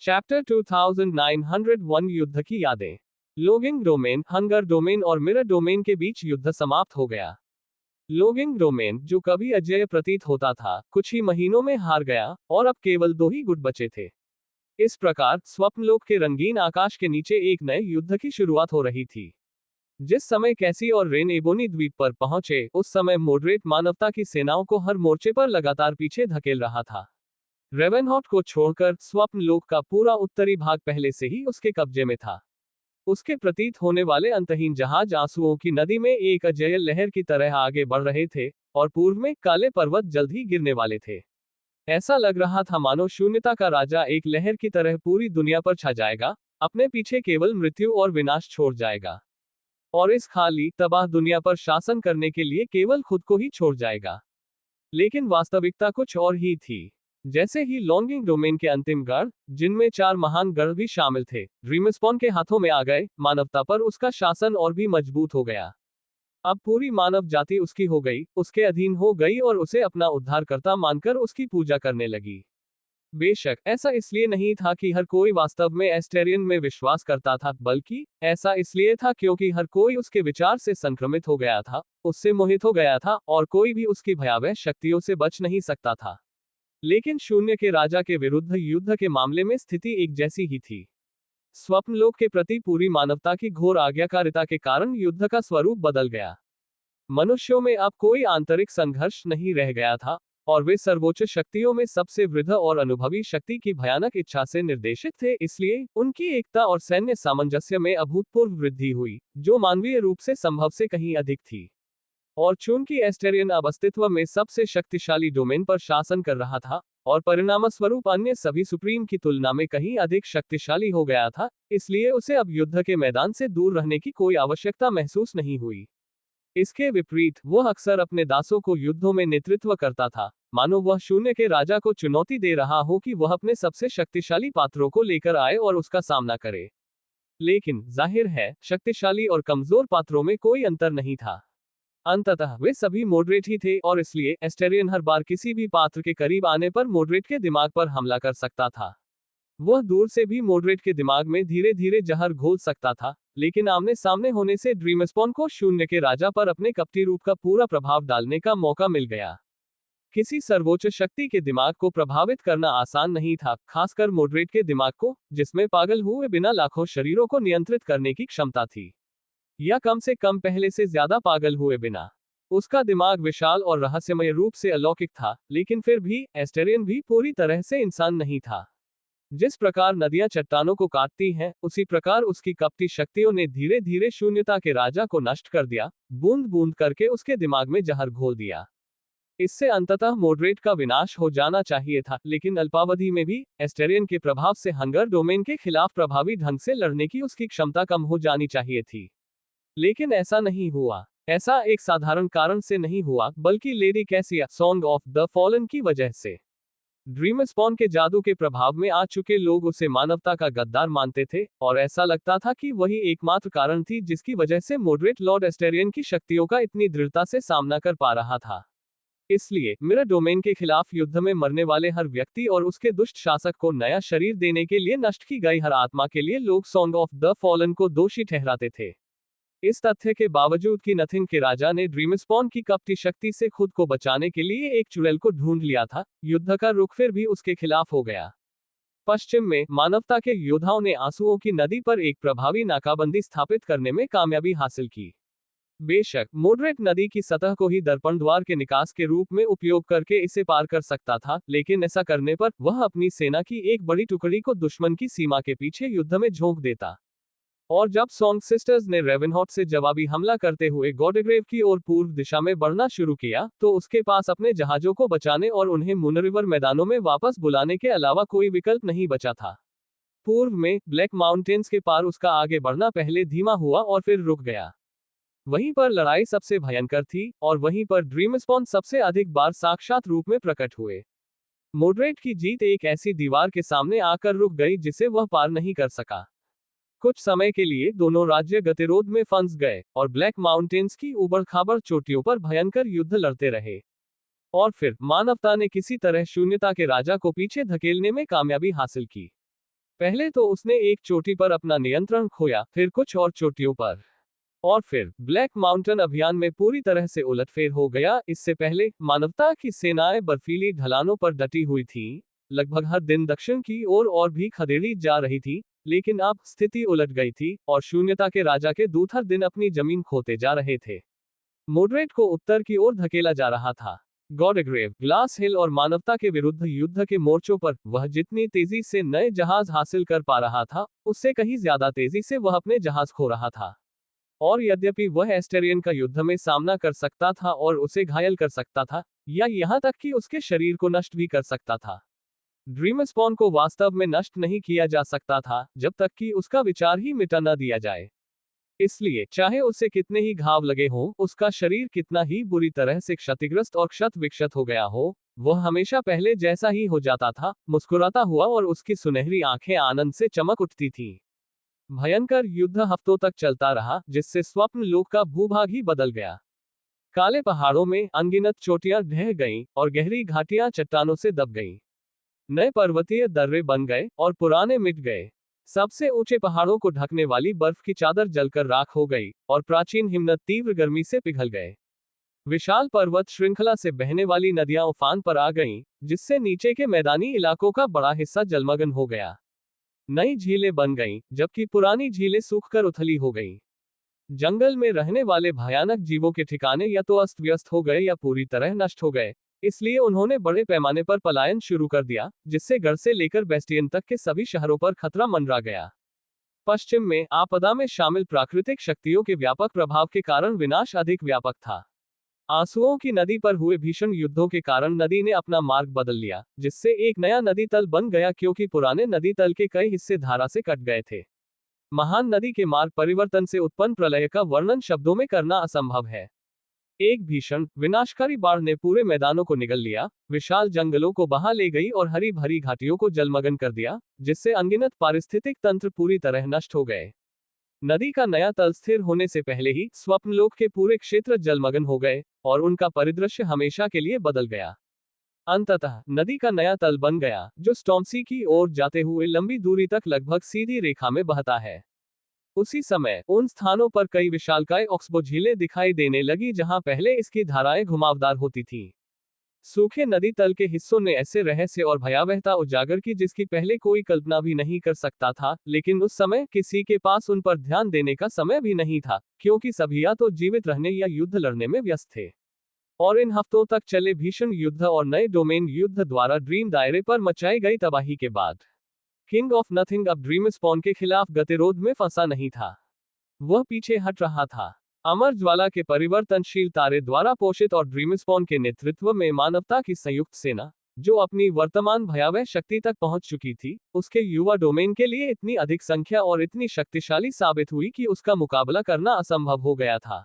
Chapter 2901 युद्ध की यादें। लोगिंग डोमेन, हंगर डोमेन और मिरर डोमेन के बीच युद्ध समाप्त हो गया। लोगिंग डोमेन, जो कभी अजेय प्रतीत होता था, कुछ ही महीनों में हार गया और अब केवल 2 ही गुट बचे थे। इस प्रकार स्वप्नलोक के रंगीन आकाश के नीचे एक नए युद्ध की शुरुआत हो रही थी। जिस समय कैसी और रेन एबोनी द्वीप पर पहुंचे, उस समय मॉडरेट मानवता की सेनाओं को हर मोर्चे पर लगातार पीछे धकेल रहा था। रेवेनहॉर्ट को छोड़कर स्वप्नलोक का पूरा उत्तरी भाग पहले से ही उसके कब्जे में था। उसके प्रतीत होने वाले अंतहीन जहाज आंसुओं की नदी में एक अजेय लहर की तरह आगे बढ़ रहे थे, और पूर्व में काले पर्वत जल्द ही गिरने वाले थे। ऐसा लग रहा था मानो शून्यता का राजा एक लहर की तरह पूरी दुनिया पर छा जाएगा, अपने पीछे केवल मृत्यु और विनाश छोड़ जाएगा, और इस खाली तबाह दुनिया पर शासन करने के लिए केवल खुद को ही छोड़ जाएगा। लेकिन वास्तविकता कुछ और ही थी। जैसे ही लॉन्गिंग डोमेन के अंतिम गढ़, जिनमें 4 महान गढ़ भी शामिल थे, ड्रीमस्पॉन के हाथों में आ गए, मानवता पर उसका शासन और भी मजबूत हो गया। अब पूरी मानव जाति उसकी हो गई, उसके अधीन हो गई और उसे अपना उद्धारकर्ता मानकर उसकी पूजा करने लगी। बेशक ऐसा इसलिए नहीं था कि हर कोई वास्तव में एस्टेरियन में विश्वास करता था, बल्कि ऐसा इसलिए था क्योंकि हर कोई उसके विचार से संक्रमित हो गया था, उससे मोहित हो गया था, और कोई भी उसकी भयावह शक्तियों से बच नहीं सकता था। लेकिन शून्य के राजा के विरुद्ध युद्ध के मामले में स्थिति एक जैसी ही थी। स्वप्नलोक के प्रति पूरी मानवता की घोर आज्ञाकारिता के कारण युद्ध का स्वरूप बदल गया। मनुष्यों में अब कोई आंतरिक संघर्ष नहीं रह गया था, और वे सर्वोच्च शक्तियों में सबसे वृद्ध और अनुभवी शक्ति की भयानक इच्छा से निर्देशित थे। इसलिए उनकी एकता और सैन्य सामंजस्य में अभूतपूर्व वृद्धि हुई, जो मानवीय रूप से संभव से कहीं अधिक थी। और चूंकि एस्टेरियन अब अस्तित्व में सबसे शक्तिशाली डोमेन पर शासन कर रहा था, और परिणामस्वरूप अन्य सभी सुप्रीम की तुलना में कहीं अधिक शक्तिशाली हो गया था, इसलिए उसे अब युद्ध के मैदान से दूर रहने की कोई आवश्यकता महसूस नहीं हुई। इसके विपरीत वह अक्सर अपने दासों को युद्धों में नेतृत्व करता था, मानो वह शून्य के राजा को चुनौती दे रहा हो कि वह अपने सबसे शक्तिशाली पात्रों को लेकर आए और उसका सामना करे। लेकिन जाहिर है, शक्तिशाली और कमजोर पात्रों में कोई अंतर नहीं था। अंततः वे सभी मॉडरेट ही थे, और इसलिए एस्टेरियन हर बार किसी भी पात्र के करीब आने पर मॉडरेट के दिमाग पर हमला कर सकता था। वह दूर से भी मॉडरेट के दिमाग में धीरे धीरे जहर घोल सकता था, लेकिन आमने सामने होने से ड्रीमस्पॉन को शून्य के राजा पर अपने कपटी रूप का पूरा प्रभाव डालने का मौका मिल गया। किसी सर्वोच्च शक्ति के दिमाग को प्रभावित करना आसान नहीं था, खासकर मॉडरेट के दिमाग को, जिसमें पागल हुए बिना लाखों शरीरों को नियंत्रित करने की क्षमता थी, या कम से कम पहले से ज्यादा पागल हुए बिना। उसका दिमाग विशाल और रहस्यमय रूप से अलौकिक था, लेकिन फिर भी एस्टेरियन भी पूरी तरह से इंसान नहीं था। जिस प्रकार नदियां चट्टानों को काटती हैं, उसी प्रकार उसकी कपटी शक्तियों ने धीरे धीरे शून्यता के राजा को नष्ट कर दिया, बूंद बूंद करके उसके दिमाग में जहर घोल दिया। इससे अंततः मॉडरेट का विनाश हो जाना चाहिए था, लेकिन अल्पावधि में भी एस्टेरियन के प्रभाव से हंगर डोमेन के खिलाफ प्रभावी ढंग से लड़ने की उसकी क्षमता कम हो जानी चाहिए थी। लेकिन ऐसा नहीं हुआ। ऐसा एक साधारण कारण से नहीं हुआ, बल्कि lady cassia, song of the fallen की वजह से। ड्रीमस्पॉन के जादू के प्रभाव में आ चुके लोग उसे मानवता का गद्दार मानते थे, और ऐसा लगता था कि वही एकमात्र कारण थी जिसकी वजह से मॉडरेट लॉर्ड एस्टेरियन की शक्तियों का इतनी दृढ़ता से सामना कर पा रहा था। इसलिए मिरर डोमेन के खिलाफ युद्ध में मरने वाले हर व्यक्ति और उसके दुष्ट शासक को नया शरीर देने के लिए नष्ट की गई हर आत्मा के लिए लोग सॉन्ग ऑफ द फॉलन को दोषी ठहराते थे। इस तथ्य के बावजूद कि नथिंग के राजा ने ड्रीमस्पॉन की कपटी शक्ति से खुद को बचाने के लिए एक चुड़ैल को ढूंढ लिया था, युद्ध का रुख फिर भी उसके खिलाफ हो गया। पश्चिम में मानवता के योद्धाओं ने आंसुओं की नदी पर एक प्रभावी नाकाबंदी स्थापित करने में कामयाबी हासिल की। बेशक मॉडरेट नदी की सतह को ही दर्पण द्वार के निकास के रूप में उपयोग करके इसे पार कर सकता था, लेकिन ऐसा करने पर वह अपनी सेना की एक बड़ी टुकड़ी को दुश्मन की सीमा के पीछे युद्ध में झोंक देता। और जब सॉन्ग सिस्टर्स ने रेवेनहॉर्ट से जवाबी हमला करते हुए गॉडग्रेव की ओर पूर्व दिशा में बढ़ना शुरू किया, तो उसके पास अपने जहाजों को बचाने और उन्हें मूनरिवर मैदानों में वापस बुलाने के अलावा कोई विकल्प नहीं बचा था। पूर्व में ब्लैक माउंटेन्स के पार उसका आगे बढ़ना पहले धीमा हुआ और फिर रुक गया। वहीं पर लड़ाई सबसे भयंकर थी, और वहीं पर ड्रीमस्पॉन सबसे अधिक बार साक्षात रूप में प्रकट हुए। मॉडरेट की जीत एक ऐसी दीवार के सामने आकर रुक गई जिसे वह पार नहीं कर सका। कुछ समय के लिए दोनों राज्य गतिरोध में फंस गए, और ब्लैक माउंटेन्स की उबड़-खाबड़ चोटियों पर भयंकर युद्ध लड़ते रहे। और फिर मानवता ने किसी तरह शून्यता के राजा को पीछे धकेलने में कामयाबी हासिल की। पहले तो उसने एक चोटी पर अपना नियंत्रण खोया, फिर कुछ और चोटियों पर, और फिर ब्लैक माउंटेन अभियान में पूरी तरह से उलटफेर हो गया। इससे पहले मानवता की सेनाएं बर्फीली ढलानों पर डटी हुई थीं, लगभग हर दिन दक्षिण की ओर और भी खदेड़ी जा रही थी, लेकिन अब स्थिति उलट गई थी और शून्यता के राजा के दूत हर दिन अपनी जमीन खोते जा रहे थे। मोड्रेट को उत्तर की ओर धकेला जा रहा था। गॉडग्रेव, ग्लास हिल और मानवता के विरुद्ध युद्ध के मोर्चों पर वह जितनी तेजी से नए जहाज हासिल कर पा रहा था, उससे कहीं ज्यादा तेजी से वह अपने जहाज खो रहा था। और यद्यपि वह एस्टेरियन का युद्ध में सामना कर सकता था और उसे घायल कर सकता था, या यहां तक कि उसके शरीर को नष्ट भी कर सकता था, ड्रीमस्पॉन को वास्तव में नष्ट नहीं किया जा सकता था जब तक कि उसका विचार ही मिटा न दिया जाए। इसलिए चाहे उसे कितने ही घाव लगे हों, उसका शरीर कितना ही बुरी तरह से क्षतिग्रस्त और क्षत विक्षत हो गया हो, वह हमेशा पहले जैसा ही हो जाता था, मुस्कुराता हुआ, और उसकी सुनहरी आंखें आनंद से चमक उठती थीं। भयंकर युद्ध हफ्तों तक चलता रहा, जिससे स्वप्न लोक का भूभाग ही बदल गया। काले पहाड़ों में अनगिनत चोटियां ढह गईं और गहरी घाटियां चट्टानों से दब गईं। नए पर्वतीय दर्रे बन गए और पुराने मिट गए। सबसे ऊंचे पहाड़ों को ढकने वाली बर्फ की चादर जलकर राख हो गई और प्राचीन हिमनद तीव्र गर्मी से पिघल गए। विशाल पर्वत श्रृंखला से बहने वाली नदियां उफान पर आ गईं, जिससे नीचे के मैदानी इलाकों का बड़ा हिस्सा जलमग्न हो गया। नई झीलें बन गईं, जबकि पुरानी झीलें सूखकर उथली हो गईं। जंगल में रहने वाले भयानक जीवों के ठिकाने या तो अस्त व्यस्त हो गए या पूरी तरह नष्ट हो गए। इसलिए उन्होंने बड़े पैमाने पर पलायन शुरू कर दिया, जिससे गढ़ से लेकर बेस्टियन तक के सभी शहरों पर खतरा मंडरा गया। पश्चिम में आपदा में शामिल प्राकृतिक शक्तियों के व्यापक प्रभाव के कारण विनाश अधिक व्यापक था। आंसुओं की नदी पर हुए भीषण युद्धों के कारण नदी ने अपना मार्ग बदल लिया, जिससे एक नया नदी तल बन गया, क्योंकि पुराने नदी तल के कई हिस्से धारा से कट गए थे। महान नदी के मार्ग परिवर्तन से उत्पन्न प्रलय का वर्णन शब्दों में करना असंभव है। एक भीषण विनाशकारी बाढ़ ने पूरे मैदानों को निगल लिया, विशाल जंगलों को बहा ले गई और हरी भरी घाटियों को जलमग्न कर दिया, जिससे अनगिनत पारिस्थितिक तंत्र पूरी तरह नष्ट हो गए। नदी का नया तल स्थिर होने से पहले ही स्वप्नलोक के पूरे क्षेत्र जलमग्न हो गए और उनका परिदृश्य हमेशा के लिए बदल गया। अंततः नदी का नया तल बन गया, जो स्टॉर्मसी की ओर जाते हुए लंबी दूरी तक लगभग सीधी रेखा में बहता है। उसी समय उन स्थानों पर कई विशालकाय ऑक्सबो झीलें दिखाई देने लगी जहां पहले इसकी धाराएं घुमावदार होती थीं। सूखे नदी तल के हिस्सों ने ऐसे रहस्य और भयावहता उजागर की जिसकी पहले कोई कल्पना भी नहीं कर सकता था, लेकिन उस समय किसी के पास उन पर ध्यान देने का समय भी नहीं था, क्योंकि सभी या तो जीवित रहने या युद्ध लड़ने में व्यस्त थे। और इन हफ्तों तक चले भीषण युद्ध और नए डोमेन युद्ध द्वारा ड्रीम दायरे पर मचाई गई तबाही के बाद किंग ऑफ नथिंग अब ड्रीमस्पॉन के खिलाफ गतिरोध में फंसा नहीं था। वह पीछे हट रहा था। अमर ज्वाला के परिवर्तनशील तारे द्वारा पोषित और ड्रीमस्पॉन के नेतृत्व में मानवता की संयुक्त सेना, जो अपनी वर्तमान भयावह शक्ति तक पहुंच चुकी थी, उसके युवा डोमेन के लिए इतनी अधिक संख्या और इतनी शक्तिशाली साबित हुई कि उसका मुकाबला करना असंभव हो गया था।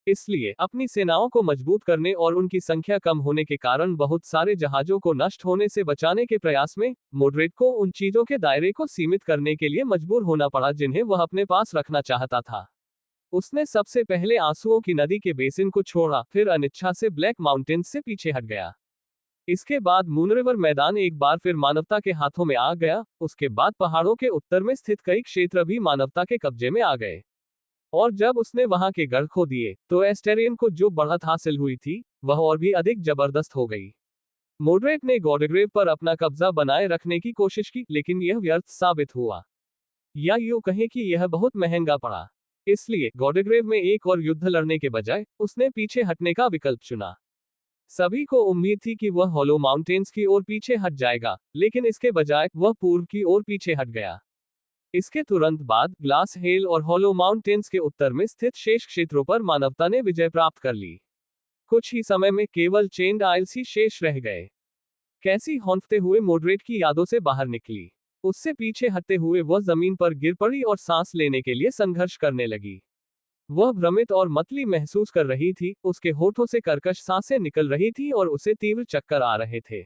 इसलिए अपनी सेनाओं को मजबूत करने और उनकी संख्या कम होने के कारण बहुत सारे जहाजों को नष्ट होने से बचाने के प्रयास में मोड्रेट को उन चीजों के दायरे को सीमित करने के लिए मजबूर होना पड़ा जिन्हें वह अपने पास रखना चाहता था। उसने सबसे पहले आंसुओं की नदी के बेसिन को छोड़ा, फिर अनिच्छा से ब्लैक माउंटेन्स से पीछे हट गया। इसके बाद मून रिवर मैदान एक बार फिर मानवता के हाथों में आ गया। उसके बाद पहाड़ों के उत्तर में स्थित कई क्षेत्र भी मानवता के कब्जे में आ गए। और जब उसने वहां के गढ़ खो दिए, तो एस्टेरियन को जो बढ़त हासिल हुई थी, वह और भी अधिक जबरदस्त हो गई। मोड्रेट ने गॉडग्रेव पर अपना कब्जा बनाए रखने की कोशिश की, लेकिन यह व्यर्थ साबित हुआ, या यूं कहें कि यह बहुत महंगा पड़ा। इसलिए गॉडग्रेव में एक और युद्ध लड़ने के बजाय उसने पीछे हटने का विकल्प चुना। सभी को उम्मीद थी कि वह हॉलो माउंटेन्स की ओर पीछे हट जाएगा, लेकिन इसके बजाय वह पूर्व की ओर पीछे हट गया। इसके तुरंत बाद ग्लास हिल और हॉलो माउंटेन्स के उत्तर में स्थित शेष क्षेत्रों पर मानवता ने विजय प्राप्त कर ली। कुछ ही समय में केवल चेन्ड आइल्स ही शेष रह गए। कैसी हौंफते हुए मोड्रेट की यादों से बाहर निकली। उससे पीछे हटते हुए वह जमीन पर गिर पड़ी और सांस लेने के लिए संघर्ष करने लगी। वह भ्रमित और मतली महसूस कर रही थी, उसके होठों से कर्कश सांसें निकल रही थी और उसे तीव्र चक्कर आ रहे थे।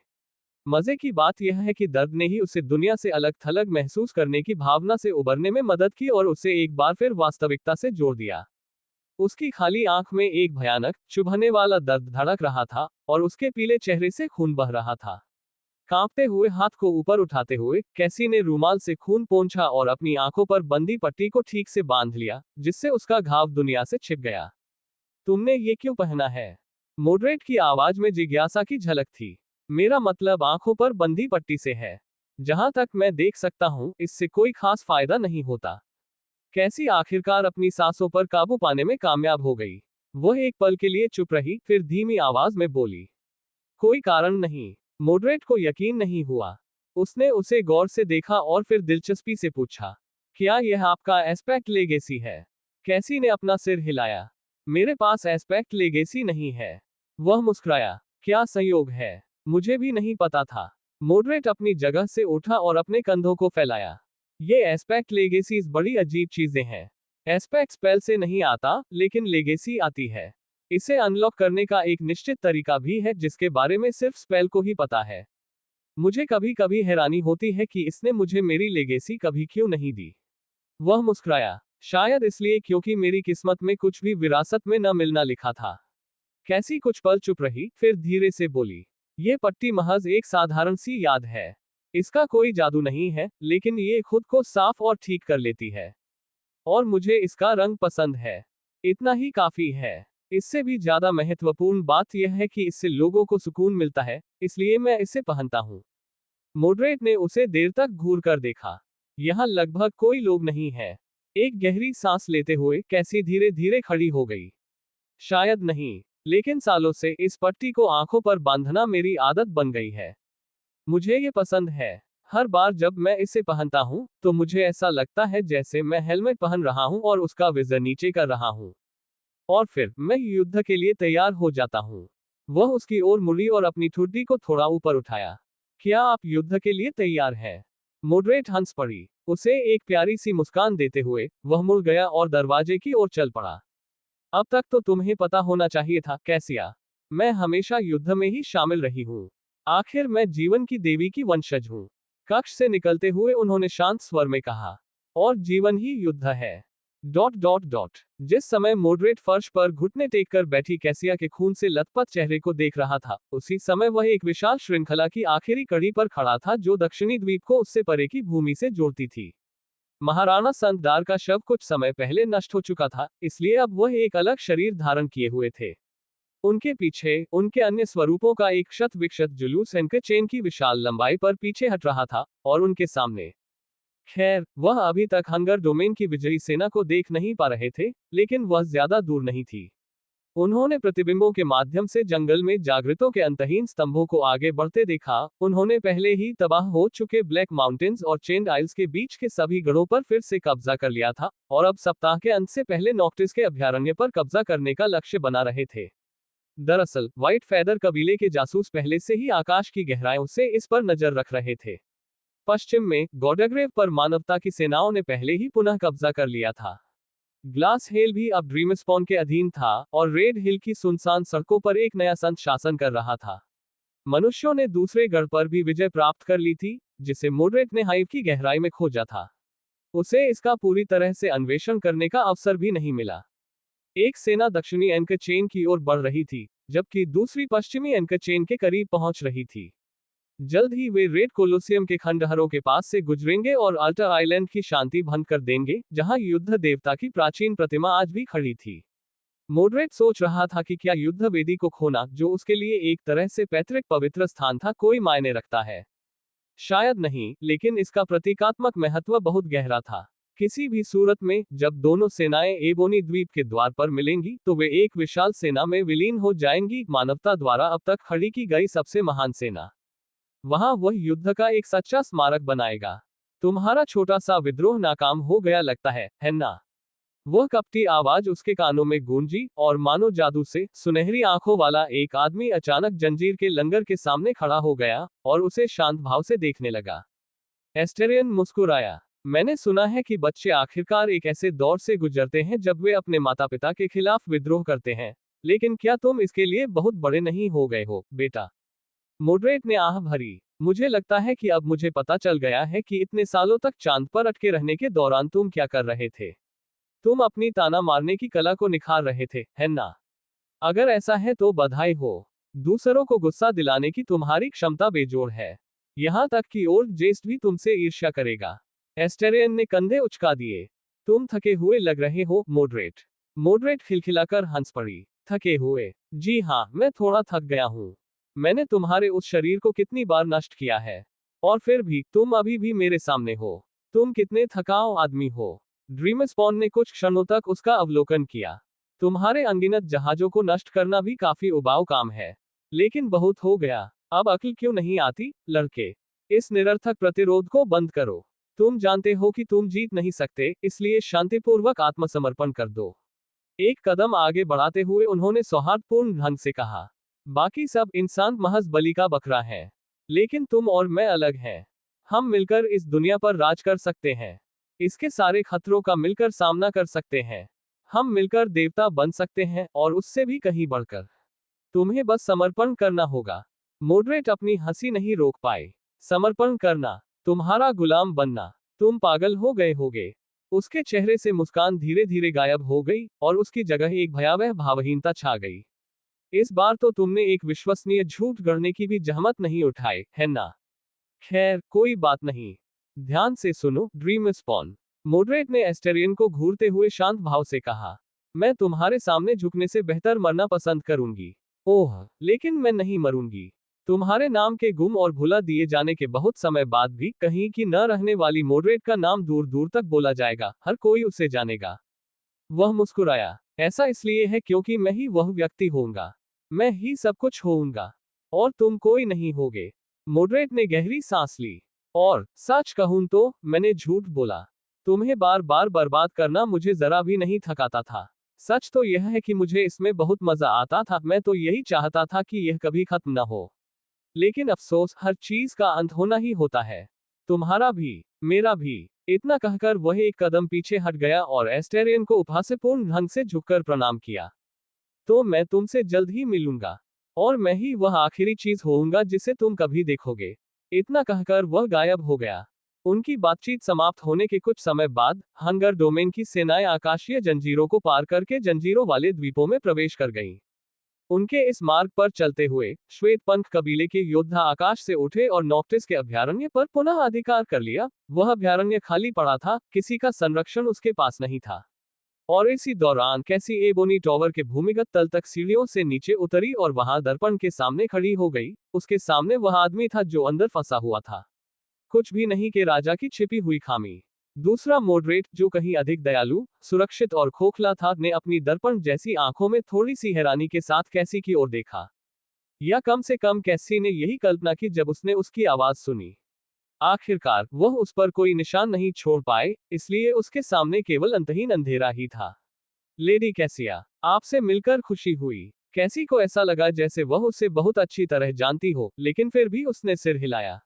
मजे की बात यह है कि दर्द ने ही उसे दुनिया से अलग थलग महसूस करने की भावना से उबरने में मदद की और उसे एक बार फिर वास्तविकता से जोड़ दिया। उसकी खाली आंख में एक भयानक, चुभने वाला दर्द धड़क रहा था और उसके पीले चेहरे से खून बह रहा था। कांपते हुए हाथ को ऊपर उठाते हुए कैसी ने रूमाल से खून पोंछा और अपनी आंखों पर बंदी पट्टी को ठीक से बांध लिया, जिससे उसका घाव दुनिया से छिप गया। तुमने ये क्यों पहना है? मॉडरेट की आवाज में जिज्ञासा की झलक थी। मेरा मतलब आंखों पर बंदी पट्टी से है। जहां तक मैं देख सकता हूं, इससे कोई खास फायदा नहीं होता। कैसी आखिरकार अपनी सांसों पर काबू पाने में कामयाब हो गई। वह एक पल के लिए चुप रही, फिर धीमी आवाज में बोली, कोई कारण नहीं। मॉडरेट को यकीन नहीं हुआ। उसने उसे गौर से देखा और फिर दिलचस्पी से पूछा, क्या यह आपका एस्पेक्ट लेगेसी है? कैसी ने अपना सिर हिलाया। मेरे पास एस्पेक्ट लेगेसी नहीं है। वह मुस्कुराया, क्या संयोग है, मुझे भी नहीं पता था। मॉडरेट अपनी जगह से उठा और अपने कंधों को फैलाया। ये एस्पेक्ट लेगेसीज बड़ी अजीब चीजें हैं। एस्पेक्ट स्पेल से नहीं आता, लेकिन लेगेसी आती है। इसे अनलॉक करने का एक निश्चित तरीका भी है, जिसके बारे में सिर्फ स्पेल को ही पता है। मुझे कभी कभी हैरानी होती है कि इसने मुझे मेरी लेगेसी कभी क्यों नहीं दी। वह मुस्कुराया, शायद इसलिए क्योंकि मेरी किस्मत में कुछ भी विरासत में न मिलना लिखा था। कैसी कुछ पल चुप रही, फिर धीरे से बोली, ये पट्टी महज एक साधारण सी याद है। इसका कोई जादू नहीं है, लेकिन ये खुद को साफ और ठीक कर लेती है। और मुझे इसका रंग पसंद है। इतना ही काफी है। इससे भी ज्यादा महत्वपूर्ण बात यह है कि इससे लोगों को सुकून मिलता है, इसलिए मैं इसे पहनता हूँ। मॉडरेट ने उसे देर तक घूर कर देखा। यहाँ लगभग कोई लोग नहीं है। एक गहरी सांस लेते हुए कैसी धीरे धीरे खड़ी हो गई। शायद नहीं, लेकिन सालों से इस पट्टी को आंखों पर बांधना मेरी आदत बन गई है। मुझे ये पसंद है। हर बार जब मैं इसे पहनता हूँ, तो मुझे ऐसा लगता है जैसे मैं हेलमेट पहन रहा हूँ और उसका विजर नीचे कर रहा हूँ। और फिर मैं युद्ध के लिए तैयार हो जाता हूँ। वह उसकी ओर मुड़ी और अपनी ठुड्डी को थोड़ा ऊपर उठाया। क्या आप युद्ध के लिए तैयार हैं? मॉडरेट हंस पड़ी। उसे एक प्यारी सी मुस्कान देते हुए वह मुड़ गया और दरवाजे की ओर चल पड़ा। अब तक तो तुम्हें पता होना चाहिए था, कैसिया। मैं हमेशा युद्ध में ही शामिल रही हूँ। आखिर मैं जीवन की देवी की वंशज हूँ। कक्ष से निकलते हुए उन्होंने शांत स्वर में कहा, और जीवन ही युद्ध है। Dot dot dot. जिस समय मॉडरेट फर्श पर घुटने टेक कर बैठी कैसिया के खून से लथपथ चेहरे को देख रहा था, उसी समय वह एक विशाल श्रृंखला की आखिरी कड़ी पर खड़ा था, जो दक्षिणी द्वीप को उससे परे की भूमि से जोड़ती थी। महाराणा संतदार का शव कुछ समय पहले नष्ट हो चुका था, इसलिए अब वह एक अलग शरीर धारण किए हुए थे। उनके पीछे उनके अन्य स्वरूपों का एक शत विक्षत जुलूस एंकर चेन की विशाल लंबाई पर पीछे हट रहा था, और उनके सामने, खैर, वह अभी तक हंगर डोमेन की विजयी सेना को देख नहीं पा रहे थे, लेकिन वह ज्यादा दूर नहीं थी। उन्होंने प्रतिबिंबों के माध्यम से जंगल में जागृतों के अंतहीन स्तंभों को आगे बढ़ते देखा। उन्होंने पहले ही तबाह हो चुके ब्लैक माउंटेन्स और चेंड आइल्स के बीच के सभी गढ़ों पर फिर से कब्जा कर लिया था, और अब सप्ताह के अंत से पहले नॉक्टिस के अभयारण्य पर कब्जा करने का लक्ष्य बना रहे थे। दरअसल व्हाइट फैदर कबीले के जासूस पहले से ही आकाश की गहराइयों से इस पर नजर रख रहे थे। पश्चिम में गॉडग्रेव पर मानवता की सेनाओं ने पहले ही पुनः कब्जा कर लिया था। ग्लास हेल भी अब ड्रीमस्पॉन के अधीन था, और रेड हिल की सुनसान सड़कों पर एक नया संत शासन कर रहा था। मनुष्यों ने दूसरे गढ़ पर भी विजय प्राप्त कर ली थी, जिसे मॉडरेट ने हाइव की गहराई में खोजा था। उसे इसका पूरी तरह से अन्वेषण करने का अवसर भी नहीं मिला। एक सेना दक्षिणी एंकर चेन की ओर बढ़ रही थी, जबकि दूसरी पश्चिमी एंकर चेन के करीब पहुंच रही थी। जल्द ही वे रेड कोलोसियम के खंडहरों के पास से गुजरेंगे और अल्टर आइलैंड की शांति भंग कर देंगे, जहां युद्ध देवता की प्राचीन प्रतिमा आज भी खड़ी थी। मॉडरेट सोच रहा था कि क्या युद्ध वेदी को खोना, जो उसके लिए एक तरह से पैतृक पवित्र स्थान था, कोई मायने रखता है। शायद नहीं, लेकिन इसका प्रतीकात्मक महत्व बहुत गहरा था। किसी भी सूरत में जब दोनों सेनाएं एबोनी द्वीप के द्वार पर मिलेंगी, तो वे एक विशाल सेना में विलीन हो जाएंगी, मानवता द्वारा अब तक खड़ी की गई सबसे महान सेना। वहां वह युद्ध का एक सच्चा स्मारक बनाएगा। तुम्हारा छोटा सा विद्रोह नाकाम हो गया लगता है ना? वह कपटी आवाज उसके कानों में गूंजी, और मानो जादू से सुनहरी आंखों वाला एक आदमी अचानक जंजीर के लंगर के सामने खड़ा हो गया, और उसे शांत भाव से देखने लगा। एस्टेरियन मुस्कुराया। मैंने सुना है कि बच्चे आखिरकार एक ऐसे दौर से गुजरते हैं जब वे अपने माता पिता के खिलाफ विद्रोह करते हैं, लेकिन क्या तुम इसके लिए बहुत बड़े नहीं हो गए हो, बेटा? मॉडरेट ने आह भरी। मुझे लगता है कि अब मुझे पता चल गया है कि इतने सालों तक चांद पर अटके रहने के दौरान तुम क्या कर रहे थे। तुम अपनी ताना मारने की कला को निखार रहे थे, है ना? अगर ऐसा है तो बधाई हो। दूसरों को गुस्सा दिलाने की तुम्हारी क्षमता बेजोड़ है। यहाँ तक कि ओल्ड जेस्ट भी तुमसे ईर्ष्या करेगा। एस्टेरियन ने कंधे उचका दिए। तुम थके हुए लग रहे हो, मोडरेट। मोडरेट खिलखिलाकर हंस पड़ी। थके हुए? जी हाँ, मैं थोड़ा थक गया हूँ। मैंने तुम्हारे उस शरीर को कितनी बार नष्ट किया है। और फिर भी तुम अभी भी मेरे सामने हो। तुम कितने थकाऊ आदमी हो। ड्रीमस्पॉन ने कुछ क्षणों तक उसका अवलोकन किया। तुम्हारे अनगिनत जहाजों को नष्ट करना भी काफी उबाऊ काम है। लेकिन बहुत हो गया। अब अक्ल क्यों नहीं आती, लड़के? इस निरर्थक प्रतिरोध को बंद करो। तुम जानते हो कि तुम जीत नहीं सकते, इसलिए शांतिपूर्वक आत्मसमर्पण कर दो। एक कदम आगे बढ़ाते हुए उन्होंने सौहार्दपूर्ण ढंग से कहा। बाकी सब इंसान महज बलि का बकरा है। लेकिन तुम और मैं अलग हैं। हम मिलकर इस दुनिया पर राज कर सकते हैं। इसके सारे खतरों का मिलकर सामना कर सकते हैं। हम मिलकर देवता बन सकते हैं, और उससे भी कहीं बढ़कर। तुम्हें बस समर्पण करना होगा। मोडरेट अपनी हंसी नहीं रोक पाए। समर्पण करना? तुम्हारा गुलाम बनना? तुम पागल हो गए होगे। उसके चेहरे से मुस्कान धीरे धीरे गायब हो गई, और उसकी जगह एक भयावह भावहीनता छा गई। इस बार तो तुमने एक विश्वसनीय झूठ गढ़ने की भी जहमत नहीं उठाई, है ना? खैर, कोई बात नहीं। ध्यान से सुनो, ड्रीम स्पॉन। मोडरेट ने एस्टेरियन को घूरते हुए शांत भाव से कहा। मैं तुम्हारे सामने झुकने से बेहतर मरना पसंद करूंगी। ओह, लेकिन मैं नहीं मरूंगी। तुम्हारे नाम के गुम और भुला दिए जाने के बहुत समय बाद भी कहीं की न रहने वाली मोडरेट का नाम दूर दूर तक बोला जाएगा, हर कोई उसे जानेगा। वह मुस्कुराया। ऐसा इसलिए है क्योंकि मैं ही वह व्यक्ति होऊंगा। मैं ही सब कुछ होऊंगा। और तुम कोई नहीं होगे। मोडरेट ने गहरी सांस ली। और सच कहूं तो मैंने झूठ बोला। तुम्हें बार बार बर्बाद करना मुझे जरा भी नहीं थकाता था। सच तो यह है कि मुझे इसमें बहुत मजा आता था। मैं तो यही चाहता था कि यह कभी खत्म न हो। लेकिन अफसोस, हर चीज का अंत होना ही होता है। तुम्हारा भी, मेरा भी। इतना कहकर वह एक कदम पीछे हट गया और एस्टेरियन को उपहासपूर्ण ढंग से झुककर प्रणाम किया। तो मैं तुमसे जल्द ही मिलूंगा। और मैं ही वह आखिरी चीज होऊंगा जिसे तुम कभी देखोगे। इतना कहकर वह गायब हो गया। उनकी बातचीत समाप्त होने के कुछ समय बाद हंगर डोमेन की सेनाएं आकाशीय जंजीरों को पार करके जंजीरों वाले द्वीपों में प्रवेश कर गईं। उनके इस मार्ग पर चलते हुए श्वेत पंख कबीले के योद्धा आकाश से उठे और नॉक्टिस के अभयारण्य पर पुनः अधिकार कर लिया। वह अभयारण्य खाली पड़ा था, किसी का संरक्षण उसके पास नहीं था। और इसी दौरान कैसी एबोनी टॉवर के भूमिगत तल तक सीढ़ियों से नीचे उतरी और वहां दर्पण के सामने खड़ी हो गई। उसके सामने वह आदमी था जो अंदर फंसा हुआ था। कुछ भी नहीं के राजा की छिपी हुई खामी। दूसरा मोडरेट, जो कहीं अधिक दयालु, सुरक्षित और खोखला था, ने अपनी दर्पण जैसी आंखों में थोड़ी सी हैरानी के साथ कैसी की ओर देखा। या कम से कम कैसी ने यही कल्पना की जब उसने उसकी आवाज सुनी। आखिरकार वह उस पर कोई निशान नहीं छोड़ पाए, इसलिए उसके सामने केवल अंतहीन अंधेरा ही था। लेडी कैसिया, आपसे मिलकर खुशी हुई। कैसी को ऐसा लगा जैसे वह उसे बहुत अच्छी तरह जानती हो, लेकिन फिर भी उसने सिर हिलाया।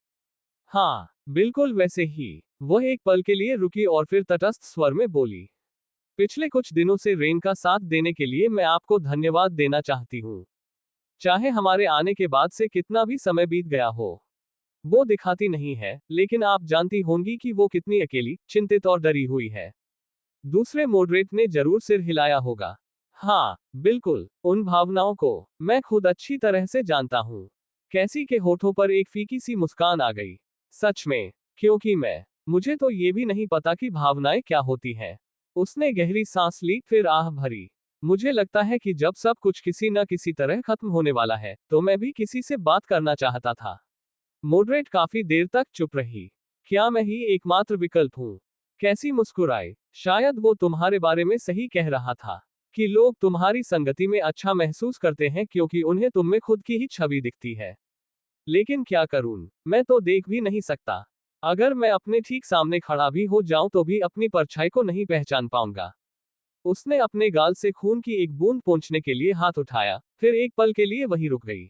हाँ, बिल्कुल वैसे ही। वह एक पल के लिए रुकी और फिर तटस्थ स्वर में बोली। पिछले कुछ दिनों से रेन का साथ देने के लिए मैं आपको धन्यवाद देना चाहती हूँ। चाहे हमारे आने के बाद से कितना भी समय बीत गया हो। वो दिखाती नहीं है, लेकिन आप जानती होंगी कि वो कितनी अकेली, चिंतित और डरी हुई है। दूसरे मोडरेट ने जरूर सिर हिलाया होगा। हाँ, बिल्कुल, उन भावनाओं को मैं खुद अच्छी तरह से जानता हूँ। कैसी के होठों पर एक फीकी सी मुस्कान आ गई। सच में, क्योंकि मुझे तो ये भी नहीं पता कि भावनाएं क्या होती हैं। उसने गहरी सांस ली, फिर आह भरी। मुझे लगता है कि जब सब कुछ किसी न किसी तरह खत्म होने वाला है, तो मैं भी किसी से बात करना चाहता था। मोडरेट काफी देर तक चुप रही। क्या मैं ही एकमात्र विकल्प हूँ? कैसी मुस्कुराए। शायद वो तुम्हारे बारे में सही कह रहा था, कि लोग तुम्हारी संगति में अच्छा महसूस करते हैं क्योंकि उन्हें तुम में खुद की ही छवि दिखती है। लेकिन क्या करूं, मैं तो देख भी नहीं सकता। अगर मैं अपने ठीक सामने खड़ा भी हो जाऊं तो भी अपनी परछाई को नहीं पहचान पाऊंगा। उसने अपने गाल से खून की एक बूंद पोंछने के लिए हाथ उठाया, फिर एक पल के लिए वहीं रुक गई।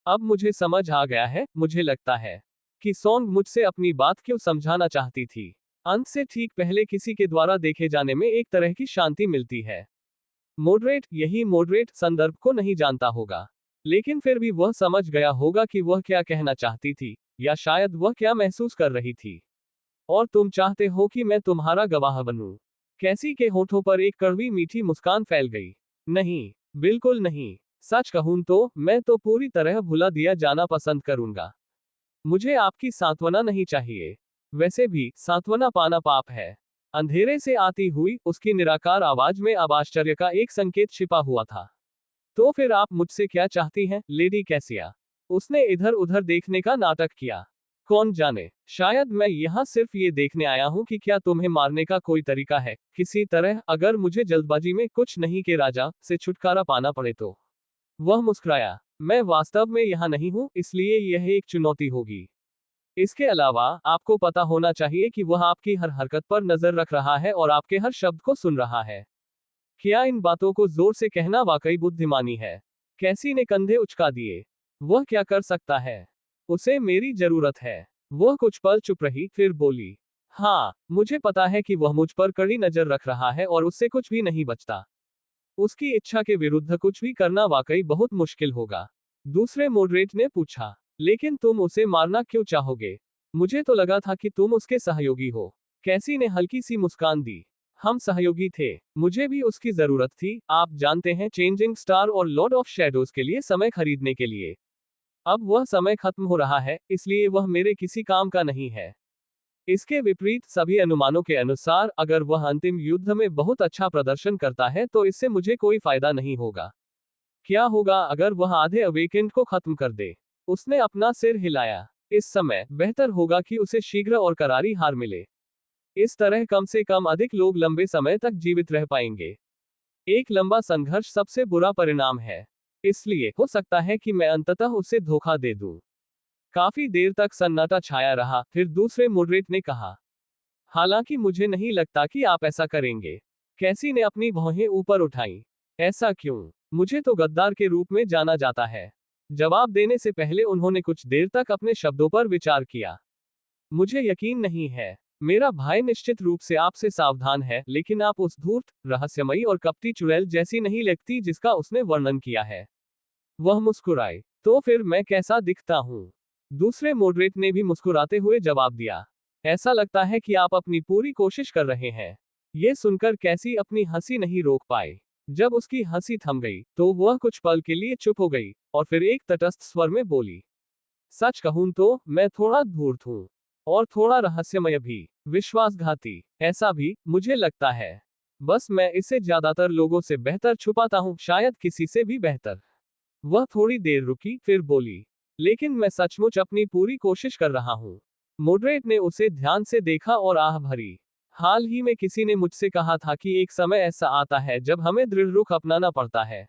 अब मुझे समझ आ गया है, मुझे लगता है कि सॉन्ग मुझसे अपनी बात क्यों समझाना चाहती थी। अंत से ठीक पहले किसी के द्वारा देखे जाने में एक तरह की शांति मिलती है। मोडरेट, यही मोडरेट संदर्भ को नहीं जानता होगा, लेकिन फिर भी वह समझ गया होगा कि वह क्या कहना चाहती थी, या शायद वह क्या महसूस कर रही थी। और तुम चाहते हो कि मैं तुम्हारा गवाह बनूं? कैसी के होठों पर एक कड़वी मीठी मुस्कान फैल गई। नहीं, बिल्कुल नहीं। सच कहूं तो मैं तो पूरी तरह भुला दिया जाना पसंद करूंगा। मुझे आपकी सांत्वना नहीं चाहिए। वैसे भी सांत्वना पाना पाप है। अंधेरे से आती हुई उसकी निराकार आवाज में अब आश्चर्य का एक संकेत छिपा हुआ था। तो फिर आप मुझसे क्या चाहती हैं, लेडी कैसिया? उसने इधर उधर देखने का नाटक किया। कौन जाने, शायद मैं यहाँ सिर्फ ये देखने आया हूँ कि क्या तुम्हें मारने का कोई तरीका है, किसी तरह, अगर मुझे जल्दबाजी में कुछ नहीं के राजा से छुटकारा पाना पड़े तो। वह मुस्कुराया। मैं वास्तव में यहाँ नहीं हूँ, इसलिए यह एक चुनौती होगी। इसके अलावा आपको पता होना चाहिए कि वह आपकी हर हरकत पर नजर रख रहा है और आपके हर शब्द को सुन रहा है। क्या इन बातों को जोर से कहना वाकई बुद्धिमानी है? कैसी ने कंधे उचका दिए। वह क्या कर सकता है? उसे मेरी जरूरत है। वह कुछ पल चुप रही, फिर बोली, हाँ, मुझे पता है कि वह मुझ पर कड़ी नजर रख रहा है और उससे कुछ भी नहीं बचता। उसकी इच्छा के विरुद्ध कुछ भी करना वाकई बहुत मुश्किल होगा। दूसरे मॉडरेट ने पूछा, लेकिन तुम उसे मारना क्यों चाहोगे? मुझे तो लगा था कि तुम उसके सहयोगी हो। कैसी ने हल्की सी मुस्कान दी। हम सहयोगी थे। मुझे भी उसकी जरूरत थी, आप जानते हैं, चेंजिंग स्टार और लॉर्ड ऑफ शैडोज के लिए समय खरीदने के लिए। अब वह समय खत्म हो रहा है, इसलिए वह मेरे किसी काम का नहीं है। इसके विपरीत सभी अनुमानों के अनुसार अगर वह अंतिम युद्ध में बहुत अच्छा प्रदर्शन करता है तो इससे मुझे कोई फायदा नहीं होगा। क्या होगा अगर वह आधे अवेकेंड को खत्म कर दे? उसने अपना सिर हिलाया। इस समय बेहतर होगा कि उसे शीघ्र और करारी हार मिले। इस तरह कम से कम अधिक लोग लंबे समय तक जीवित रह पाएंगे। एक लंबा संघर्ष सबसे बुरा परिणाम है। इसलिए हो सकता है कि मैं अंततः उसे धोखा दे दूं। काफी देर तक सन्नाटा छाया रहा, फिर दूसरे मॉडरेट ने कहा, हालांकि मुझे नहीं लगता कि आप ऐसा करेंगे। कैसी ने अपनी भौहें ऊपर उठाई। ऐसा क्यों? मुझे तो गद्दार के रूप में जाना जाता है। जवाब देने से पहले उन्होंने कुछ देर तक अपने शब्दों पर विचार किया। मुझे यकीन नहीं है। मेरा भाई निश्चित रूप से आपसे सावधान है, लेकिन आप उस धूर्त, रहस्यमयी और कपटी चुड़ैल जैसी नहीं लगती जिसका उसने वर्णन किया है। वह मुस्कुराए। तो फिर मैं कैसा दिखता हूँ? दूसरे मॉडरेट ने भी मुस्कुराते हुए जवाब दिया, ऐसा लगता है कि आप अपनी पूरी कोशिश कर रहे हैं। यह सुनकर कैसी अपनी हंसी नहीं रोक पाई। जब उसकी हंसी थम गई तो वह कुछ पल के लिए चुप हो गई और फिर एक तटस्थ स्वर में बोली, सच कहूं तो मैं थोड़ा धूर्त हूं और थोड़ा रहस्यमय भी, विश्वासघाती, ऐसा भी मुझे लगता है। बस मैं इसे ज्यादातर लोगों से बेहतर छुपाता हूं, शायद किसी से भी बेहतर। वह थोड़ी देर रुकी, फिर बोली, लेकिन मैं सचमुच अपनी पूरी कोशिश कर रहा हूं। मॉडरेट ने उसे ध्यान से देखा और आह भरी। हाल ही में किसी ने मुझसे कहा था कि एक समय ऐसा आता है जब हमें दृढ़ रुख अपनाना पड़ता है।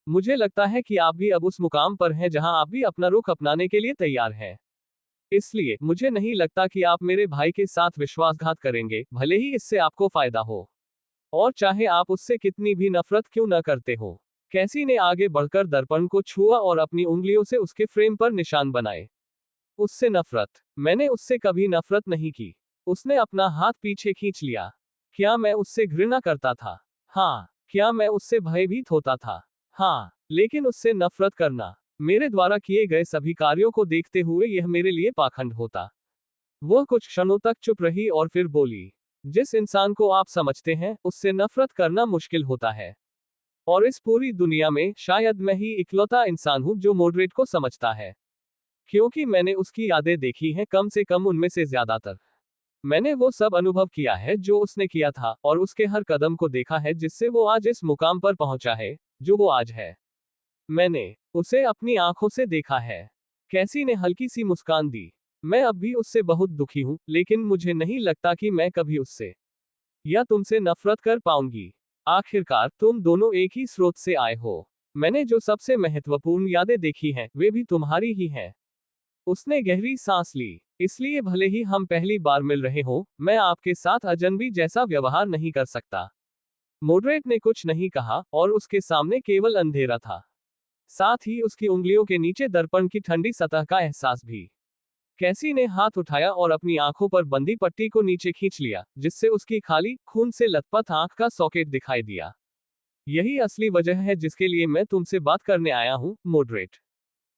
मुझे लगता है कि आप भी अब उस मुकाम पर हैं जहां आप भी अपना रुख अपनाने के लिए तैयार हैं। इसलिए मुझे नहीं लगता कि आप मेरे भाई के साथ विश्वासघात करेंगे, भले ही इससे आपको फायदा हो। और चाहे आप उससे कितनी भी नफरत क्यों न करते हो। कैसी ने आगे बढ़कर दर्पण को छुआ और अपनी उंगलियों से उसके फ्रेम पर निशान बनाए। उससे नफरत? मैंने उससे कभी नफरत नहीं की। उसने अपना हाथ पीछे खींच लिया। क्या मैं उससे घृणा करता था? हाँ। क्या मैं उससे भयभीत होता था? हाँ। लेकिन उससे नफरत करना, मेरे द्वारा किए गए सभी कार्यों को देखते हुए यह मेरे लिए पाखंड होता। वह कुछ क्षणों तक चुप रही और फिर बोली, जिस इंसान को आप समझते हैं उससे नफरत करना मुश्किल होता है। और इस पूरी दुनिया में शायद मैं ही इकलौता इंसान हूं जो मॉडरेट को समझता है। क्योंकि मैंने उसकी यादें देखी हैं, कम से कम उनमें से ज्यादातर। मैंने वो सब अनुभव किया है जो उसने किया था और उसके हर कदम को देखा है जिससे वो आज इस मुकाम पर पहुंचा है जो वो आज है। मैंने उसे अपनी आंखों से देखा है। कैसी ने हल्की सी मुस्कान दी। मैं अब भी उससे बहुत दुखी हूं, लेकिन मुझे नहीं लगता कि मैं कभी उससे या तुमसे नफरत कर पाऊंगी। आखिरकार तुम दोनों एक ही स्रोत से आए हो। मैंने जो सबसे महत्वपूर्ण यादें देखी हैं वे भी तुम्हारी ही हैं। उसने गहरी सांस ली। इसलिए भले ही हम पहली बार मिल रहे हो, मैं आपके साथ अजनबी जैसा व्यवहार नहीं कर सकता। मॉडरेट ने कुछ नहीं कहा और उसके सामने केवल अंधेरा था। साथ ही उसकी उंगलियों के नीचे दर्पण की ठंडी सतह का एहसास भी। कैसी ने हाथ उठाया और अपनी आंखों पर बंधी पट्टी को नीचे खींच लिया, जिससे उसकी खाली, खून से लथपथ आंख का सॉकेट दिखाई दिया। यही असली वजह है जिसके लिए मैं तुमसे बात करने आया हूं, मॉडरेट।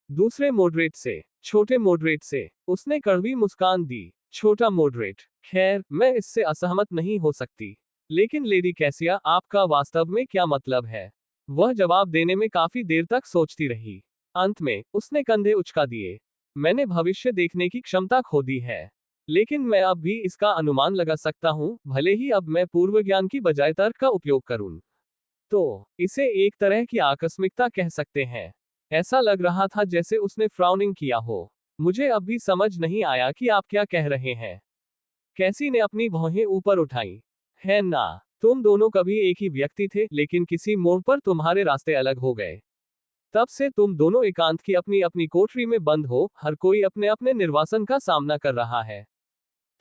दूसरे मॉडरेट से, छोटे मॉडरेट से, उसने कड़वी मुस्कान दी। छोटा मॉडरेट? खैर, मैं इससे असहमत नहीं हो सकती। लेकिन लेडी कैसिया, आपका वास्तव में क्या मतलब है? वह जवाब देने में काफी देर तक सोचती रही। अंत में उसने कंधे उचका दिए। मैंने भविष्य देखने की क्षमता खो दी है। लेकिन मैं अब भी इसका अनुमान लगा सकता हूँ, भले ही अब मैं पूर्व ज्ञान की बजाय तर्क का उपयोग करूँ। तो इसे एक तरह की आकस्मिकता कह सकते हैं। ऐसा लग रहा था जैसे उसने फ्राउनिंग किया हो। मुझे अब भी समझ नहीं आया कि आप क्या कह रहे हैं। कैसी ने अपनी भौहें ऊपर उठाई। है ना, तुम दोनों कभी एक ही व्यक्ति थे, लेकिन किसी मोड़ पर तुम्हारे रास्ते अलग हो गए। तब से तुम दोनों एकांत की अपनी अपनी कोठरी में बंद हो, हर कोई अपने अपने निर्वासन का सामना कर रहा है।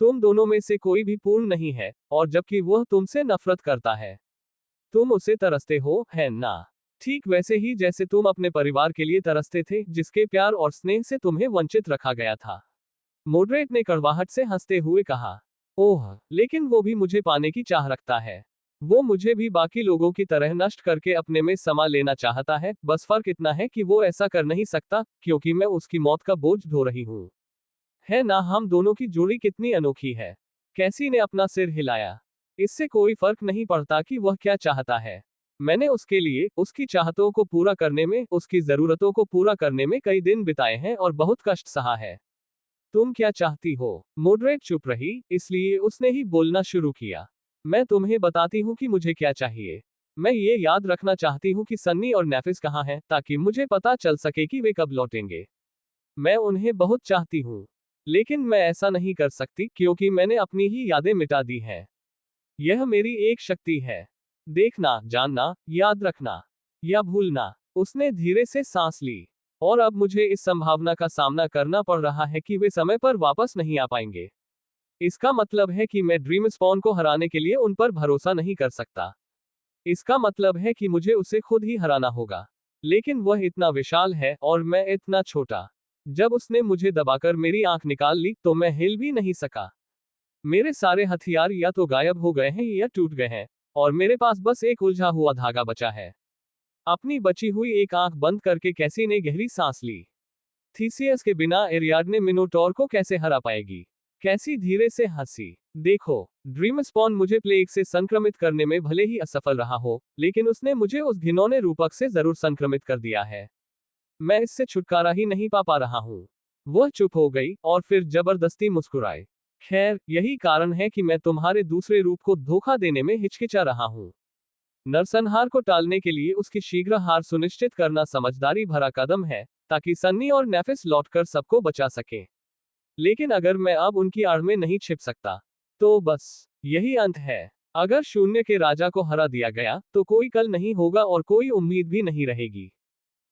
तुम दोनों में से कोई भी पूर्ण नहीं है, और जबकि वह तुमसे नफरत करता है, तुम उसे तरसते हो, है ना? ठीक वैसे ही जैसे तुम अपने परिवार के लिए तरसते थे, जिसके प्यार और स्नेह से तुम्हें वंचित रखा गया था। मॉडरेट ने कड़वाहट से हंसते हुए कहा। ओह, लेकिन वो भी मुझे पाने की चाह रखता है। वो मुझे भी बाकी लोगों की तरह नष्ट करके अपने में समा लेना चाहता है, बस फर्क इतना है कि वो ऐसा कर नहीं सकता, क्योंकि मैं उसकी मौत का बोझ ढो रही हूँ। है ना, हम दोनों की जोड़ी कितनी अनोखी है। कैसी ने अपना सिर हिलाया। इससे कोई फर्क नहीं पड़ता कि वह क्या चाहता है। मैंने उसके लिए, उसकी चाहतों को पूरा करने में, उसकी जरूरतों को पूरा करने में कई दिन बिताए हैं और बहुत कष्ट सहा है। तुम क्या चाहती हो? मॉडरेट चुप रही, इसलिए उसने ही बोलना शुरू किया। मैं तुम्हें बताती हूँ कि मुझे क्या चाहिए। मैं ये याद रखना चाहती हूँ कि सन्नी और नेफिस कहाँ हैं, ताकि मुझे पता चल सके कि वे कब लौटेंगे। मैं उन्हें बहुत चाहती हूँ, लेकिन मैं ऐसा नहीं कर सकती, क्योंकि मैंने अपनी ही यादें मिटा दी हैं। यह मेरी एक शक्ति है। देखना, जानना, याद रखना या भूलना। उसने धीरे से सांस ली। और अब मुझे इस संभावना का सामना करना पड़ रहा है कि वे समय पर वापस नहीं आ पाएंगे। इसका मतलब है कि मैं ड्रीम स्पॉन को हराने के लिए उन पर भरोसा नहीं कर सकता। इसका मतलब है कि मुझे उसे खुद ही हराना होगा। लेकिन वह इतना विशाल है और मैं इतना छोटा। जब उसने मुझे दबाकर मेरी आंख निकाल ली, तो मैं हिल भी नहीं सका। मेरे सारे हथियार या तो गायब हो गए हैं या टूट गए हैं, और मेरे पास बस एक उलझा हुआ धागा बचा है। अपनी बची हुई एक आंख बंद करके कैसी ने गहरी सांस ली। थीसियस के बिना एरियाडने मिनोटॉर को कैसे हरा पाएगी? कैसी धीरे से हंसी। देखो, ड्रीम स्पॉन मुझे प्लेग से संक्रमित करने में भले ही असफल रहा हो, लेकिन उसने मुझे उस घिनौने रूपक से जरूर संक्रमित कर दिया है। मैं इससे छुटकारा ही नहीं पा रहा हूँ। वह चुप हो गई और फिर जबरदस्ती मुस्कुराए। खैर, यही कारण है कि मैं तुम्हारे दूसरे रूप को धोखा देने में हिचकिचा रहा हूँ। नरसंहार को टालने के लिए उसकी शीघ्र हार सुनिश्चित करना समझदारी भरा कदम है, ताकि सन्नी और नेफिस लौटकर सबको बचा सके। लेकिन अगर मैं अब उनकी आड़ में नहीं छिप सकता, तो बस यही अंत है। अगर शून्य के राजा को हरा दिया गया, तो कोई कल नहीं होगा और कोई उम्मीद भी नहीं रहेगी।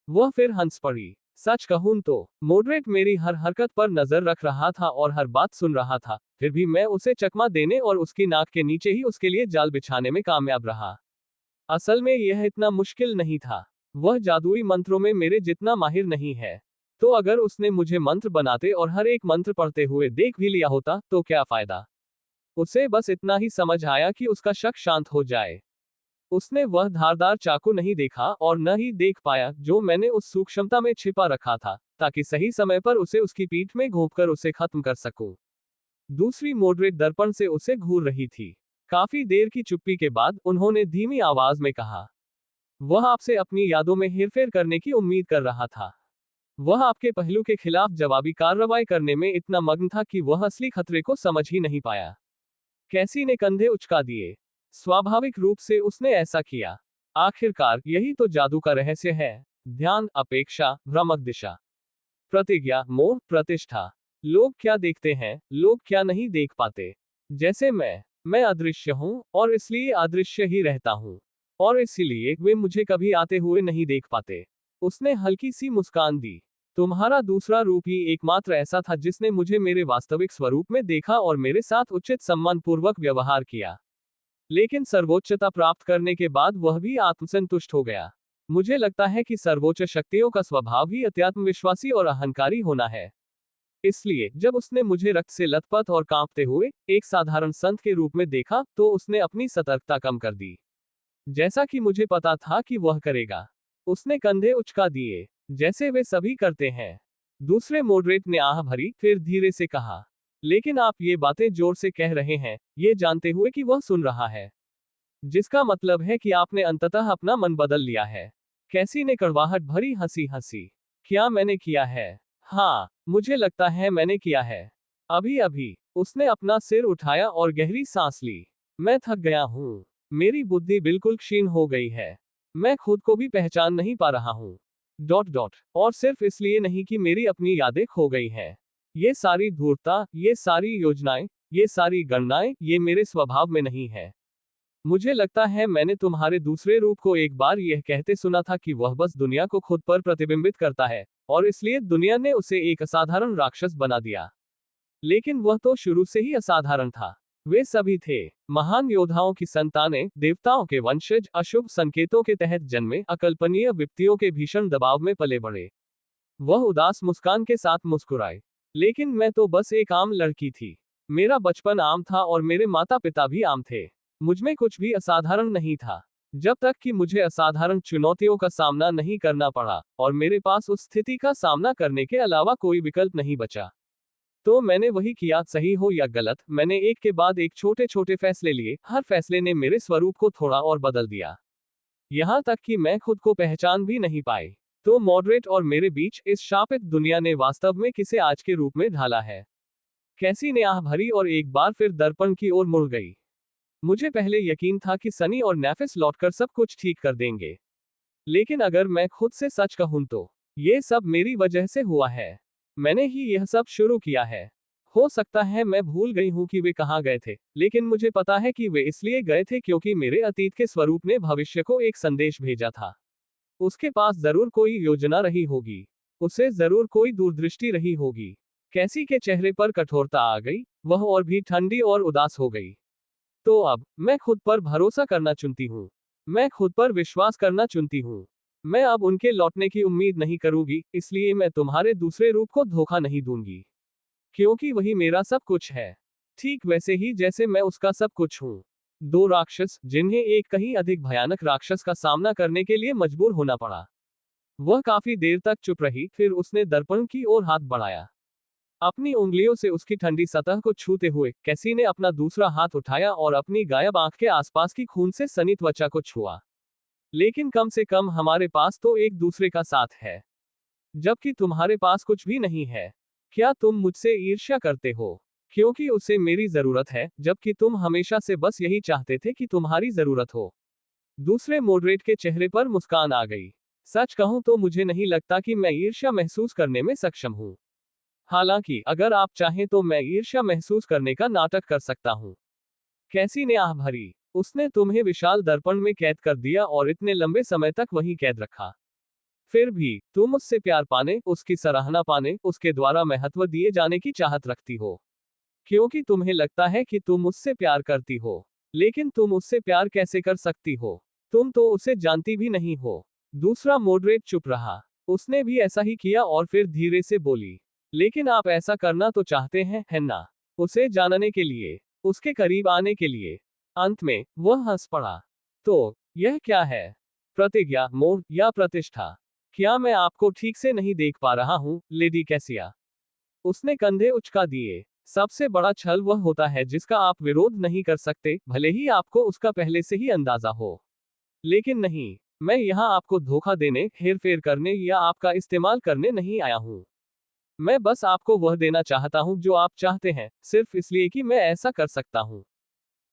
वह फिर हंस पड़ी। सच कहूं तो मॉडरेट मेरी हर हरकत पर नजर रख रहा था और हर बात सुन रहा था, फिर भी मैं उसे चकमा देने और उसकी नाक के नीचे ही उसके लिए जाल बिछाने में कामयाब रहा। असल में यह इतना मुश्किल नहीं था। वह जादुई मंत्रों में मेरे जितना माहिर नहीं है। तो अगर उसने मुझे मंत्र बनाते और हर एक मंत्र पढ़ते हुए देख भी लिया होता, तो क्या फायदा? उसे बस इतना ही समझ आया कि उसका शक शांत हो जाए। उसने वह धारदार चाकू नहीं देखा और न ही देख पाया जो मैंने उस सूक्ष्मता में छिपा रखा था, ताकि सही समय पर उसे उसकी पीठ में घोंपकर उसे खत्म कर सकूं। दूसरी मॉडरेट दर्पण से उसे घूर रही थी। काफी देर की चुप्पी के बाद उन्होंने धीमी आवाज में कहा, वह आपसे अपनी यादों में हेरफेर करने की उम्मीद कर रहा था। वह आपके पहलू के खिलाफ जवाबी कार्रवाई करने में इतना मग्न था कि वह असली खतरे को समझ ही नहीं पाया। कैसी ने कंधे उचका दिए। स्वाभाविक रूप से उसने ऐसा किया। आखिरकार यही तो जादू का रहस्य है। ध्यान, अपेक्षा, भ्रामक दिशा, प्रतिज्ञा, मोह, प्रतिष्ठा। लोग क्या देखते हैं, लोग क्या नहीं देख पाते। जैसे मैं अदृश्य हूं, और इसलिए अदृश्य ही रहता हूं। और इसीलिए वे मुझे कभी आते हुए नहीं देख पाते। उसने हल्की सी मुस्कान दी। तुम्हारा दूसरा रूप ही एकमात्र ऐसा था जिसने मुझे मेरे वास्तविक स्वरूप में देखा और मेरे साथ उचित सम्मानपूर्वक व्यवहार किया। लेकिन सर्वोच्चता प्राप्त करने के बाद वह भी आत्मसंतुष्ट हो गया। मुझे लगता है कि सर्वोच्च शक्तियों का स्वभाव ही अत्यात्मविश्वासी और अहंकारी होना है। इसलिए जब उसने मुझे रक्त से लथपथ और कांपते हुए एक साधारण संत के रूप में देखा, तो उसने अपनी सतर्कता कम कर दी, जैसा कि मुझे पता था कि वह करेगा। उसने कंधे उचका दिए, जैसे वे सभी करते हैं। दूसरे मॉडरेट ने आह भरी, फिर धीरे से कहा, लेकिन आप ये बातें जोर से कह रहे हैं, ये जानते हुए कि वह सुन रहा है। जिसका मतलब है कि आपने अंततः अपना मन बदल लिया है। कैसी ने कड़वाहट भरी हंसी हंसी। क्या मैंने किया है? हाँ, मुझे लगता है मैंने किया है। अभी अभी। उसने अपना सिर उठाया और गहरी सांस ली। मैं थक गया हूँ। मेरी बुद्धि बिल्कुल क्षीण हो गई है। मैं खुद को भी पहचान नहीं पा रहा हूँ। Dot dot. और सिर्फ इसलिए नहीं कि मेरी अपनी यादें खो गई हैं। ये सारी धूर्तता, ये सारी योजनाएं, ये सारी गणनाएं, ये मेरे स्वभाव में नहीं है। मुझे लगता है मैंने तुम्हारे दूसरे रूप को एक बार यह कहते सुना था कि वह बस दुनिया को खुद पर प्रतिबिंबित करता है, और इसलिए दुनिया ने उसे एक असाधारण राक्षस बना दिया। लेकिन वह तो शुरू से ही असाधारण था। वे सभी थे महान योद्धाओं की संतानें, देवताओं के वंशज, अशुभ संकेतों के तहत जन्मे, अकल्पनीय विपत्तियों के भीषण दबाव में पले बढ़े। वह उदास मुस्कान के साथ मुस्कुराए। लेकिन मैं तो बस एक आम लड़की थी। मेरा बचपन आम था और मेरे माता पिता भी आम थे। मुझमें कुछ भी असाधारण नहीं था। जब तक कि मुझे असाधारण चुनौतियों का सामना नहीं करना पड़ा, और मेरे पास उस स्थिति का सामना करने के अलावा कोई विकल्प नहीं बचा। तो मैंने वही किया, सही हो या गलत, मैंने एक के बाद एक छोटे छोटे फैसले लिए। हर फैसले ने मेरे स्वरूप को थोड़ा और बदल दिया। यहां तक कि मैं खुद को पहचान भी नहीं पाई। तो मॉडरेट और मेरे बीच इस शापित दुनिया ने वास्तव में किसे आज के रूप में ढाला है। कैसी ने आह भरी और एक बार फिर दर्पण की ओर मुड़ गई। मुझे पहले यकीन था कि सनी और नेफिस लौटकर सब कुछ ठीक कर देंगे। लेकिन अगर मैं खुद से सच कहूं तो ये सब मेरी वजह से हुआ है। मैंने ही यह सब शुरू किया है। हो सकता है मैं भूल गई हूं कि वे कहां गए थे, लेकिन मुझे पता है कि वे इसलिए गए थे क्योंकि मेरे अतीत के स्वरूप ने भविष्य को एक संदेश भेजा था। उसके पास जरूर कोई योजना रही होगी। उसे जरूर कोई दूरदृष्टि रही होगी। कैसी के चेहरे पर कठोरता आ गई, वह और भी ठंडी और उदास हो गई। तो अब मैं खुद पर भरोसा करना चुनती हूँ। मैं खुद पर विश्वास करना चुनती हूँ। मैं अब उनके लौटने की उम्मीद नहीं करूंगी, इसलिए मैं तुम्हारे दूसरे रूप को धोखा नहीं दूंगी। क्योंकि वही मेरा सब कुछ है। ठीक वैसे ही जैसे मैं उसका सब कुछ हूँ। दो राक्षस, जिन्हें एक कहीं अधिक भयानक राक्षस का सामना करने के लिए मजबूर होना पड़ा। वह काफी देर तक चुप रही, फिर उसने दर्पण की ओर हाथ बढ़ाया। अपनी उंगलियों से उसकी ठंडी सतह को छूते हुए कैसी ने अपना दूसरा हाथ उठाया और अपनी गायब आंख के आसपास की खून से सनी त्वचा को छुआ। लेकिन कम से कम हमारे पास तो एक दूसरे का साथ है। जबकि तुम्हारे पास कुछ भी नहीं है। क्या तुम मुझसे ईर्ष्या करते हो? क्योंकि उसे मेरी जरूरत है, जबकि तुम हमेशा से बस यही चाहते थे कि तुम्हारी जरूरत हो। दूसरे मॉडरेट के चेहरे पर मुस्कान आ गई। सच कहूं तो मुझे नहीं लगता कि मैं ईर्ष्या महसूस करने में सक्षम हूं। हालांकि अगर आप चाहें तो मैं ईर्ष्या महसूस करने का नाटक कर सकता हूं। कैसी ने आह भरी। उसने तुम्हें विशाल दर्पण में कैद कर दिया और इतने लंबे समय तक वहीं कैद रखा। फिर भी तुम उससे प्यार पाने, उसकी सराहना पाने, उसके द्वारा महत्व दिए जाने की चाहत रखती हो। क्योंकि तुम्हें लगता है कि तुम उससे प्यार करती हो। लेकिन तुम उससे प्यार कैसे कर सकती हो? तुम तो उसे जानती भी नहीं हो। दूसरा मॉडरेट चुप रहा। उसने भी ऐसा ही किया और फिर धीरे से बोली। लेकिन आप ऐसा करना तो चाहते हैं, है ना? उसे जानने के लिए, उसके करीब आने के लिए। अंत में वह हंस पड़ा। तो यह क्या है? प्रतिज्ञा, मोह या प्रतिष्ठा? क्या मैं आपको ठीक से नहीं देख पा रहा हूं, लेडी कैसिया? उसने कंधे उचका दिए। सबसे बड़ा छल वह होता है जिसका आप विरोध नहीं कर सकते, भले ही आपको उसका पहले से ही अंदाजा हो। लेकिन नहीं, मैं यहां आपको धोखा देने, हेरफेर करने या आपका इस्तेमाल करने नहीं आया हूं। मैं बस आपको वह देना चाहता हूं जो आप चाहते हैं, सिर्फ इसलिए कि मैं ऐसा कर सकता हूं।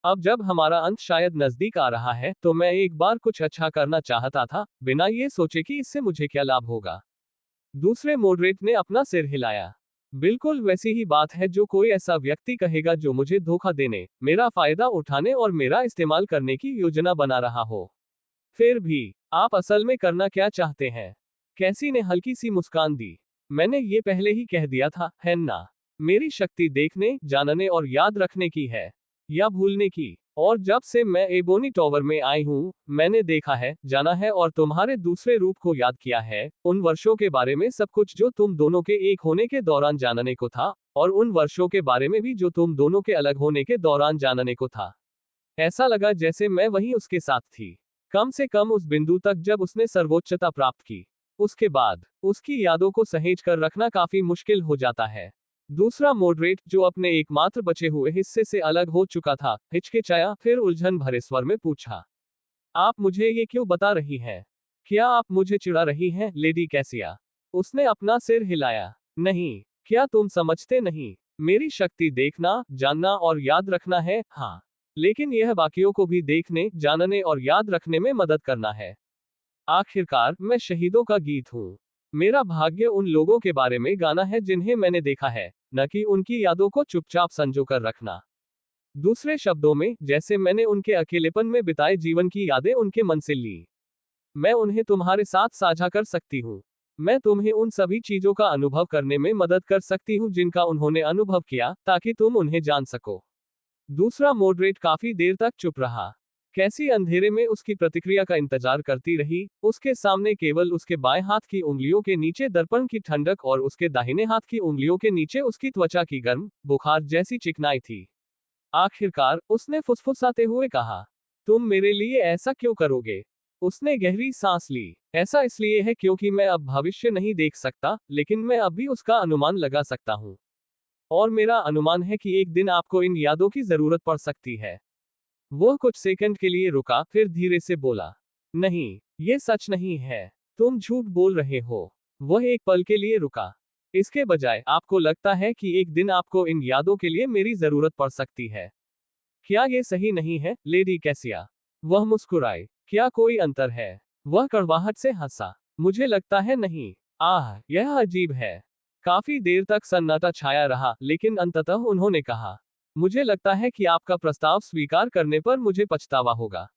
अब जब हमारा अंत शायद नजदीक आ रहा है, तो मैं एक बार कुछ अच्छा करना चाहता था, बिना ये सोचे कि इससे मुझे क्या लाभ होगा। दूसरे मॉडरेट ने अपना सिर हिलाया। बिल्कुल वैसी ही बात है जो कोई ऐसा व्यक्ति कहेगा जो मुझे धोखा देने, मेरा फायदा उठाने और मेरा इस्तेमाल करने की योजना बना रहा हो। फिर भी आप असल में करना क्या चाहते हैं? कैसी ने हल्की सी मुस्कान दी। मैंने ये पहले ही कह दिया था, है ना? मेरी शक्ति देखने, जानने और याद रखने की है, या भूलने की। और जब से मैं एबोनी टॉवर में आई हूं, मैंने देखा है, जाना है और तुम्हारे दूसरे रूप को याद किया है, उन वर्षों के बारे में सब कुछ जो तुम दोनों के एक होने के दौरान जानने को था, और उन वर्षों के बारे में भी जो तुम दोनों के अलग होने के दौरान जानने को था। ऐसा लगा जैसे मैं वहीं उसके साथ थी। कम से कम उस बिंदु तक जब उसने सर्वोच्चता प्राप्त की। उसके बाद उसकी यादों को सहेज कर रखना काफी मुश्किल हो जाता है। दूसरा मॉडरेट, जो अपने एकमात्र बचे हुए हिस्से से अलग हो चुका था, हिचकिचाया, फिर उलझन भरे स्वर में पूछा, आप मुझे ये क्यों बता रही हैं? क्या आप मुझे चिढ़ा रही हैं, लेडी कैसिया? उसने अपना सिर हिलाया। नहीं, क्या तुम समझते नहीं? मेरी शक्ति देखना, जानना और याद रखना है, हाँ। लेकिन यह बाकियों को भी देखने, जानने और याद रखने में मदद करना है। आखिरकार, मैं शहीदों का गीत हूँ। मेरा भाग्य उन लोगों के बारे में गाना है जिन्हें मैंने देखा है, न कि उनकी यादों को चुपचाप संजो कर रखना। दूसरे शब्दों में, जैसे मैंने उनके अकेलेपन में बिताए जीवन की यादें उनके मन से ली, मैं उन्हें तुम्हारे साथ साझा कर सकती हूँ। मैं तुम्हें उन सभी चीजों का अनुभव करने में मदद कर सकती हूँ जिनका उन्होंने अनुभव किया, ताकि तुम उन्हें जान सको। दूसरा मॉडरेट काफी देर तक चुप रहा। कैसी अंधेरे में उसकी प्रतिक्रिया का इंतजार करती रही। उसके सामने केवल उसके बाएं हाथ की उंगलियों के नीचे दर्पण की ठंडक और उसके दाहिने हाथ की उंगलियों के नीचे उसकी त्वचा की गर्म, बुखार जैसी चिकनाई थी। आखिरकार, उसने फुसफुसाते हुए कहा, तुम मेरे लिए ऐसा क्यों करोगे? उसने गहरी सांस ली। ऐसा इसलिए है क्योंकि मैं अब भविष्य नहीं देख सकता, लेकिन मैं अब भी उसका अनुमान लगा सकता हूँ। और मेरा अनुमान है कि एक दिन आपको इन यादों की जरूरत पड़ सकती है। वह कुछ सेकंड के लिए रुका, फिर धीरे से बोला, नहीं, ये सच नहीं है। तुम झूठ बोल रहे हो। वह एक पल के लिए रुका। इसके बजाय, आपको लगता है कि एक दिन आपको इन यादों के लिए मेरी जरूरत पड़ सकती है। क्या ये सही नहीं है, लेडी कैसिया? वह मुस्कुराई। क्या कोई अंतर है? वह कड़वाहट से हंसा। मुझे लगता है नहीं। आह, यह अजीब है। काफी देर तक सन्नाटा छाया रहा, लेकिन अंततः उन्होंने कहा, मुझे लगता है कि आपका प्रस्ताव स्वीकार करने पर मुझे पछतावा होगा।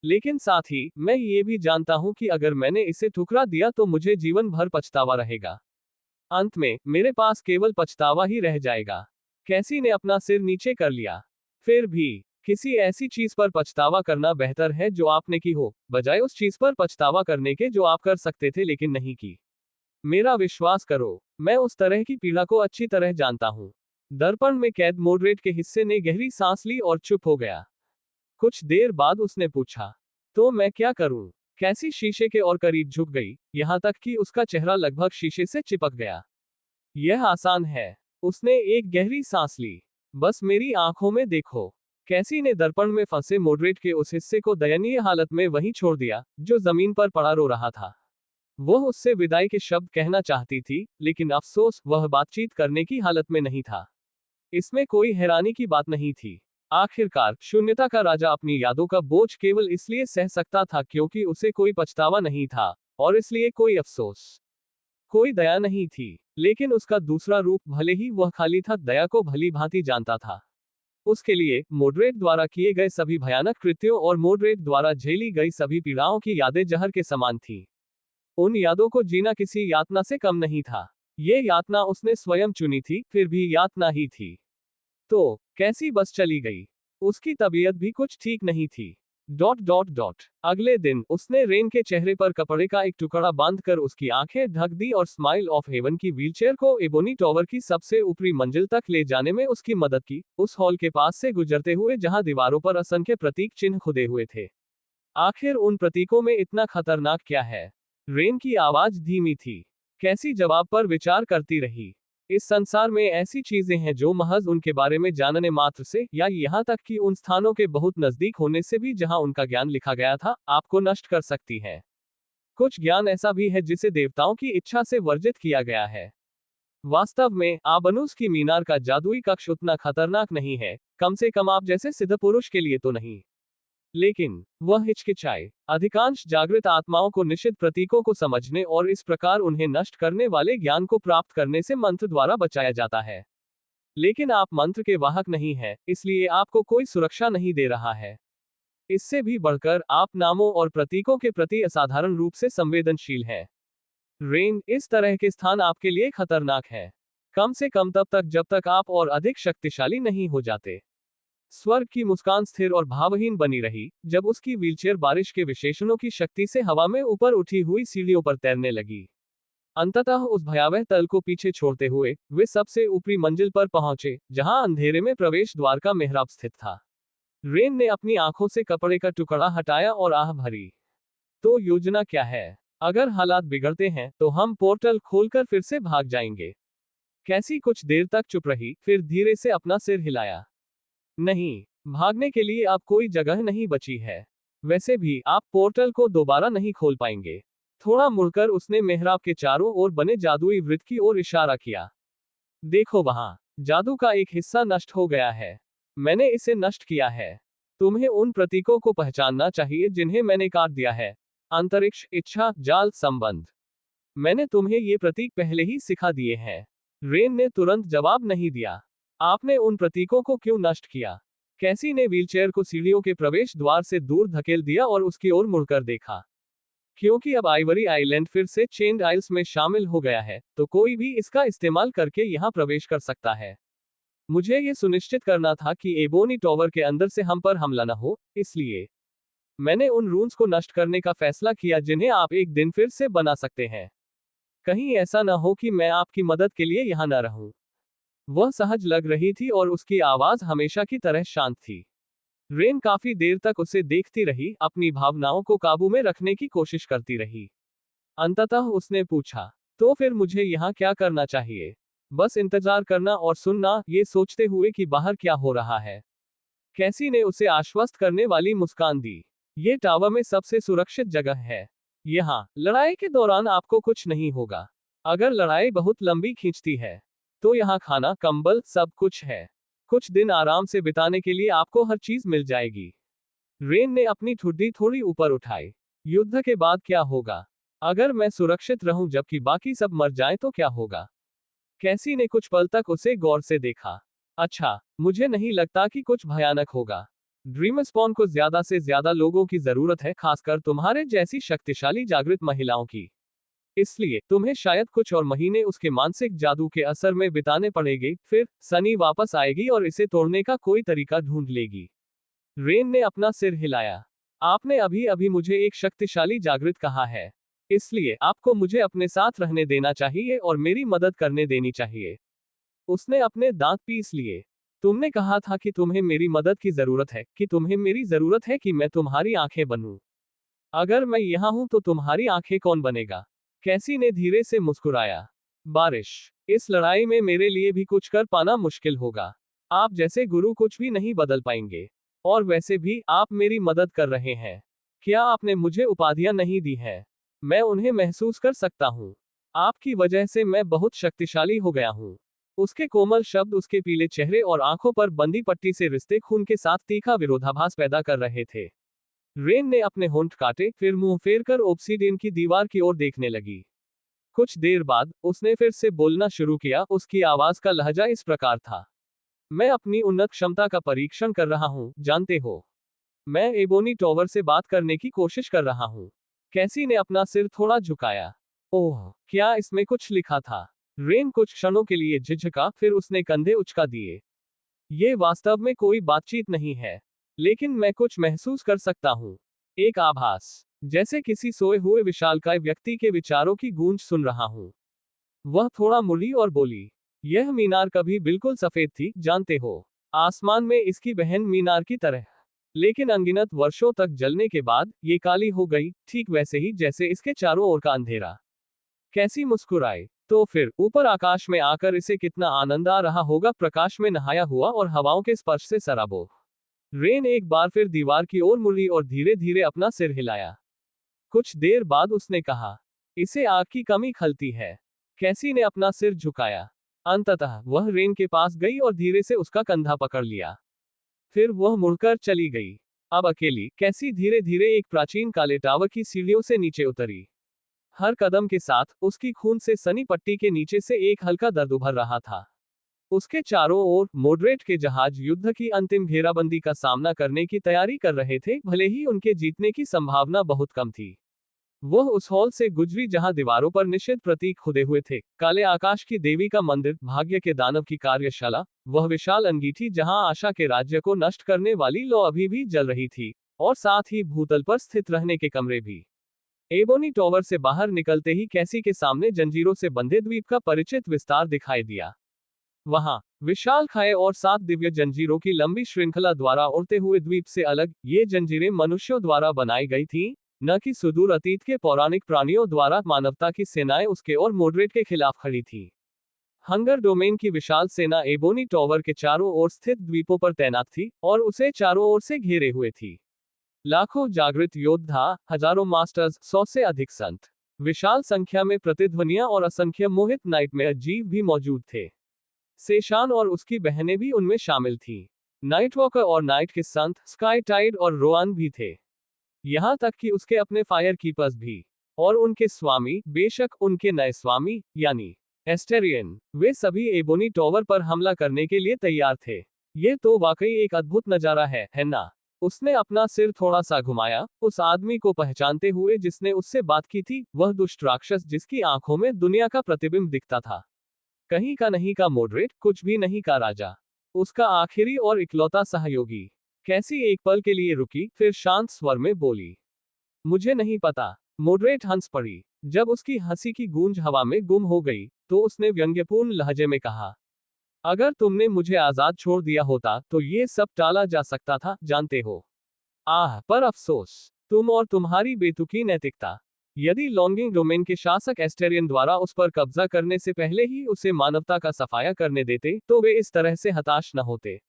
लेकिन साथ ही, मैं ये भी जानता हूं कि अगर मैंने इसे ठुकरा दिया तो मुझे जीवन भर पछतावा रहेगा। अंत में, मेरे पास केवल पछतावा ही रह जाएगा। कैसी ने अपना सिर नीचे कर लिया। फिर भी, किसी ऐसी चीज पर पछतावा करना बेहतर है जो आपने की हो, बजाय उस चीज पर पछतावा करने के जो आप कर सकते थे लेकिन नहीं की। मेरा विश्वास करो, मैं उस तरह की पीड़ा को अच्छी तरह जानता हूँ। दर्पण में कैद मॉडरेट के हिस्से ने गहरी सांस ली और चुप हो गया। कुछ देर बाद उसने पूछा, तो मैं क्या करूं? कैसी शीशे के और करीब झुक गई, यहां तक कि उसका चेहरा लगभग शीशे से चिपक गया। यह आसान है। उसने एक गहरी सांस ली। बस मेरी आंखों में देखो। कैसी ने दर्पण में फंसे मॉडरेट के उस हिस्से को दयनीय हालत में वहीं छोड़ दिया, जो जमीन पर पड़ा रो रहा था। वह उससे विदाई के शब्द कहना चाहती थी, लेकिन अफसोस, वह बातचीत करने की हालत में नहीं था। इसमें कोई हैरानी की बात नहीं थी। आखिरकार, शून्यता का राजा अपनी यादों का बोझ केवल इसलिए सह सकता था क्योंकि उसे कोई पछतावा नहीं था, और इसलिए कोई अफसोस, कोई दया नहीं थी। लेकिन उसका दूसरा रूप, भले ही वह खाली था, दया को भली भांति जानता था। उसके लिए, मॉडरेट द्वारा किए गए सभी भयानक कृत्यों और मॉडरेट द्वारा झेली गई सभी पीड़ाओं की यादें जहर के समान थी। उन यादों को जीना किसी यातना से कम नहीं था। ये यातना उसने स्वयं चुनी थी, फिर भी यातना ही थी। तो, कैसी बस चली गई। उसकी तबीयत भी कुछ ठीक नहीं थी। Dot dot dot. अगले दिन, उसने रेन के चेहरे पर कपड़े का एक टुकड़ा बांधकर उसकी आंखें ढक दी और स्माइल ऑफ हेवन की व्हीलचेयर को एबोनी टॉवर की सबसे ऊपरी मंजिल तक ले जाने में उसकी मदद की, उस हॉल के पास से गुजरते हुए जहां दीवारों पर असंख्य प्रतीक चिन्ह खुदे हुए थे। आखिर उन प्रतीकों में इतना खतरनाक क्या है? रेन की आवाज धीमी थी। कैसी जवाब पर विचार करती रही। इस संसार में ऐसी चीजें हैं जो महज उनके बारे में जानने मात्र से, या यहाँ तक कि उन स्थानों के बहुत नजदीक होने से भी जहां उनका ज्ञान लिखा गया था, आपको नष्ट कर सकती हैं। कुछ ज्ञान ऐसा भी है जिसे देवताओं की इच्छा से वर्जित किया गया है। वास्तव में, आबनूस की मीनार का जादुई कक्ष उतना खतरनाक नहीं है, कम से कम आप जैसे सिद्ध पुरुष के लिए तो नहीं। लेकिन, वह हिचकिचाए। अधिकांश जागृत आत्माओं को निषिद्ध प्रतीकों को समझने और इस प्रकार उन्हें नष्ट करने वाले ज्ञान को प्राप्त करने से मंत्र द्वारा बचाया जाता है। लेकिन आप मंत्र के वाहक नहीं हैं, इसलिए आपको कोई सुरक्षा नहीं दे रहा है। इससे भी बढ़कर, आप नामों और प्रतीकों के प्रति असाधारण रूप से संवेदनशील हैं। रेन, इस तरह के स्थान आपके लिए खतरनाक है। कम से कम तब तक जब तक आप और अधिक शक्तिशाली नहीं हो जाते। स्वर्ग की मुस्कान स्थिर और भावहीन बनी रही, जब उसकी व्हीलचेयर बारिश के विशेषणों की शक्ति से हवा में ऊपर उठी हुई सीढ़ियों पर तैरने लगी। अंततः उस भयावह तल को पीछे छोड़ते हुए, वे सबसे ऊपरी मंजिल पर पहुंचे, जहां अंधेरे में प्रवेश द्वार का मेहराब स्थित था। रेन ने अपनी आंखों से कपड़े का टुकड़ा हटाया और आह भरी। तो योजना क्या है? अगर हालात बिगड़ते हैं, तो हम पोर्टल खोलकर फिर से भाग जाएंगे। कैसी कुछ देर तक चुप रही, फिर धीरे से अपना सिर हिलाया। नहीं, भागने के लिए अब कोई जगह नहीं बची है। वैसे भी, आप पोर्टल को दोबारा नहीं खोल पाएंगे। थोड़ा मुड़कर उसने मेहराब के चारों ओर बने जादुई वृत्त की ओर इशारा किया। देखो वहां, जादू का एक हिस्सा नष्ट हो गया है। मैंने इसे नष्ट किया है। तुम्हें उन प्रतीकों को पहचानना चाहिए जिन्हें मैंने काट दिया है। अंतरिक्ष, इच्छा, जाल, संबंध। मैंने तुम्हें ये प्रतीक पहले ही सिखा दिए हैं। रेन ने तुरंत जवाब नहीं दिया। आपने उन प्रतीकों को क्यों नष्ट किया? कैसी ने व्हीलचेयर को सीढ़ियों के प्रवेश द्वार से दूर धकेल दिया और उसकी ओर मुड़कर देखा। क्योंकि अब आइवरी आइलैंड फिर से चेन्ड आइल्स में शामिल हो गया है, तो कोई भी इसका इस्तेमाल करके यहाँ प्रवेश कर सकता है। मुझे ये सुनिश्चित करना था कि एबोनी टॉवर के अंदर से हम पर हमला न हो, इसलिए मैंने उन रून्स को नष्ट करने का फैसला किया जिन्हें आप एक दिन फिर से बना सकते हैं। कहीं ऐसा न हो कि मैं आपकी मदद के लिए यहाँ न रहूं। वह सहज लग रही थी और उसकी आवाज हमेशा की तरह शांत थी। रेन काफी देर तक उसे देखती रही, अपनी भावनाओं को काबू में रखने की कोशिश करती रही। अंततः उसने पूछा, तो फिर मुझे यहाँ क्या करना चाहिए? बस इंतजार करना और सुनना, ये सोचते हुए कि बाहर क्या हो रहा है। कैसी ने उसे आश्वस्त करने वाली मुस्कान दी। ये टावर में सबसे सुरक्षित जगह है। यहाँ लड़ाई के दौरान आपको कुछ नहीं होगा। अगर लड़ाई बहुत लंबी खींचती है, तो यहाँ खाना, कंबल, सब कुछ है। कुछ दिन आराम से बिताने के लिए आपको हर चीज मिल जाएगी। रेन ने अपनी ठुड्डी थोड़ी ऊपर उठाई। युद्ध के बाद क्या होगा? अगर मैं सुरक्षित रहूं जबकि बाकी सब मर जाएं तो क्या होगा? कैसी ने कुछ पल तक उसे गौर से देखा। अच्छा, मुझे नहीं लगता कि कुछ भयानक होगा। ड्रीम स्पॉन को ज्यादा से ज्यादा लोगों की जरूरत है, खासकर तुम्हारे जैसी शक्तिशाली जागृत महिलाओं की। इसलिए तुम्हें शायद कुछ और महीने उसके मानसिक जादू के असर में बिताने पड़ेंगे, फिर सनी वापस आएगी और इसे तोड़ने का कोई तरीका ढूंढ लेगी। रेन ने अपना सिर हिलाया। आपने अभी अभी मुझे एक शक्तिशाली जागृत कहा है, इसलिए आपको मुझे अपने साथ रहने देना चाहिए और मेरी मदद करने देनी चाहिए। उसने अपने दांत पीस लिए। तुमने कहा था कि तुम्हें मेरी मदद की जरूरत है, कि तुम्हें मेरी जरूरत है कि मैं तुम्हारी आंखें बनूं। अगर मैं यहां हूं तो तुम्हारी आंखें कौन बनेगा? कैसी ने धीरे से मुस्कुराया। बारिश, इस लड़ाई में मेरे लिए भी कुछ कर पाना मुश्किल होगा। आप जैसे गुरु कुछ भी नहीं बदल पाएंगे। और वैसे भी आप मेरी मदद कर रहे हैं। क्या आपने मुझे उपाधियां नहीं दी है? मैं उन्हें महसूस कर सकता हूं। आपकी वजह से मैं बहुत शक्तिशाली हो गया हूं। उसके कोमल शब्द उसके पीले चेहरे और आंखों पर बंदी पट्टी से रिश्ते खून के साथ तीखा विरोधाभास पैदा कर रहे थे। रेन ने अपने होंठ काटे, फिर मुंह फेरकर ओब्सीडियन की दीवार की ओर देखने लगी। कुछ देर बाद उसने फिर से बोलना शुरू किया। उसकी आवाज का लहजा इस प्रकार था, मैं अपनी उन्नत क्षमता का परीक्षण कर रहा हूं, जानते हो। मैं एबोनी टॉवर से बात करने की कोशिश कर रहा हूं। कैसी ने अपना सिर थोड़ा झुकाया। ओह, क्या इसमें कुछ लिखा था? रेन कुछ क्षणों के लिए झिझका, फिर उसने कंधे उचका दिए। ये वास्तव में कोई बातचीत नहीं है, लेकिन मैं कुछ महसूस कर सकता हूं। एक आभास, जैसे किसी सोए हुए विशालकाय व्यक्ति के विचारों की गूंज सुन रहा हूं। वह थोड़ा मुड़ी और बोली, यह मीनार कभी बिल्कुल सफेद थी, जानते हो। आसमान में इसकी बहन मीनार की तरह। लेकिन अनगिनत वर्षों तक जलने के बाद ये काली हो गई, ठीक वैसे ही जैसे इसके चारों ओर का अंधेरा। कैसी मुस्कुराई। तो फिर ऊपर आकाश में आकर इसे कितना आनंद आ रहा होगा, प्रकाश में नहाया हुआ और हवाओं के स्पर्श से सराबोर। रेन एक बार फिर दीवार की ओर मुड़ी और धीरे धीरे अपना सिर हिलाया। कुछ देर बाद उसने कहा, इसे आग की कमी खलती है। कैसी ने अपना सिर झुकाया। अंततः वह रेन के पास गई और धीरे से उसका कंधा पकड़ लिया। फिर वह मुड़कर चली गई। अब अकेली कैसी धीरे धीरे एक प्राचीन काले टावर की सीढ़ियों से नीचे उतरी। हर कदम के साथ उसकी खून से सनी पट्टी के नीचे से एक हल्का दर्द उभर रहा था। उसके चारों ओर मॉडरेट के जहाज युद्ध की अंतिम घेराबंदी का सामना करने की तैयारी कर रहे थे, भले ही उनके जीतने की संभावना बहुत कम थी। वह उस हॉल से गुजरी जहां दीवारों पर निषेध प्रतीक खुदे हुए थे, काले आकाश की देवी का मंदिर, भाग्य के दानव की कार्यशाला, वह विशाल अंगीठी जहां आशा के राज्य को नष्ट करने वाली लौ अभी भी जल रही थी, और साथ ही भूतल पर स्थित रहने के कमरे भी। एबोनी टॉवर से बाहर निकलते ही कैसी के सामने जंजीरों से बंधे द्वीप का परिचित विस्तार दिखाई दिया। वहां विशाल खाए और 7 दिव्य जंजीरों की लंबी श्रृंखला द्वारा उड़ते हुए द्वीप से अलग, ये जंजीरें मनुष्यों द्वारा बनाई गई थीं, न कि सुदूर अतीत के पौराणिक प्राणियों द्वारा। मानवता की सेनाएं उसके और मॉडरेट के खिलाफ खड़ी थीं। हंगर डोमेन की विशाल सेना एबोनी टॉवर के चारों ओर स्थित द्वीपों पर तैनात थी और उसे चारों ओर से घेरे हुए थी। लाखों जागृत योद्धा, हजारों मास्टर्स, 100 से अधिक संत, विशाल संख्या में प्रतिध्वनियां और असंख्य मोहित नाइटमेयर जीव भी मौजूद थे। सेशान और उसकी बहनें भी उनमें शामिल थीं। नाइटवॉकर और नाइट के संत, स्काई टाइड और रोआन भी थे। यहाँ तक कि उसके अपने फायर कीपर्स भी। और उनके स्वामी, बेशक उनके नए स्वामी, यानी एस्टेरियन, वे सभी एबोनी टॉवर पर हमला करने के लिए तैयार थे। ये तो वाकई एक अद्भुत नजारा है ना? उसने अपना सिर थोड़ा सा घुमाया, उस आदमी को पहचानते हुए जिसने उससे बात की थी, वह दुष्ट राक्षस जिसकी आंखों में दुनिया का प्रतिबिंब दिखता था। कहीं का नहीं का मॉडरेट, कुछ भी नहीं का राजा। उसका आखिरी और इकलौता सहयोगी। कैसी एक पल के लिए रुकी, फिर शांत स्वर में बोली, मुझे नहीं पता। मॉडरेट हंस पड़ी। जब उसकी हंसी की गूंज हवा में गुम हो गई, तो उसने व्यंग्यपूर्ण लहजे में कहा, अगर तुमने मुझे आजाद छोड़ दिया होता तो ये सब टाला जा सकता था, जानते हो। आह, पर अफसोस, तुम और तुम्हारी बेतुकी नैतिकता। यदि लॉन्गिंग डोमेन के शासक एस्टेरियन द्वारा उस पर कब्जा करने से पहले ही उसे मानवता का सफाया करने देते, तो वे इस तरह से हताश न होते।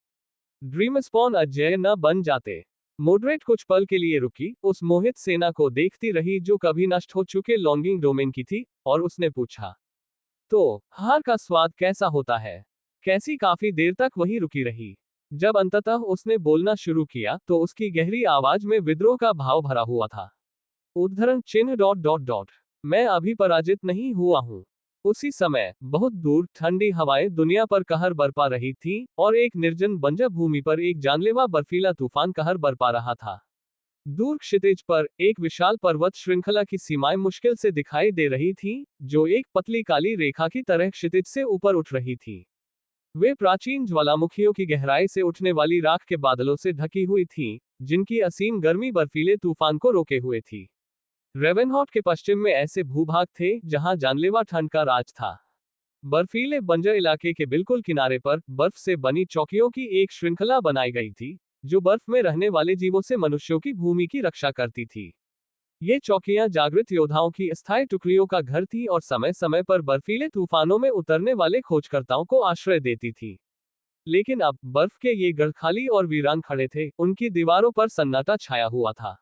ड्रीमस्पॉन अजेय न बन जाते। मॉडरेट कुछ पल के लिए रुकी, उस मोहित सेना को देखती रही जो कभी नष्ट हो चुके लॉन्गिंग डोमेन की थी, और उसने पूछा, तो हार का स्वाद कैसा होता है? कैसी काफी देर तक वही रुकी रही। जब अंततः उसने बोलना शुरू किया, तो उसकी गहरी आवाज में विद्रोह का भाव भरा हुआ था। उद्धरण चिन्ह डॉट डॉट डॉट। मैं अभी पराजित नहीं हुआ हूं। उसी समय बहुत दूर ठंडी हवाएं दुनिया पर कहर बरपा रही थीं, और एक निर्जन बंजर भूमि पर एक जानलेवा बर्फीला तूफान कहर बरपा रहा था। दूर क्षितिज पर एक विशाल पर्वत श्रृंखला की सीमाएं मुश्किल से दिखाई दे रही थीं, जो एक पतली काली रेखा की तरह क्षितिज से ऊपर उठ रही थी। वे प्राचीन ज्वालामुखियों की गहराई से उठने वाली राख के बादलों से ढकी हुई थीं, जिनकी असीम गर्मी बर्फीले तूफान को रोके हुए थी। रेवेनहॉर्ट के पश्चिम में ऐसे भूभाग थे जहां जानलेवा ठंड का राज था। बर्फीले बंजर इलाके के बिल्कुल किनारे पर बर्फ से बनी चौकियों की एक श्रृंखला बनाई गई थी, जो बर्फ में रहने वाले जीवों से मनुष्यों की भूमि की रक्षा करती थी। ये चौकियां जागृत योद्धाओं की अस्थायी टुकड़ियों का घर थी और समय समय पर बर्फीले तूफानों में उतरने वाले खोजकर्ताओं को आश्रय देती थी। लेकिन अब बर्फ के ये गढ़ खाली और वीरान खड़े थे, उनकी दीवारों पर सन्नाटा छाया हुआ था।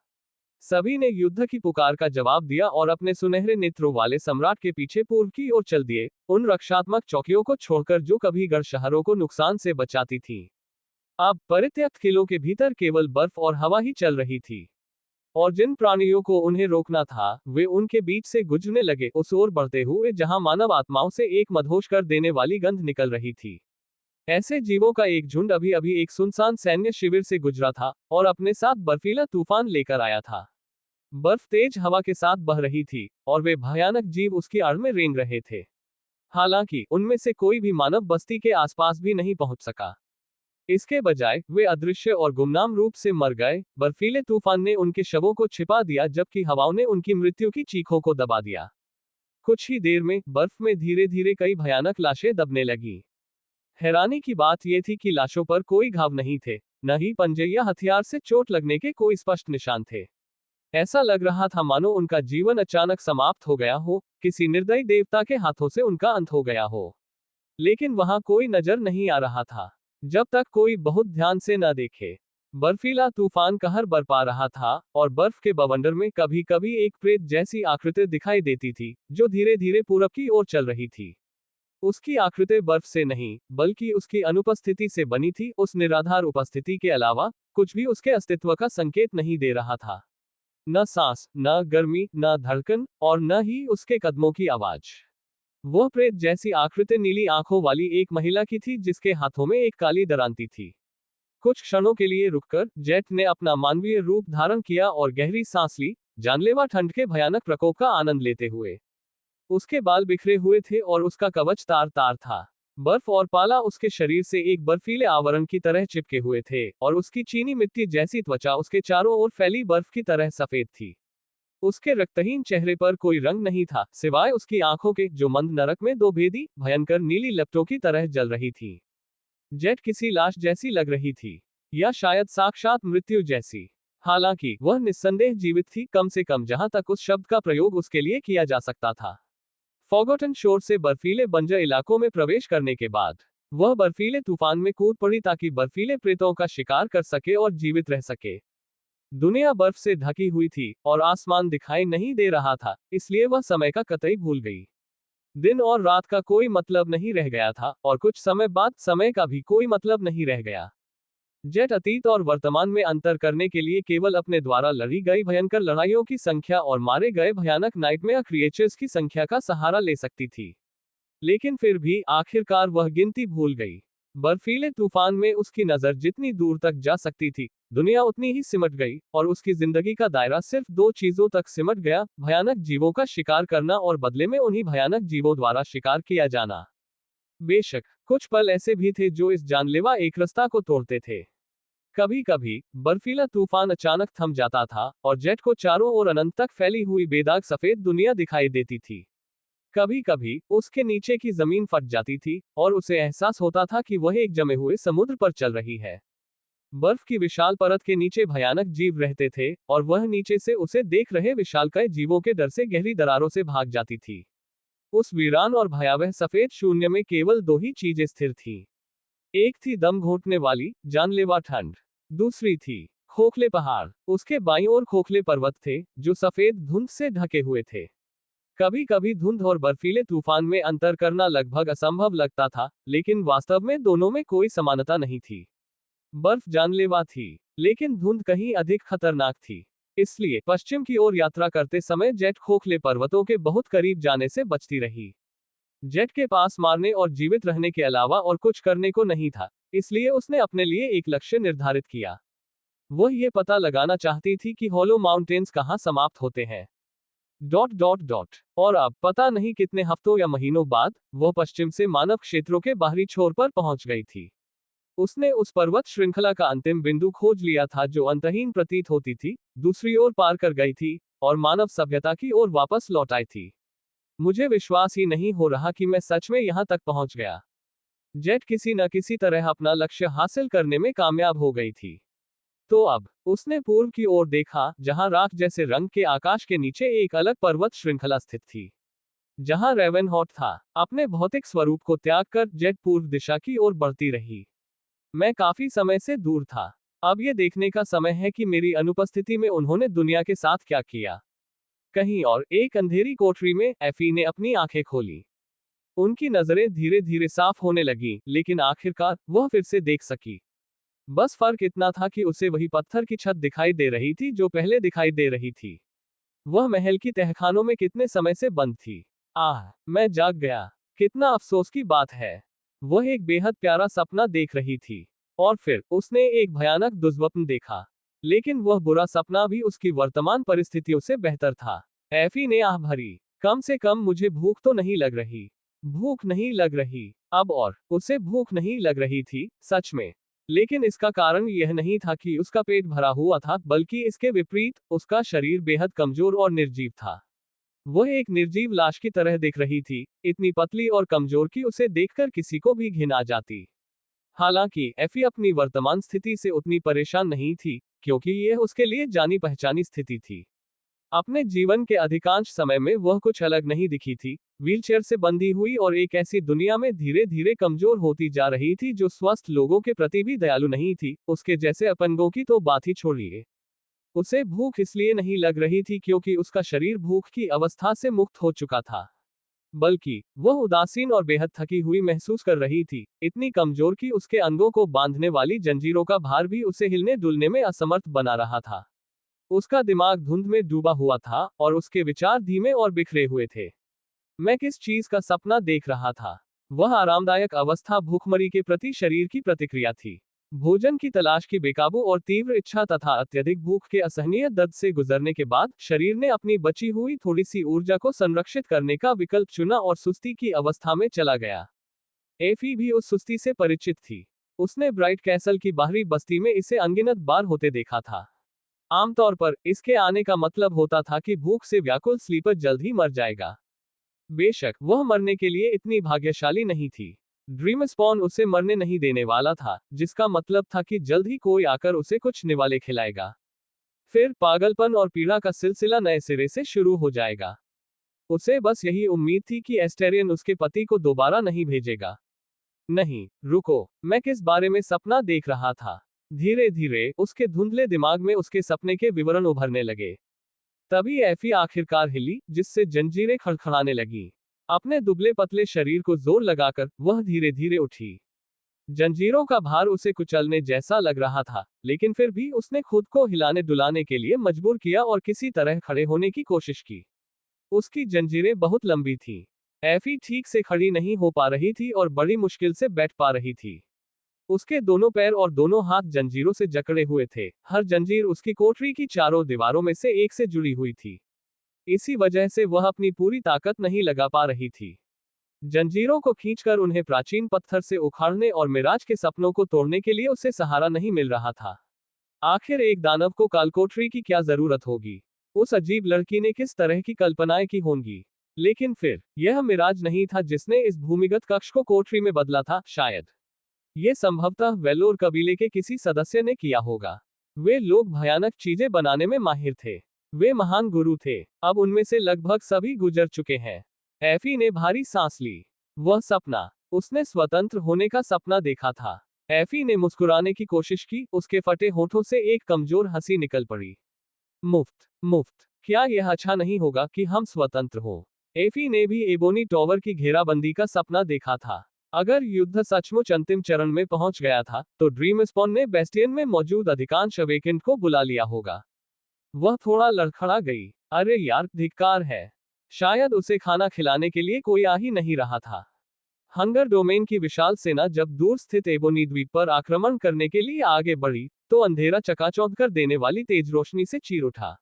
सभी ने युद्ध की पुकार का जवाब दिया और अपने सुनहरे नेत्रों वाले सम्राट के पीछे पूर्व की ओर चल दिए, उन रक्षात्मक चौकियों को छोड़कर जो कभी गढ़ शहरों को नुकसान से बचाती थी। अब परित्यक्त किलों के भीतर केवल बर्फ और हवा ही चल रही थी। और जिन प्राणियों को उन्हें रोकना था, वे उनके बीच से गुजरने लगे, उस ओर बढ़ते हुए जहां मानव आत्माओं से एक मदहोश कर देने वाली गंध निकल रही थी। ऐसे जीवों का एक झुंड अभी अभी एक सुनसान सैन्य शिविर से गुजरा था, और अपने साथ बर्फीला तूफान लेकर आया था। बर्फ तेज हवा के साथ बह रही थी, और वे भयानक जीव उसकी आड़ में रेंग रहे थे। हालांकि उनमें से कोई भी मानव बस्ती के आसपास भी नहीं पहुंच सका। इसके बजाय वे अदृश्य और गुमनाम रूप से मर गए। बर्फीले तूफान ने उनके शवों को छिपा दिया, जबकि हवाओं ने उनकी मृत्यु की चीखों को दबा दिया। कुछ ही देर में बर्फ में धीरे धीरे कई भयानक लाशें दबने लगी। हैरानी की बात यह थी कि लाशों पर कोई घाव नहीं थे, न ही पंजे या हथियार से चोट लगने के कोई स्पष्ट निशान थे। ऐसा लग रहा था मानो उनका जीवन अचानक समाप्त हो गया हो, किसी निर्दयी देवता के हाथों से उनका अंत हो गया हो। लेकिन वहां कोई नजर नहीं आ रहा था, जब तक कोई बहुत ध्यान से न देखे। बर्फीला तूफान कहर बरपा रहा था, और बर्फ के बवंडर में कभी कभी एक प्रेत जैसी आकृति दिखाई देती थी, जो धीरे धीरे पूरब की ओर चल रही थी। उसकी आकृति बर्फ से नहीं, बल्कि उसकी अनुपस्थिति से बनी थी। उस निराधार उपस्थिति के अलावा कुछ भी उसके अस्तित्व का संकेत नहीं दे रहा था। न सांस, न गर्मी, न धड़कन, और न ही उसके कदमों की आवाज। वह प्रेत जैसी आकृति नीली आंखों वाली एक महिला की थी, जिसके हाथों में एक काली दरांती थी। कुछ क्षणों के लिए रुककर जेट ने अपना मानवीय रूप धारण किया और गहरी सांस ली, जानलेवा ठंड के भयानक प्रकोप का आनंद लेते हुए। उसके बाल बिखरे हुए थे और उसका कवच तार तार था। बर्फ और पाला उसके शरीर से एक बर्फीले आवरण की तरह चिपके हुए थे, और उसकी चीनी मिट्टी जैसी त्वचा उसके चारों ओर फैली बर्फ की तरह सफेद थी। उसके रक्तहीन चेहरे पर कोई रंग नहीं था, सिवाय उसकी आंखों के, जो मंद नरक में दो भेदी भयंकर नीली लपटों की तरह जल रही थी। जेट किसी लाश जैसी लग रही थी, या शायद साक्षात मृत्यु जैसी। हालांकि वह निस्संदेह जीवित थी, कम से कम जहां तक उस शब्द का प्रयोग उसके लिए किया जा सकता था। फॉरगॉटन शोर से बर्फीले बंजर इलाकों में प्रवेश करने के बाद वह बर्फीले तूफान में कूद पड़ी, ताकि बर्फीले प्रेतों का शिकार कर सके और जीवित रह सके। दुनिया बर्फ से ढकी हुई थी, और आसमान दिखाई नहीं दे रहा था, इसलिए वह समय का कतई भूल गई। दिन और रात का कोई मतलब नहीं रह गया था, और कुछ समय बाद समय का भी कोई मतलब नहीं रह गया। जेट अतीत और वर्तमान में अंतर करने के लिए केवल अपने द्वारा लड़ी गई भयंकर लड़ाइयों की संख्या और मारे गए भयानक नाइटमेयर क्रिएचर्स की संख्या का सहारा ले सकती थी। लेकिन फिर भी आखिरकार वह गिनती भूल गई। बर्फीले तूफान में उसकी नजर जितनी दूर तक जा सकती थी, दुनिया उतनी ही सिमट गई, और उसकी जिंदगी का दायरा सिर्फ दो चीजों तक सिमट गया: भयानक जीवों का शिकार करना और बदले में उन्हीं भयानक जीवों द्वारा शिकार किया जाना। बेशक कुछ पल ऐसे भी थे जो इस जानलेवा एकरसता को तोड़ते थे। कभी कभी बर्फीला तूफान अचानक थम जाता था, और जेट को चारों ओर अनंत तक फैली हुई बेदाग सफेद दुनिया दिखाई देती थी। कभी कभी उसके नीचे की जमीन फट जाती थी, और उसे एहसास होता था कि वह एक जमे हुए समुद्र पर चल रही है। बर्फ की विशाल परत के नीचे भयानक जीव रहते थे, और वह नीचे से उसे देख रहे विशालकाय जीवों के डर से गहरी दरारों से भाग जाती थी। उस वीरान और भयावह सफेद शून्य में केवल दो ही चीजें स्थिर थीं। एक थी दम घोंटने वाली, जानलेवा ठंड। दूसरी थी खोखले पहाड़। उसके बाईं ओर खोखले पर्वत थे, जो सफेद धुंध से ढके हुए थे। कभी कभी धुंध और बर्फीले तूफान में अंतर करना लगभग असंभव लगता था, लेकिन वास्तव में दोनों में कोई समानता नहीं थी। बर्फ जानलेवा थी, लेकिन धुंध कहीं अधिक खतरनाक थी। इसलिए पश्चिम की ओर यात्रा करते समय जेट खोखले पर्वतों के बहुत करीब जाने से बचती रही। जेट के पास मारने और जीवित रहने के अलावा और कुछ करने को नहीं था, इसलिए उसने अपने लिए एक लक्ष्य निर्धारित किया। वह ये पता लगाना चाहती थी कि होलो माउंटेन्स कहाँ समाप्त होते हैं। Dot dot dot. और अब पता नहीं कितने हफ्तों या महीनों बाद वह पश्चिम से मानव क्षेत्रों के बाहरी छोर पर पहुंच गई थी। उसने उस पर्वत श्रृंखला का अंतिम बिंदु खोज लिया था जो अंतहीन प्रतीत होती थी, दूसरी ओर पार कर गई थी, और मानव सभ्यता की ओर वापस लौट आई थी। मुझे विश्वास ही नहीं हो रहा कि मैं सच में यहां तक पहुंच गया। जेट किसी न किसी तरह अपना लक्ष्य हासिल करने में कामयाब हो गई थी। तो अब उसने पूर्व की ओर देखा, जहां राख जैसे रंग के आकाश के नीचे एक अलग पर्वत श्रृंखला स्थित थी। जहां रेवेनहॉर्ट था। अपने भौतिक स्वरूप को त्याग कर जेट पूर्व दिशा की ओर बढ़ती रही। मैं काफी समय से दूर था। अब यह देखने का समय है कि मेरी अनुपस्थिति में उन्होंने दुनिया के साथ क्या किया। कहीं और एक अंधेरी कोठरी में एफी ने अपनी आंखें खोली। उनकी नजरें धीरे धीरे साफ होने लगी, लेकिन आखिरकार वह फिर से देख सकी। बस फर्क इतना था कि उसे वही पत्थर की छत दिखाई दे रही थी जो पहले दिखाई दे रही थी। वह महल की तहखानों में कितने समय से बंद थी। आह, मैं जाग गया। कितना अफसोस की बात है। वह एक बेहद प्यारा सपना देख रही थी। और फिर उसने एक भयानक दुर्स्वप्न देखा। लेकिन वह बुरा सपना भी उसकी वर्तमान परिस्थितियों से बेहतर था। एफी ने आह भरी। कम से कम मुझे भूख तो नहीं लग रही। भूख नहीं लग रही। अब और उसे भूख नहीं लग रही थी, सच में। लेकिन इसका कारण यह नहीं था कि उसका पेट भरा हुआ था, बल्कि इसके विपरीत उसका शरीर बेहद कमजोर और निर्जीव था। वह एक निर्जीव लाश की तरह दिख रही थी, इतनी पतली और कमजोर कि उसे देखकर किसी को भी घिन आ जाती। हालांकि एफी अपनी वर्तमान स्थिति से उतनी परेशान नहीं थी, क्योंकि यह उसके लिए जानी पहचानी स्थिति थी। अपने जीवन के अधिकांश समय में वह कुछ अलग नहीं दिखी थी, व्हीलचेयर से बंधी हुई और एक ऐसी दुनिया में धीरे धीरे कमजोर होती जा रही थी जो स्वस्थ लोगों के प्रति भी दयालु नहीं थी। उसके जैसे अपंगों की तो बात ही छोड़िए। उसे भूख इसलिए नहीं लग रही थी क्योंकि उसका शरीर भूख की अवस्था से मुक्त हो चुका था, बल्कि वह उदासीन और बेहद थकी हुई महसूस कर रही थी, इतनी कमजोर कि उसके अंगों को बांधने वाली जंजीरों का भार भी उसे हिलने डुलने में असमर्थ बना रहा था। उसका दिमाग धुंध में डूबा हुआ था, और उसके विचार धीमे और बिखरे हुए थे। मैं किस चीज का सपना देख रहा था? वह आरामदायक अवस्था भूखमरी के प्रति शरीर की प्रतिक्रिया थी। भोजन की तलाश की बेकाबू और तीव्र इच्छा तथा अत्यधिक भूख के असहनीय दर्द से गुजरने के बाद शरीर ने अपनी बची हुई थोड़ी सी ऊर्जा को संरक्षित करने का विकल्प चुना और सुस्ती की अवस्था में चला गया। एफी भी उस सुस्ती से परिचित थी। उसने ब्राइट कैसल की बाहरी बस्ती में इसे अनगिनत बार होते देखा था। आमतौर पर इसके आने का मतलब होता था कि भूख से व्याकुल स्लीपर जल्द ही मर जाएगा। बेशक वह मरने के लिए इतनी भाग्यशाली नहीं थी। ड्रीम स्पॉन उसे मरने नहीं देने वाला था, जिसका मतलब था कि जल्द ही कोई आकर उसे कुछ निवाले खिलाएगा। फिर पागलपन और पीड़ा का सिलसिला नए सिरे से शुरू हो जाएगा। उसे बस यही उम्मीद थी कि एस्टेरियन उसके पति को दोबारा नहीं भेजेगा। नहीं, रुको, मैं किस बारे में सपना देख रहा था? धीरे धीरे उसके धुंधले दिमाग में उसके सपने के विवरण उभरने लगे। तभी एफी आखिरकार हिली, जिससे जंजीरें खड़खड़ाने लगी। अपने दुबले पतले शरीर को जोर लगाकर वह धीरे धीरे उठी। जंजीरों का भार उसे कुचलने जैसा लग रहा था, लेकिन फिर भी उसने खुद को हिलाने डुलाने के लिए मजबूर किया और किसी तरह खड़े होने की कोशिश की। उसकी जंजीरें बहुत लंबी थीं। एफी ठीक से खड़ी नहीं हो पा रही थी और बड़ी मुश्किल से बैठ पा रही थी। उसके दोनों पैर और दोनों हाथ जंजीरों से जकड़े हुए थे। हर जंजीर उसकी कोठरी की चारों दीवारों में से एक से जुड़ी हुई थी। इसी वजह से वह अपनी पूरी ताकत नहीं लगा पा रही थी। जंजीरों को खींचकर उन्हें प्राचीन पत्थर से उखाड़ने और मिराज के सपनों को तोड़ने के लिए उसे सहारा नहीं मिल रहा था। आखिर एक दानव को कालकोठरी की क्या जरूरत होगी? उस अजीब लड़की ने किस तरह की कल्पनाएं की होंगी? लेकिन फिर यह मिराज नहीं था जिसने इस भूमिगत कक्ष को कोठरी में बदला था। शायद ये संभवतः वेलोर कबीले के किसी सदस्य ने किया होगा। वे लोग भयानक चीजें बनाने में माहिर थे। वे महान गुरु थे। अब उनमें से लगभग सभी गुजर चुके हैं। एफी ने भारी सांस ली। वह सपना, उसने स्वतंत्र होने का सपना देखा था। एफी ने मुस्कुराने की कोशिश की। उसके फटे होठों से एक कमजोर हंसी निकल पड़ी। मुफ्त, क्या यह अच्छा नहीं होगा कि हम स्वतंत्र हो? एफी ने भी एबोनी टॉवर की घेराबंदी का सपना देखा था। अगर युद्ध सचमुच अंतिम चरण में पहुंच गया था, तो ड्रीम स्पॉन ने बेस्टियन में मौजूद अधिकांश अवेकेंड को बुला लिया होगा। वह थोड़ा लड़खड़ा गई। अरे यार, धिक्कार है। शायद उसे खाना खिलाने के लिए कोई आ ही नहीं रहा था। हंगर डोमेन की विशाल सेना जब दूर स्थित एबोनी द्वीप पर आक्रमण करने के लिए आगे बढ़ी, तो अंधेरा चकाचौंध कर देने वाली तेज रोशनी से चीर उठा।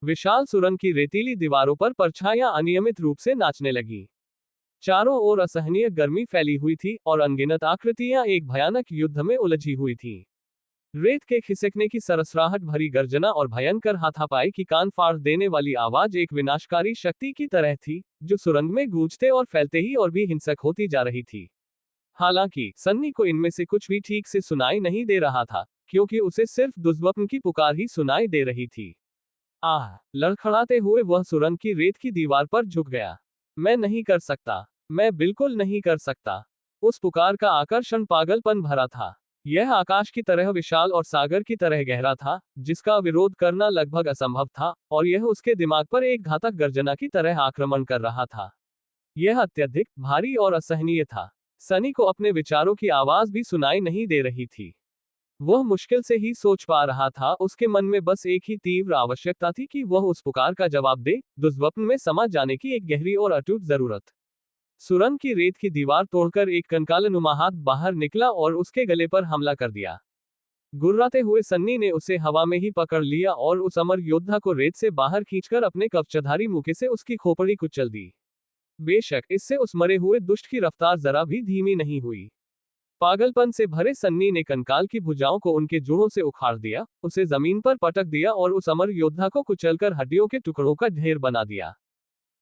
विशाल सुरंग की रेतीली दीवारों पर परछाइयां अनियमित रूप से नाचने लगी। चारों ओर असहनीय गर्मी फैली हुई थी और अनगिनत आकृतियां एक भयानक युद्ध में उलझी हुई थीं। रेत के खिसकने की सरसराहट भरी गर्जना और भयंकर हाथापाई की कान फाड़ देने वाली आवाज एक विनाशकारी शक्ति की तरह थी, जो सुरंग में गूंजते और फैलते ही और भी हिंसक होती जा रही थी। हालांकि सन्नी को इनमें से कुछ भी ठीक से सुनाई नहीं दे रहा था, क्योंकि उसे सिर्फ दुष्स्वप्न की पुकार ही सुनाई दे रही थी। आह! लड़खड़ाते हुए वह सुरंग की रेत की दीवार पर झुक गया। मैं नहीं कर सकता। मैं बिल्कुल नहीं कर सकता। उस पुकार का आकर्षण पागलपन भरा था। यह आकाश की तरह विशाल और सागर की तरह गहरा था, जिसका विरोध करना लगभग असंभव था, और यह उसके दिमाग पर एक घातक गर्जना की तरह आक्रमण कर रहा था। यह अत्यधिक भारी और असहनीय था। सनी को अपने विचारों की आवाज भी सुनाई नहीं दे रही थी। वह मुश्किल से ही सोच पा रहा था। उसके मन में बस एक ही तीव्र आवश्यकता थी कि वह उस पुकार का जवाब दे, दुष्स्वप्न में समा जाने की एक गहरी और अटूट जरूरत। सुरंग की रेत की दीवार तोड़कर एक कंकालनुमा हाथ बाहर निकला और उसके गले पर हमला कर दिया। गुर्राते हुए सन्नी ने उसे हवा में ही पकड़ लिया और उस अमर योद्धा को रेत से बाहर खींचकर अपने कवचधारी मुके से उसकी खोपड़ी कुचल दी। बेशक इससे उस मरे हुए दुष्ट की रफ्तार जरा भी धीमी नहीं हुई। पागलपन से भरे सन्नी ने कंकाल की भुजाओं को उनके जुड़ों से उखाड़ दिया, उसे जमीन पर पटक दिया और उस अमर योद्धा को कुचलकर हड्डियों के टुकड़ों का ढेर बना दिया।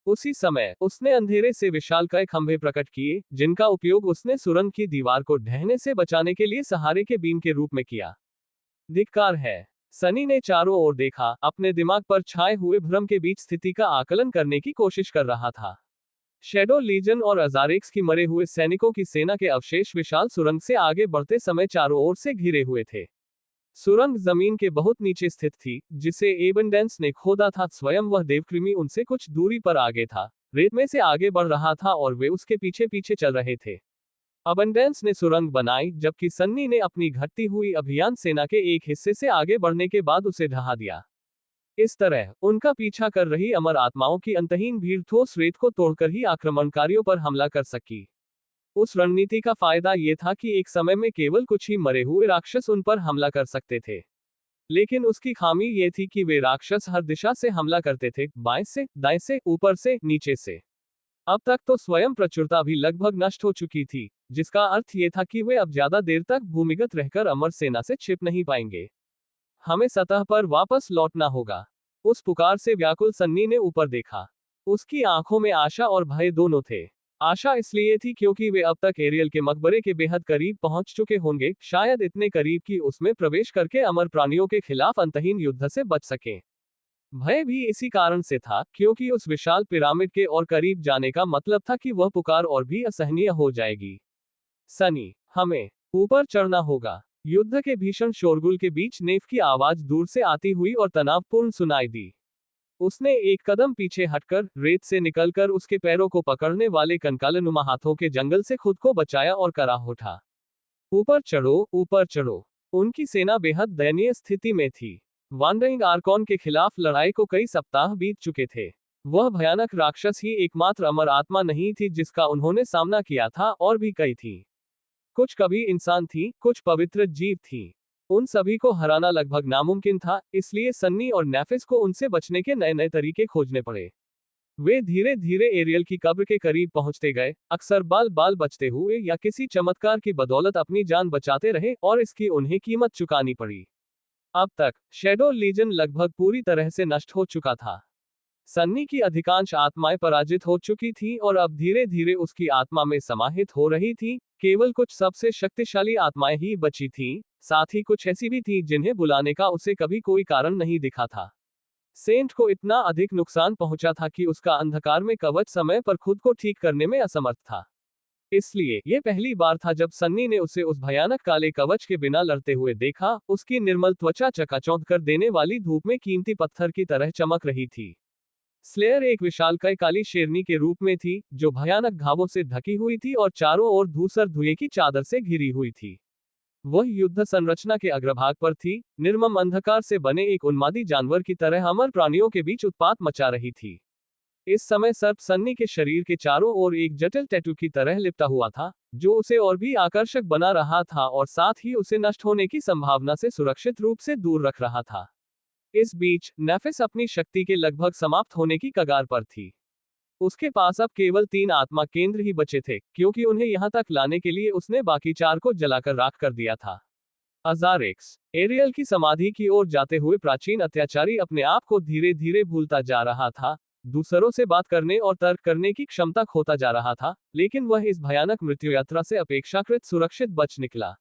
उसी समय उसने अंधेरे से विशालकाय खंभे प्रकट किए, जिनका उपयोग उसने सुरंग की दीवार को ढहने से बचाने के लिए सहारे के बीम के रूप में किया। धिक्कार है। सनी ने चारों ओर देखा, अपने दिमाग पर छाए हुए भ्रम के बीच स्थिति का आकलन करने की कोशिश कर रहा था। शैडो लीजन और अजारेक्स की मरे हुए सैनिकों की सेना के अवशेष विशाल सुरंग से आगे बढ़ते समय चारों ओर से घिरे हुए थे। सुरंग जमीन के बहुत नीचे स्थित थी, जिसे एबंडेंस ने खोदा था। स्वयं वह देवकृमि उनसे कुछ दूरी पर आगे था, रेत में से आगे बढ़ रहा था और वे उसके पीछे पीछे चल रहे थे। अबंडेंस ने सुरंग बनाई, जबकि सन्नी ने अपनी घटती हुई अभियान सेना के एक हिस्से से आगे बढ़ने के बाद उसे ढहा दिया। इस तरह उनका पीछा कर रही अमर आत्माओं की अंतहीन भीड़ ठोस रेत को तोड़कर ही आक्रमणकारियों पर हमला कर सकी। उस रणनीति का फायदा ये था कि एक समय में केवल कुछ ही मरे हुए राक्षस उन पर हमला कर सकते थे। लेकिन उसकी खामी ये थी कि वे राक्षस हर दिशा से हमला करते थे, बाएं से, दाएं से, ऊपर से, नीचे से। अब तक तो स्वयं प्रचुरता भी लगभग नष्ट हो चुकी थी, जिसका अर्थ ये था कि वे अब ज्यादा देर तक भूमिगत रहकर अमर सेना से छिप नहीं पाएंगे। हमें सतह पर वापस लौटना होगा। उस पुकार से व्याकुल सन्नी ने ऊपर देखा। उसकी आंखों में आशा और भय दोनों थे। आशा इसलिए थी क्योंकि वे अब तक एरियल के मकबरे के बेहद करीब पहुंच चुके होंगे, शायद इतने करीब कि उसमें प्रवेश करके अमर प्राणियों के खिलाफ अंतहीन युद्ध से बच सकें। भय भी इसी कारण से था, क्योंकि उस विशाल पिरामिड के और करीब जाने का मतलब था कि वह पुकार और भी असहनीय हो जाएगी। सनी, हमें ऊपर चढ़ना होगा। युद्ध के भीषण शोरगुल के बीच नेफ की आवाज दूर से आती हुई और तनावपूर्ण सुनाई दी। उसने एक कदम पीछे हटकर रेत से निकलकर उसके पैरों को पकड़ने वाले कंकालनुमा हाथों के जंगल से खुद को बचाया और कराह उठा। ऊपर चढ़ो, ऊपर चढ़ो। उनकी सेना बेहद दयनीय स्थिति में थी। वांडरिंग आर्कॉन के खिलाफ लड़ाई को कई सप्ताह बीत चुके थे। वह भयानक राक्षस ही एकमात्र अमर आत्मा नहीं थी जिसका उन्होंने सामना किया था, और भी कई थी। कुछ कभी इंसान थी, कुछ पवित्र जीव थी। उन सभी को हराना लगभग नामुमकिन था, इसलिए सन्नी और नेफिस को उनसे बचने के नए नए तरीके खोजने पड़े। वे धीरे धीरे एरियल की कब्र के करीब पहुंचते गए, अक्सर बाल बाल बचते हुए या किसी चमत्कार की बदौलत अपनी जान बचाते रहे, और इसकी उन्हें कीमत चुकानी पड़ी। अब तक शैडो लीजन लगभग पूरी तरह से नष्ट हो चुका था। सन्नी की अधिकांश आत्माएं पराजित हो चुकी थी और अब धीरे धीरे उसकी आत्मा में समाहित हो रही थी। केवल कुछ सबसे शक्तिशाली आत्माएं ही बची थीं, साथ ही कुछ ऐसी भी थीं जिन्हें बुलाने का उसे कभी कोई कारण नहीं दिखा था। सेंट को इतना अधिक नुकसान पहुंचा था कि उसका अंधकार में कवच समय पर खुद को ठीक करने में असमर्थ था। इसलिए यह पहली बार था जब सन्नी ने उसे उस भयानक काले कवच के बिना लड़ते हुए देखा। उसकी निर्मल त्वचा चकाचौंध कर देने वाली धूप में कीमती पत्थर की तरह चमक रही थी। स्लेयर एक विशालकाय काली शेरनी के रूप में थी, जो भयानक घावों से ढकी हुई थी और चारों ओर धूसर धुएं की चादर से घिरी हुई थी। वह युद्ध संरचना के अग्रभाग पर थी, निर्मम अंधकार से बने एक उन्मादी जानवर की तरह अमर प्राणियों के बीच उत्पात मचा रही थी। इस समय सर्प सन्नी के शरीर के चारों ओर एक जटिल टैटू की तरह लिपटा हुआ था, जो उसे और भी आकर्षक बना रहा था और साथ ही उसे नष्ट होने की संभावना से सुरक्षित रूप से दूर रख रहा था। इस बीच नेफिस अपनी शक्ति के लगभग समाप्त होने की कगार पर थी। उसके पास अब केवल 3 आत्मा केंद्र ही बचे थे, क्योंकि उन्हें यहां तक लाने के लिए उसने बाकी 4 को जलाकर राख कर दिया था। अजारेक्स एरियल की समाधि की ओर जाते हुए प्राचीन अत्याचारी अपने आप को धीरे धीरे भूलता जा रहा था। दूसरों से बात करने और तर्क करने की क्षमता खोता जा रहा था, लेकिन वह इस भयानक मृत्यु यात्रा से अपेक्षाकृत सुरक्षित बच निकला।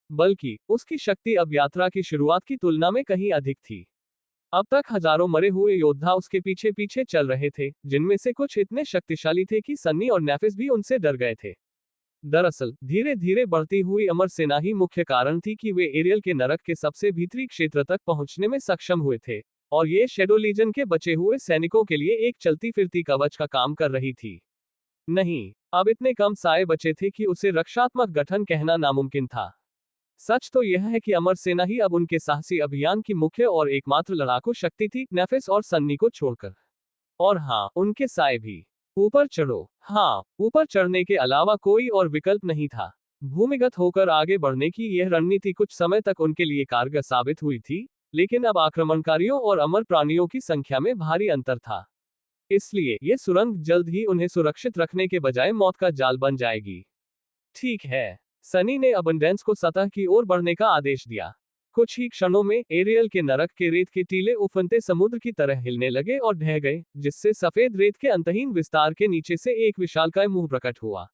बल्कि उसकी शक्ति अब यात्रा की शुरुआत की तुलना में कहीं अधिक थी। अब तक हजारों मरे हुए योद्धा उसके पीछे पीछे चल रहे थे, जिनमें से कुछ इतने शक्तिशाली थे कि सन्नी और नेफिस भी उनसे डर गए थे। दरअसल धीरे धीरे बढ़ती हुई अमर सेना ही मुख्य कारण थी कि वे एरियल के नरक के सबसे भीतरी क्षेत्र तक पहुंचने में सक्षम हुए थे, और ये शैडो लीजन के बचे हुए सैनिकों के लिए एक चलती फिरती कवच का काम कर रही थी। नहीं, अब इतने कम साए बचे थे कि उसे रक्षात्मक गठन कहना नामुमकिन था। सच तो यह है कि अमर सेना ही अब उनके साहसी अभियान की मुख्य और एकमात्र लड़ाकू शक्ति थी, नेफिस और सन्नी को छोड़कर। और हाँ, उनके साए भी। ऊपर चढ़ो। हाँ, ऊपर चढ़ने के अलावा कोई और विकल्प नहीं था। भूमिगत होकर आगे बढ़ने की यह रणनीति कुछ समय तक उनके लिए कारगर साबित हुई थी, लेकिन अब आक्रमणकारियों और अमर प्राणियों की संख्या में भारी अंतर था। इसलिए ये सुरंग जल्द ही उन्हें सुरक्षित रखने के बजाय मौत का जाल बन जाएगी। ठीक है। सनी ने अबंडेंस को सतह की ओर बढ़ने का आदेश दिया। कुछ ही क्षणों में एरियल के नरक के रेत के टीले उफनते समुद्र की तरह हिलने लगे और ढह गए, जिससे सफेद रेत के अंतहीन विस्तार के नीचे से एक विशालकाय मुंह प्रकट हुआ।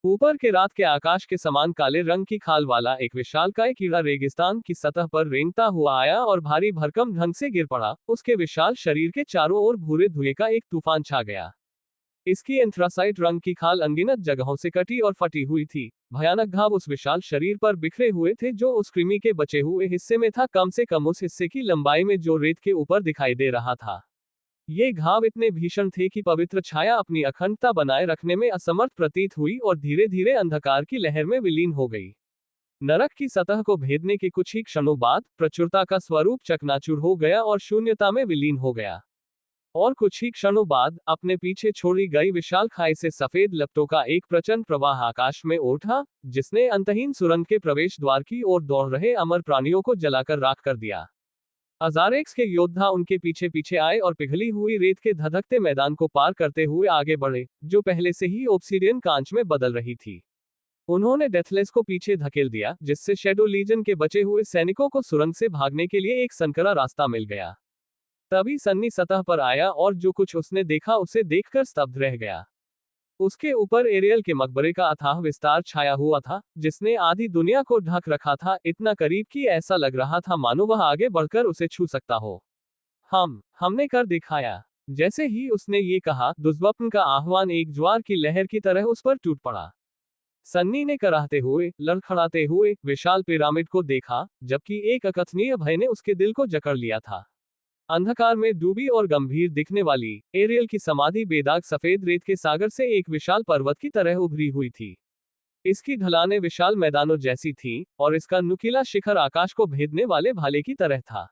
ऊपर के रात के आकाश के समान काले रंग की खाल वाला एक विशालकाय कीड़ा रेगिस्तान की सतह पर रेंगता हुआ आया और भारी भरकम ढंग से गिर पड़ा। उसके विशाल शरीर के चारों ओर भूरे धुएं का एक तूफान छा गया। इसकी एंथ्रासाइट रंग की खाल अनगिनत जगहों से कटी और फटी हुई थी। भयानक घाव उस विशाल शरीर पर बिखरे हुए थे जो उस कृमि के बचे हुए हिस्से में था, कम से कम उस हिस्से की लंबाई में जो रेत के ऊपर दिखाई दे रहा था। ये घाव इतने भीषण थे कि पवित्र छाया अपनी अखंडता बनाए रखने में असमर्थ प्रतीत हुई और धीरे धीरे अंधकार की लहर में विलीन हो गई। नरक की सतह को भेदने के कुछ ही क्षणों बाद प्रचुरता का स्वरूप चकनाचूर हो गया और शून्यता में विलीन हो गया। और कुछ ही क्षणों बाद अपने पीछे छोड़ी गई विशाल खाई से सफेद लपटों का एक प्रचंड प्रवाह आकाश में उठा, जिसने अंतहीन सुरंग के प्रवेश द्वार की ओर दौड़ रहे अमर प्राणियों को जलाकर राख कर दिया। अजारेक्स के योद्धा उनके पीछे पीछे आए और पिघली हुई रेत के धधकते मैदान को पार करते हुए आगे बढ़े, जो पहले से ही ऑब्सीडियन कांच में बदल रही थी। उन्होंने डेथलेस को पीछे धकेल दिया, जिससे शैडो लीजन के बचे हुए सैनिकों को सुरंग से भागने के लिए एक संकरा रास्ता मिल गया। तभी सन्नी सतह पर आया और जो कुछ उसने देखा उसे देखकर स्तब्ध रह गया। उसके ऊपर एरियल के मकबरे का अथाह विस्तार छाया हुआ था, जिसने आधी दुनिया को ढक रखा था, इतना करीब कि ऐसा लग रहा था मानो वह आगे बढ़कर उसे छू सकता हो। हमने कर दिखाया। जैसे ही उसने ये कहा, दुष्स्वप्न का आह्वान एक ज्वार की लहर की तरह उस पर टूट पड़ा। सन्नी ने कराहते हुए, लड़खड़ाते हुए विशाल पिरामिड को देखा, जबकि एक अकथनीय भय ने उसके दिल को जकड़ लिया था। अंधकार में डूबी और गंभीर दिखने वाली एरियल की समाधि बेदाग सफेद रेत के सागर से एक विशाल पर्वत की तरह उभरी हुई थी। इसकी ढलानें विशाल मैदानों जैसी थीं, और इसका नुकीला शिखर आकाश को भेदने वाले भाले की तरह था।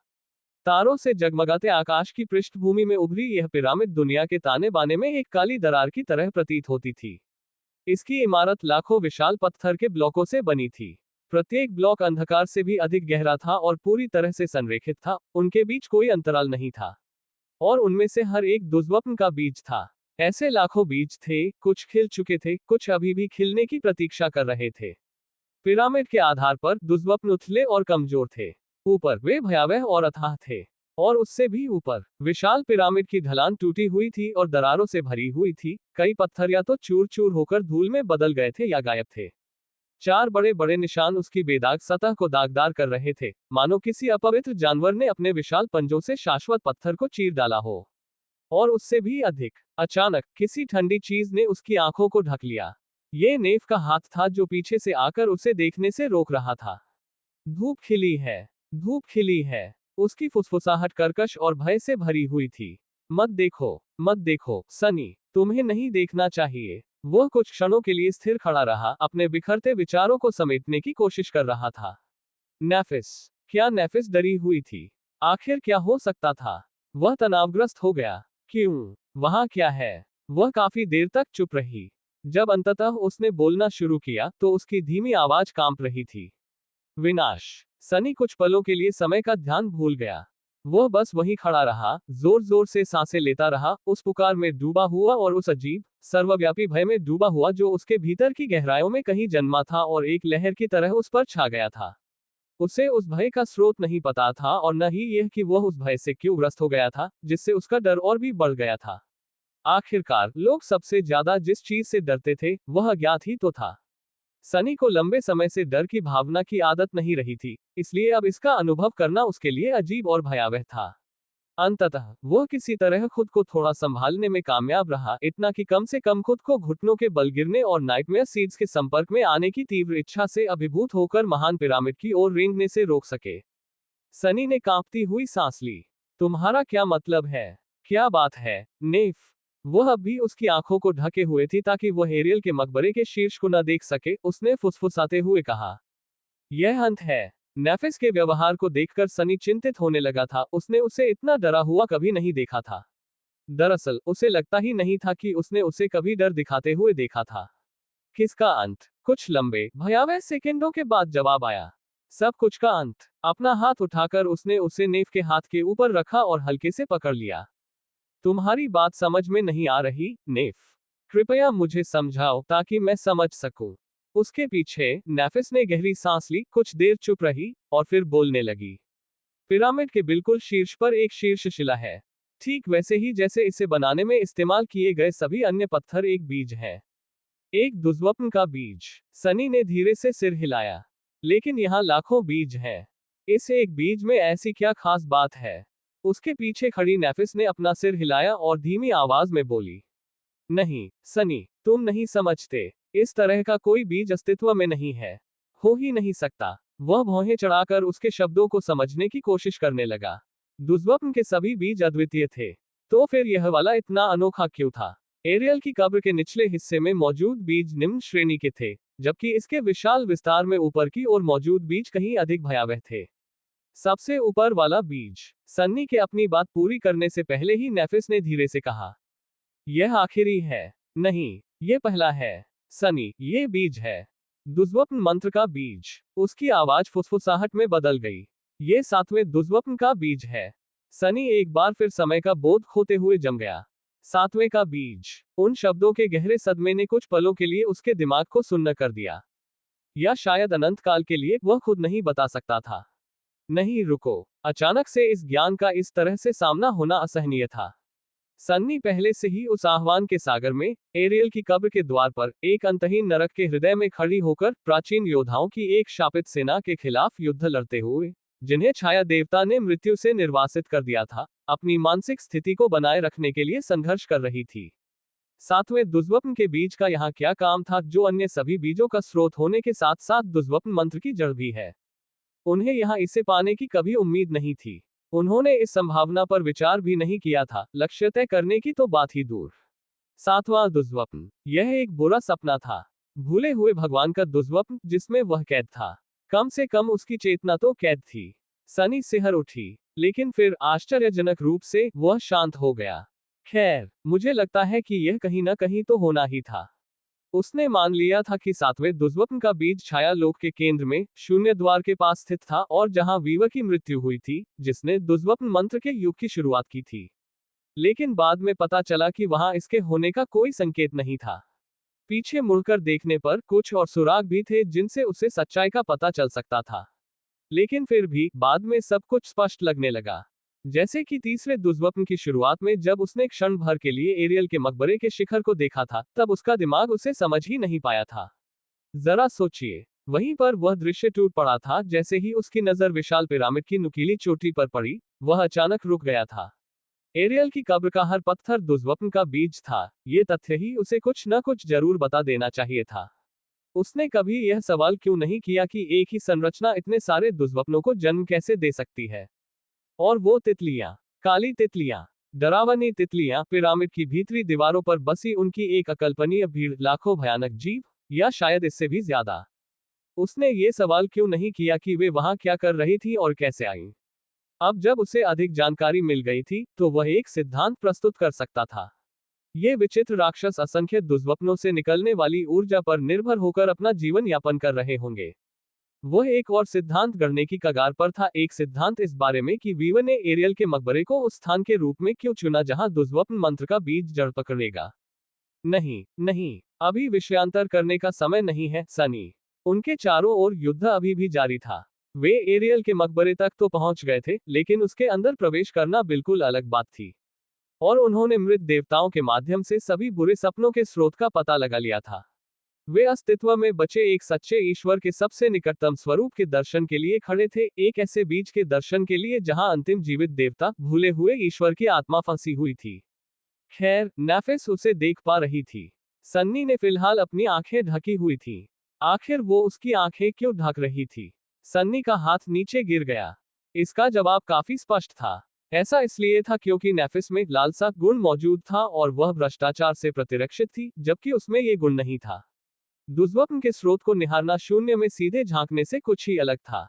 तारों से जगमगाते आकाश की पृष्ठभूमि में उभरी यह पिरामिड दुनिया के ताने बाने में एक काली दरार की तरह प्रतीत होती थी। इसकी इमारत लाखों विशाल पत्थर के ब्लॉकों से बनी थी। प्रत्येक ब्लॉक अंधकार से भी अधिक गहरा था और पूरी तरह से संरेखित था, उनके बीच कोई अंतराल नहीं था। और उनमें से हर एक दुर्लभ का बीज था। ऐसे लाखों बीज थे, कुछ खिल चुके थे, कुछ अभी भी खिलने की प्रतीक्षा कर रहे थे। पिरामिड के आधार पर दुर्लभ उथले और कमजोर थे। ऊपर वे भयावह और अथाह थे। और उससे भी ऊपर विशाल पिरामिड की ढलान टूटी हुई थी और दरारों से भरी हुई थी। कई पत्थर या तो चूर चूर होकर धूल में बदल गए थे या गायब थे। चार बड़े बड़े निशान उसकी बेदाग सतह को दागदार कर रहे थे, मानो किसी अपवित्र जानवर ने अपने विशाल पंजों से शाश्वत पत्थर को चीर डाला हो। और उससे भी अधिक, अचानक किसी ठंडी चीज ने उसकी आंखों को ढक लिया। ये नेफ का हाथ था जो पीछे से आकर उसे देखने से रोक रहा था। धूप खिली है, धूप खिली है। उसकी फुसफुसाहट कर्कश और भय से भरी हुई थी। मत देखो, मत देखो, सनी, तुम्हें नहीं देखना चाहिए। वह कुछ क्षणों के लिए स्थिर खड़ा रहा, अपने बिखरते विचारों को समेटने की कोशिश कर रहा था। नेफिस, क्या नेफिस डरी हुई थी? आखिर क्या हो सकता था? वह तनावग्रस्त हो गया। क्यों? वहां क्या है? वह काफी देर तक चुप रही। जब अंततः उसने बोलना शुरू किया तो उसकी धीमी आवाज कांप रही थी। विनाश। सनी कुछ पलों के लिए समय का ध्यान भूल गया। वह बस वहीं खड़ा रहा, जोर जोर से सांसें लेता रहा, उस पुकार में डूबा हुआ और उस अजीब, सर्वव्यापी भय में डूबा हुआ जो उसके भीतर की गहराइयों में कहीं जन्मा था और एक लहर की तरह उस पर छा गया था। उसे उस भय का स्रोत नहीं पता था और न ही यह कि वह उस भय से क्यों ग्रस्त हो गया था, जिससे उसका डर और भी बढ़ गया था। आखिरकार लोग सबसे ज्यादा जिस चीज से डरते थे वह अज्ञात ही तो था। सनी को लंबे समय से डर की भावना की आदत नहीं रही थी, इसलिए अब इसका अनुभव करना उसके लिए अजीब और भयावह था। अंततः वह किसी तरह खुद को थोड़ा संभालने में कामयाब रहा, इतना कि कम से कम खुद को घुटनों के बल गिरने और नाइटमेयर सीड्स के संपर्क में आने की तीव्र इच्छा से अभिभूत होकर महान पिरामिड की ओर रेंगने से रोक सके। सनी ने कांपती हुई सांस ली। तुम्हारा क्या मतलब है? क्या बात है, नेफ? वह अब भी उसकी आंखों को ढके हुए थी ताकि वह एरियल के मकबरे के शीर्ष को न देख सके। उसने फुसफुसाते हुए कहा, यह अंत है। नेफिस के व्यवहार को देखकर सनी चिंतित होने लगा था। उसने उसे इतना डरा हुआ कभी नहीं देखा था। दरअसल उसे लगता ही नहीं था कि उसने उसे कभी डर दिखाते हुए देखा था। किसका अंत? कुछ लंबे भयावह सेकंडों के बाद जवाब आया, सब कुछ का अंत। अपना हाथ उठाकर उसने उसे नेफ के हाथ के ऊपर रखा और हल्के से पकड़ लिया। तुम्हारी बात समझ में नहीं आ रही, नेफ। कृपया मुझे समझाओ ताकि मैं समझ सकूं। उसके पीछे नेफिस ने गहरी सांस ली, कुछ देर चुप रही और फिर बोलने लगी। पिरामिड के बिल्कुल शीर्ष पर एक शीर्ष शिला है, ठीक वैसे ही जैसे इसे बनाने में इस्तेमाल किए गए सभी अन्य पत्थर एक बीज है। एक दुर्लभ का बीज। सनी ने धीरे से सिर हिलाया। लेकिन यहाँ लाखों बीज हैं। इस एक बीज में ऐसी क्या खास बात है? उसके पीछे खड़ी नेफिस ने अपना सिर हिलाया और धीमी आवाज में बोली, नहीं सनी, तुम नहीं समझते। इस तरह का कोई बीज अस्तित्व में नहीं है, हो ही नहीं सकता। वह भौहें चढ़ाकर उसके शब्दों को समझने की कोशिश करने लगा। दुर्लभ के सभी बीज अद्वितीय थे, तो फिर यह वाला इतना अनोखा क्यों था? एरियल की कब्र के निचले हिस्से में मौजूद बीज निम्न श्रेणी के थे, जबकि इसके विशाल विस्तार में ऊपर की ओर मौजूद बीज कहीं अधिक भयावह थे। सबसे ऊपर वाला बीज। सन्नी के अपनी बात पूरी करने से पहले ही नेफिस ने धीरे से कहा, यह आखिरी है। नहीं, ये पहला है। सनी, ये बीज है। दुर्लभ मंत्र का बीज। उसकी आवाज फुसफुसाहट में बदल गई। ये सातवें दुर्लभ का बीज है। सनी एक बार फिर समय का बोध खोते हुए जम गया। सातवें का बीज। उन शब्दों के गहरे सदमे ने कुछ पलों के लिए उसके दिमाग को सुन्न कर दिया, या शायद अनंत काल के लिए, वह खुद नहीं बता सकता था। नहीं रुको। अचानक से इस ज्ञान का इस तरह से सामना होना असहनीय था। सन्नी पहले से ही उस आह्वान के सागर में, एरियल की कब्र के द्वार पर, एक अंतहीन नरक के हृदय में खड़ी होकर, प्राचीन योद्धाओं की एक शापित सेना के खिलाफ युद्ध लड़ते हुए, जिन्हें छाया देवता ने मृत्यु से निर्वासित कर दिया था, अपनी मानसिक स्थिति को बनाए रखने के लिए संघर्ष कर रही थी। सातवें दुर्लभ के बीज का यहाँ क्या काम था, जो अन्य सभी बीजों का स्रोत होने के साथ साथ दुर्लभ मंत्र की जड़ भी है? उन्हें यहाँ इसे पाने की कभी उम्मीद नहीं थी। उन्होंने इस संभावना पर विचार भी नहीं किया था, लक्ष्य तय करने की तो बात ही दूर। 7वां दुष्स्वप्न। यह एक बुरा सपना था। भूले हुए भगवान का दुष्स्वप्न जिसमें वह कैद था। कम से कम उसकी चेतना तो कैद थी। सनी सिहर उठी, लेकिन फिर आश्चर्यजनक रूप से वह शांत हो गया। खैर, मुझे लगता है कि यह कहीं न कहीं तो होना ही था। उसने मान लिया था कि 7वें दुष्स्वप्न का बीज छाया लोक के केंद्र में शून्य द्वार के पास स्थित था और जहां वीवा की मृत्यु हुई थी, जिसने दुष्स्वप्न मंत्र के युग की शुरुआत की थी। लेकिन बाद में पता चला कि वहां इसके होने का कोई संकेत नहीं था। पीछे मुड़कर देखने पर कुछ और सुराग भी थे जिनसे उसे सच्चाई का पता चल सकता था। लेकिन फिर भी बाद में सब कुछ स्पष्ट लगने लगा। जैसे कि तीसरे दुष्स्वप्न की शुरुआत में जब उसने क्षण भर के लिए एरियल के मकबरे के शिखर को देखा था, तब उसका दिमाग उसे समझ ही नहीं पाया था। जरा सोचिए, वहीं पर वह दृश्य टूट पड़ा था जैसे ही उसकी नजर विशाल पिरामिड की नुकीली चोटी पर पड़ी, वह अचानक रुक गया था। एरियल की कब्र का हर पत्थर दुष्स्वप्न का बीज था, ये तथ्य ही उसे कुछ न कुछ जरूर बता देना चाहिए था। उसने कभी यह सवाल क्यों नहीं किया कि एक ही संरचना इतने सारे दुष्स्वप्नों को जन्म कैसे दे सकती है। और वो तितलियां, काली तितलियां, डरावनी तितलियां, पिरामिड की भीतरी दीवारों पर बसी उनकी एक अकल्पनीय भीड़, लाखों भयानक जीव, या शायद इससे भी ज्यादा। उसने ये सवाल क्यों नहीं किया कि वे वहां क्या कर रही थी और कैसे आईं। अब जब उसे अधिक जानकारी मिल गई थी, तो वह एक सिद्धांत प्रस्तुत कर सकता था। ये विचित्र राक्षस असंख्य दुष्स्वप्नों से निकलने वाली ऊर्जा पर निर्भर होकर अपना जीवन यापन कर रहे होंगे। वह एक और सिद्धांत गढ़ने की कगार पर था, एक सिद्धांत इस बारे में कि वीवर ने एरियल के मकबरे को उस स्थान के रूप में क्यों चुना जहां दुष्स्वप्न मंत्र का बीज जड़ पकड़ेगा। नहीं, नहीं, अभी विषयांतर करने का समय नहीं है, सनी। उनके चारों ओर युद्ध अभी भी जारी था। वे एरियल के मकबरे तक तो पहुंच गए थे, लेकिन उसके अंदर प्रवेश करना बिल्कुल अलग बात थी। और उन्होंने मृत देवताओं के माध्यम से सभी बुरे सपनों के स्रोत का पता लगा लिया था। वे अस्तित्व में बचे एक सच्चे ईश्वर के सबसे निकटतम स्वरूप के दर्शन के लिए खड़े थे, एक ऐसे बीज के दर्शन के लिए जहां अंतिम जीवित देवता, भूले हुए ईश्वर की आत्मा फंसी हुई थी। खैर, नेफिस उसे देख पा रही थी। सन्नी ने फिलहाल अपनी आंखें ढकी हुई थी। आखिर वो उसकी आंखें क्यों ढक रही थी? सन्नी का हाथ नीचे गिर गया। इसका जवाब काफी स्पष्ट था। ऐसा इसलिए था क्योंकि नेफिस में लालसा गुण मौजूद था और वह भ्रष्टाचार से प्रतिरक्षित थी, जबकि उसमें ये गुण नहीं था। दुष्स्वप्न के स्रोत को निहारना शून्य में सीधे झांकने से कुछ ही अलग था।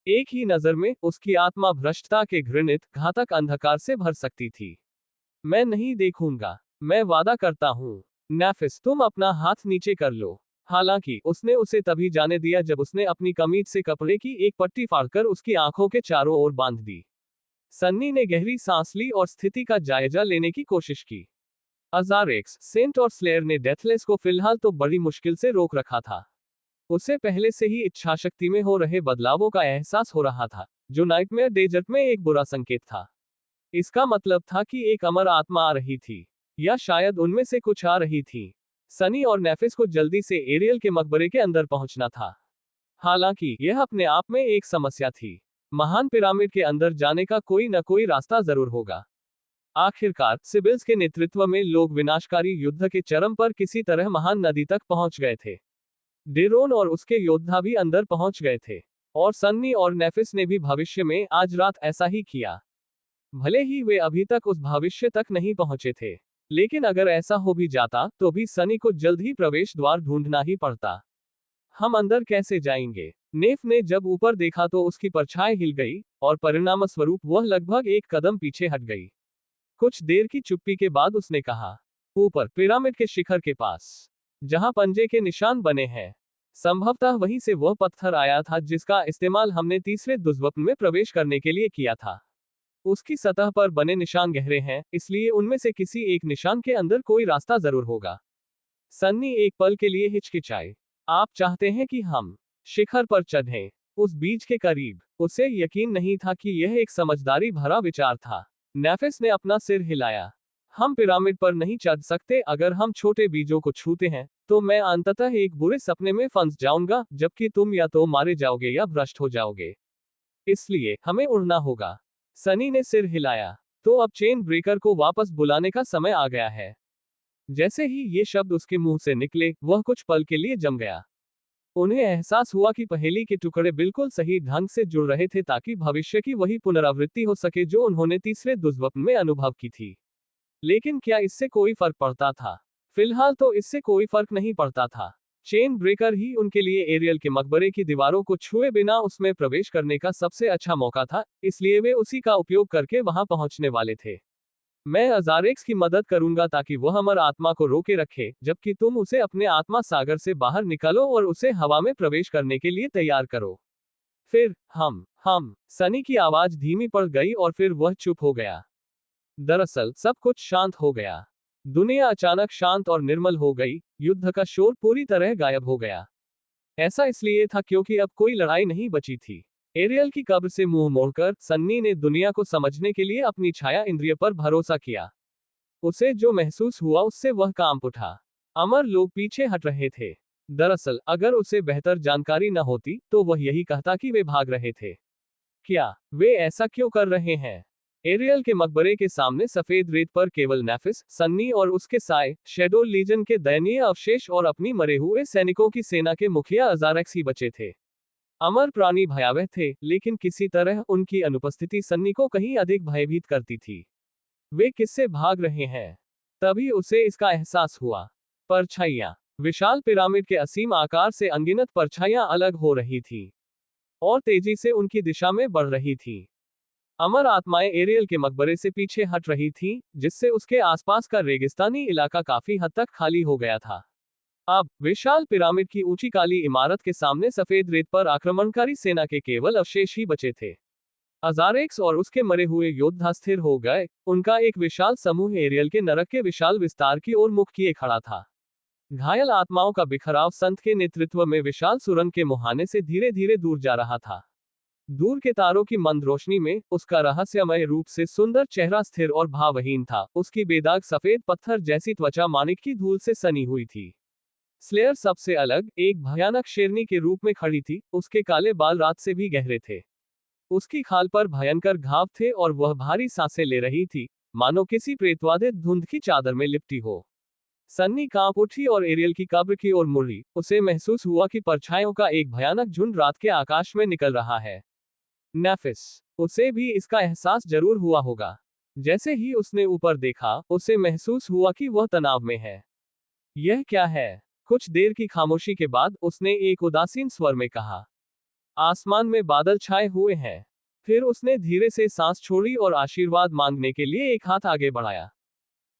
एक ही नजर में उसकी आत्मा भ्रष्टता के घृणित, घातक अंधकार से भर सकती थी। मैं नहीं देखूंगा, मैं वादा करता हूं। नेफिस, तुम अपना हाथ नीचे कर लो। हालांकि उसने उसे तभी जाने दिया जब उसने अपनी कमीज से कपड़े की एक पट्टी फाड़कर उसकी आंखों के चारों ओर बांध दी। सन्नी ने गहरी सांस ली और स्थिति का जायजा लेने की कोशिश की। अजारेक्स, सेंट और स्लेयर ने डेथलेस को फिलहाल तो बड़ी मुश्किल से रोक रखा था। उसे पहले से ही इच्छाशक्ति में हो रहे बदलावों का एहसास हो रहा था, जो नाइटमेयर डेजर्ट में एक बुरा संकेत था। इसका मतलब था कि एक अमर आत्मा आ रही थी, या शायद उनमें से कुछ आ रही थी। सनी और नेफिस को जल्दी से एरियल के मकबरे के अंदर पहुंचना था। हालांकि यह अपने आप में एक समस्या थी। महान पिरामिड के अंदर जाने का कोई न कोई रास्ता जरूर होगा। आखिरकार सिबिल्स के नेतृत्व में लोग विनाशकारी युद्ध के चरम पर किसी तरह महान नदी तक पहुंच गए थे। डेरोन और उसके योद्धा भी अंदर पहुंच गए थे। और सन्नी और नेफिस ने भी भविष्य में आज रात ऐसा ही किया। भले ही वे अभी तक उस भविष्य तक नहीं पहुंचे थे, लेकिन अगर ऐसा हो भी जाता तो भी सनी को जल्द ही प्रवेश द्वार ढूंढना ही पड़ता। हम अंदर कैसे जाएंगे? नेफ ने जब ऊपर देखा तो उसकी परछाई हिल गई, और परिणामस्वरूप वह लगभग एक कदम पीछे हट गई। कुछ देर की चुप्पी के बाद उसने कहा, ऊपर पिरामिड के शिखर के पास, जहां पंजे के निशान बने हैं। संभवतः वहीं से वह पत्थर आया था जिसका इस्तेमाल हमने तीसरे दुष्स्वप्न में प्रवेश करने के लिए किया था। उसकी सतह पर बने निशान गहरे हैं, इसलिए उनमें से किसी एक निशान के अंदर कोई रास्ता जरूर होगा। सन्नी एक पल के लिए हिचकिचाए। आप चाहते हैं कि हम शिखर पर चढ़ें? उस बीज के करीब? उसे यकीन नहीं था कि यह एक समझदारी भरा विचार था। नेफिस ने अपना सिर हिलाया। हम पिरामिड पर नहीं चढ़ सकते। अगर हम छोटे बीजों को छूते हैं, तो मैं अंततः एक बुरे सपने में फंस जाऊंगा, जबकि तुम या तो मारे जाओगे या भ्रष्ट हो जाओगे। इसलिए हमें उड़ना होगा। सनी ने सिर हिलाया। तो अब चेन ब्रेकर को वापस बुलाने का समय आ गया है। जैसे ही ये शब्द उसके मुंह से निकले, वह कुछ पल के लिए जम गया। उन्हें एहसास हुआ कि पहेली के टुकड़े बिल्कुल सही ढंग से जुड़ रहे थे ताकि भविष्य की वही पुनरावृत्ति हो सके जो उन्होंने तीसरे दुष्स्वप्न में अनुभव की थी। लेकिन क्या इससे कोई फर्क पड़ता था? फिलहाल तो इससे कोई फर्क नहीं पड़ता था। चेन ब्रेकर ही उनके लिए एरियल के मकबरे की दीवारों को छुए बिना उसमें प्रवेश करने का सबसे अच्छा मौका था, इसलिए वे उसी का उपयोग करके वहां पहुंचने वाले थे। मैं अजारेक्स की मदद करूंगा ताकि वह अमर आत्मा को रोके रखे, जबकि तुम उसे अपने आत्मा सागर से बाहर निकालो और उसे हवा में प्रवेश करने के लिए तैयार करो। फिर हम सनी की आवाज धीमी पड़ गई और फिर वह चुप हो गया। दरअसल सब कुछ शांत हो गया। दुनिया अचानक शांत और निर्मल हो गई, युद्ध का शोर पूरी तरह गायब हो गया। ऐसा इसलिए था क्योंकि अब कोई लड़ाई नहीं बची थी। एरियल की कब्र से मुंह मोड़कर सन्नी ने दुनिया को समझने के लिए अपनी छाया इंद्रिय पर भरोसा किया। उसे जो महसूस हुआ उससे वह कांप उठा। अमर लोग पीछे हट रहे थे। दरअसल अगर उसे बेहतर जानकारी न होती तो वह यही कहता कि वे भाग रहे थे। क्या वे ऐसा क्यों कर रहे हैं? एरियल के मकबरे के सामने सफेद रेत पर केवल नेफिस, सन्नी और उसके साए, शेडो लीजन के दयनीय अवशेष और अपनी मरे हुए सैनिकों की सेना के मुखिया अजारेक्स ही बचे थे। अमर प्राणी भयावह थे, लेकिन किसी तरह उनकी अनुपस्थिति सन्नी को कहीं अधिक भयभीत करती थी। वे किससे भाग रहे हैं? तभी उसे इसका एहसास हुआ। परछाइयां। विशाल पिरामिड के असीम आकार से अनगिनत परछाइयां अलग हो रही थी और तेजी से उनकी दिशा में बढ़ रही थी। अमर आत्माएं एरियल के मकबरे से पीछे हट रही थीं, जिससे उसके आसपास का रेगिस्तानी इलाका काफी हद तक खाली हो गया था। अब विशाल पिरामिड की ऊंची काली इमारत के सामने सफेद रेत पर आक्रमणकारी सेना के केवल अवशेष ही बचे थे। अजारेक्स और उसके मरे हुए योद्धा स्थिर हो गए, उनका एक विशाल समूह एरियल के नरक के विशाल विस्तार की ओर मुख किए खड़ा था। घायल आत्माओं का बिखराव संत के नेतृत्व में विशाल सुरंग के मुहाने से धीरे धीरे दूर जा रहा था। दूर के तारों की मंद रोशनी में उसका रहस्यमय रूप से सुंदर चेहरा स्थिर और भावहीन था। उसकी बेदाग सफेद पत्थर जैसी त्वचा माणिक की धूल से सनी हुई थी। स्लेयर सबसे अलग, एक भयानक शेरनी के रूप में खड़ी थी। उसके काले बाल रात से भी गहरे थे। उसकी खाल पर भयंकर घाव थे और वह भारी सांसें ले रही थी, मानो किसी प्रेतवादित धुंध की चादर में लिपटी हो। सन्नी कांप उठी और एरियल की कब्र की ओर मुड़ी। उसे महसूस हुआ कि परछाइयों का एक भयानक झुंड रात के आकाश में निकल रहा है। नेफिस। उसे भी इसका एहसास जरूर हुआ होगा। जैसे ही उसने ऊपर देखा, उसे महसूस हुआ कि वह तनाव में है। यह क्या है? कुछ देर की खामोशी के बाद उसने एक उदासीन स्वर में कहा, आसमान में बादल छाए हुए हैं। फिर उसने धीरे से सांस छोड़ी और आशीर्वाद मांगने के लिए एक हाथ आगे बढ़ाया।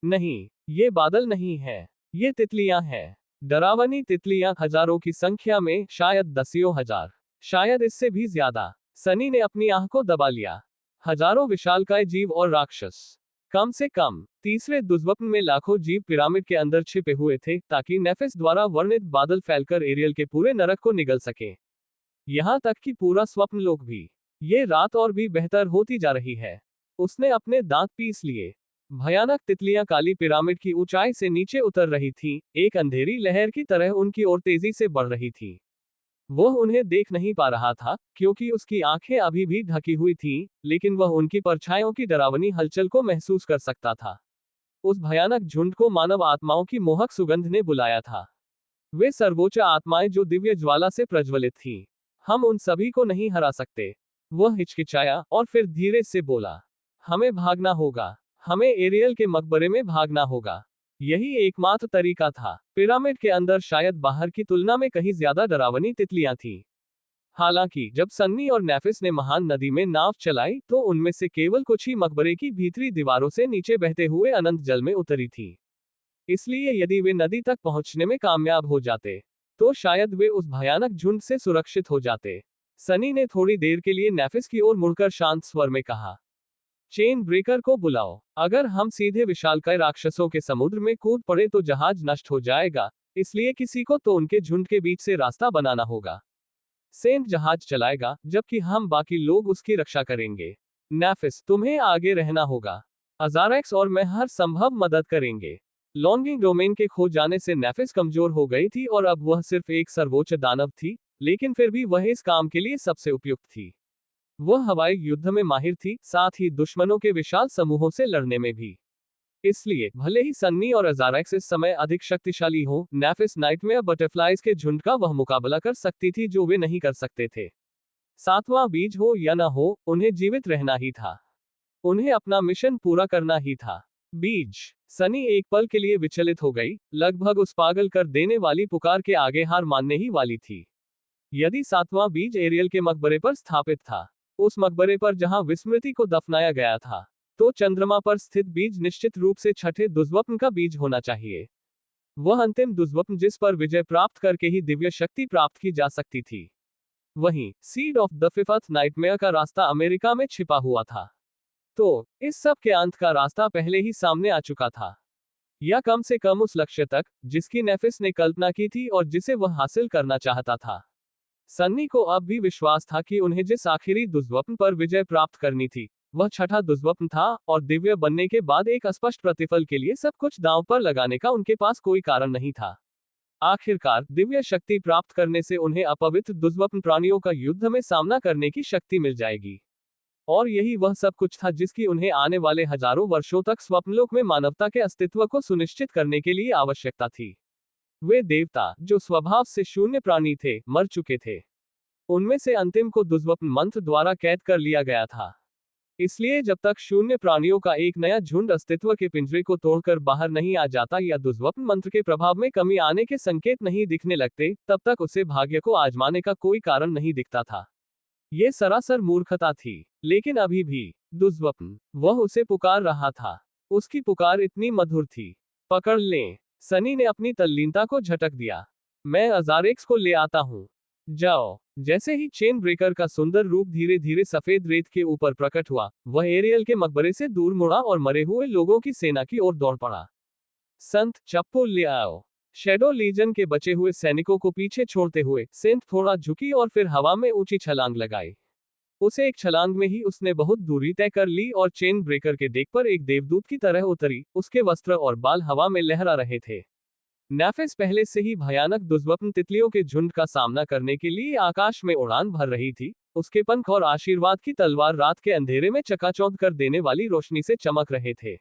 नहीं, ये बादल नहीं है, ये तितलियां हैं। डरावनी तितलियां, हजारों की संख्या में, शायद दसियों हजार, शायद इससे भी ज्यादा। सनी ने अपनी आंख को दबा लिया। हजारों विशालकाय जीव और राक्षस। कम से कम तीसरे दुष्स्वप्न में लाखों जीव पिरामिड के अंदर छिपे हुए थे ताकि नेफिस द्वारा वर्णित बादल फैलकर एरियल के पूरे नरक को निगल सके। यहां तक कि पूरा स्वप्न लोक भी। ये रात और भी बेहतर होती जा रही है। उसने अपने दांत पीस लिए। भयानक तितलियां काली पिरामिड की ऊंचाई से नीचे उतर रही थीं, एक अंधेरी लहर की तरह उनकी ओर तेजी से बढ़ रही थी। वह उन्हें देख नहीं पा रहा था क्योंकि उसकी आंखें अभी भी ढकी हुई थीं, लेकिन वह उनकी परछाइयों की डरावनी हलचल को महसूस कर सकता था। उस भयानक झुंड को मानव आत्माओं की मोहक सुगंध ने बुलाया था। वे सर्वोच्च आत्माएं जो दिव्य ज्वाला से प्रज्वलित थीं। हम उन सभी को नहीं हरा सकते। वह हिचकिचाया और फिर धीरे से बोला, हमें भागना होगा। हमें एरियल के मकबरे में भागना होगा। यही एकमात्र तरीका था। पिरामिड के अंदर शायद बाहर की तुलना में कहीं ज्यादा डरावनी तितलियां थीं। हालांकि जब सन्नी और नेफिस ने महान नदी में नाव चलाई तो उनमें से केवल कुछ ही मकबरे की भीतरी दीवारों से नीचे बहते हुए अनंत जल में उतरी थी। इसलिए यदि वे नदी तक पहुंचने में कामयाब हो जाते तो शायद वे उस भयानक झुंड से सुरक्षित हो जाते। सनी ने थोड़ी देर के लिए नेफिस की ओर मुड़कर शांत स्वर में कहा, चेन ब्रेकर को बुलाओ। अगर हम सीधे विशालकाय राक्षसों के समुद्र में कूद पड़े तो जहाज नष्ट हो जाएगा, इसलिए किसी को तो उनके झुंड के बीच से रास्ता बनाना होगा। सेंट जहाज चलाएगा, जबकि हम बाकी लोग उसकी रक्षा करेंगे। नेफिस, तुम्हें आगे रहना होगा। अजारेक्स और मैं हर संभव मदद करेंगे। लॉन्गिंग डोमेन के खो जाने से नेफिस कमजोर हो गई थी और अब वह सिर्फ एक सर्वोच्च दानव थी, लेकिन फिर भी वह इस काम के लिए सबसे उपयुक्त थी। वह हवाई युद्ध में माहिर थी, साथ ही दुश्मनों के विशाल समूहों से लड़ने में भी। इसलिए भले ही सन्नी और अजारेक्स इस समय अधिक शक्तिशाली हो, नेफिस नाइटमेयर बटरफ्लाइज के झुंड का वह मुकाबला कर सकती थी जो वे नहीं कर सकते थे। सातवां बीज हो या न हो, उन्हें जीवित रहना ही था। उन्हें अपना मिशन पूरा करना ही था। बीज। सनी एक पल के लिए विचलित हो गई, लगभग उस पागल कर देने वाली पुकार के आगे हार मानने ही वाली थी। यदि सातवां बीज एरियल के मकबरे पर स्थापित था, उस मकबरे पर जहां विस्मृति को दफनाया गया था, तो चंद्रमा पर स्थित बीज निश्चित रूप से छठे दुष्स्वप्न का बीज होना चाहिए। वह अंतिम दुष्स्वप्न जिस पर विजय प्राप्त करके ही दिव्य शक्ति प्राप्त की जा सकती थी। वहीं seed of the fifth nightmare का रास्ता अमेरिका में छिपा हुआ था। तो इस सब के अंत का रास्ता पहले ही सामने आ चुका था, या कम से कम उस लक्ष्य तक जिसकी नेफिस ने कल्पना की थी और जिसे वह हासिल करना चाहता था। सन्नी को अब भी विश्वास था कि उन्हें जिस आखिरी दुष्स्वप्न पर विजय प्राप्त करनी थी, वह छठा दुष्स्वप्न था, और दिव्य बनने के बाद एक स्पष्ट प्रतिफल के लिए सब कुछ दांव पर लगाने का उनके पास कोई कारण नहीं था। आखिरकार दिव्य शक्ति प्राप्त करने से उन्हें अपवित्र दुष्स्वप्न प्राणियों का युद्ध में सामना करने की शक्ति मिल जाएगी। और यही वह सब कुछ था जिसकी उन्हें आने वाले हजारों वर्षों तक स्वप्नलोक में मानवता के अस्तित्व को सुनिश्चित करने के लिए आवश्यकता थी। वे देवता, जो स्वभाव से शून्य प्राणी थे, मर चुके थे। उनमें से अंतिम को दुष्स्वप्न मंत्र द्वारा कैद कर लिया गया था। इसलिए जब तक शून्य प्राणियों का एक नया झुंड अस्तित्व के पिंजरे को तोड़कर बाहर नहीं आ जाता या दुष्स्वप्न मंत्र के प्रभाव में कमी आने के संकेत नहीं दिखने लगते, तब तक उसे भाग्य को आजमाने का कोई कारण नहीं दिखता था। ये सरासर मूर्खता थी। लेकिन अभी भी दुष्स्वप्न, वह उसे पुकार रहा था। उसकी पुकार इतनी मधुर थी। पकड़ लें। सनी ने अपनी तल्लीनता को झटक दिया। मैं अजारेक्स को ले आता हूं। जाओ। जैसे ही चेन ब्रेकर का सुंदर रूप धीरे धीरे सफेद रेत के ऊपर प्रकट हुआ, वह एरियल के मकबरे से दूर मुड़ा और मरे हुए लोगों की सेना की ओर दौड़ पड़ा। संत, चप्पू ले आओ। शैडो लीजन के बचे हुए सैनिकों को पीछे छोड़ते हुए सेंट थोड़ा झुकी और फिर हवा में ऊंची छलांग लगाई। उसे एक छलांग में ही उसने बहुत दूरी तय कर ली और चेन ब्रेकर के डेक पर एक देवदूत की तरह उतरी। उसके वस्त्र और बाल हवा में लहरा रहे थे। नेफिस पहले से ही भयानक दुष्स्वप्न तितलियों के झुंड का सामना करने के लिए आकाश में उड़ान भर रही थी। उसके पंख और आशीर्वाद की तलवार रात के अंधेरे में चकाचौंध कर देने वाली रोशनी से चमक रहे थे।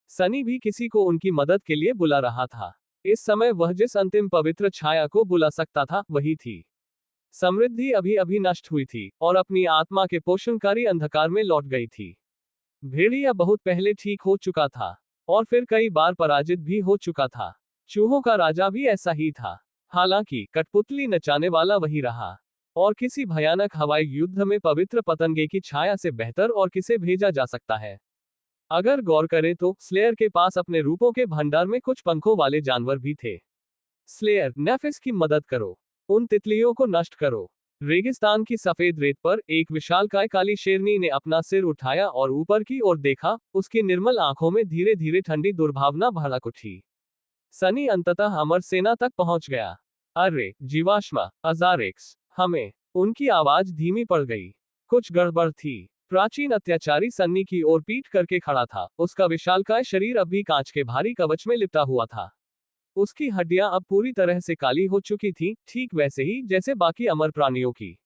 सनी भी किसी को उनकी मदद के लिए बुला रहा था। इस समय वह जिस अंतिम पवित्र छाया को बुला सकता था, वही थी। समृद्धि अभी अभी नष्ट हुई थी और अपनी आत्मा के पोषणकारी अंधकार में लौट गई थी। भेड़िया बहुत पहले ठीक हो चुका था और फिर कई बार पराजित भी हो चुका था। चूहों का राजा भी ऐसा ही था। हालांकि कठपुतली नचाने वाला वही रहा, और किसी भयानक हवाई युद्ध में पवित्र पतंगे की छाया से बेहतर और किसे भेजा जा सकता है। अगर गौर करें तो स्लेयर के पास अपने रूपों के भंडार में कुछ पंखों वाले जानवर भी थे। स्लेयर, नेफिस की मदद करो। उन तितलियों को नष्ट करो। रेगिस्तान की सफेद रेत पर एक विशालकाय काली शेरनी ने अपना सिर उठाया और ऊपर की ओर देखा। उसकी निर्मल आंखों में धीरे धीरे ठंडी दुर्भावना भड़क उठी। सनी अंततः अमर सेना तक पहुंच गया। अरे जीवाश्मा, अजारेक्स, हमें। उनकी आवाज धीमी पड़ गई। कुछ गड़बड़ थी। प्राचीन अत्याचारी सन्नी की ओर पीठ करके खड़ा था। उसका विशालकाय शरीर अब भी कांच के भारी कवच में लिपटा हुआ था। उसकी हड्डियां अब पूरी तरह से काली हो चुकी थीं, ठीक वैसे ही जैसे बाकी अमर प्राणियों की।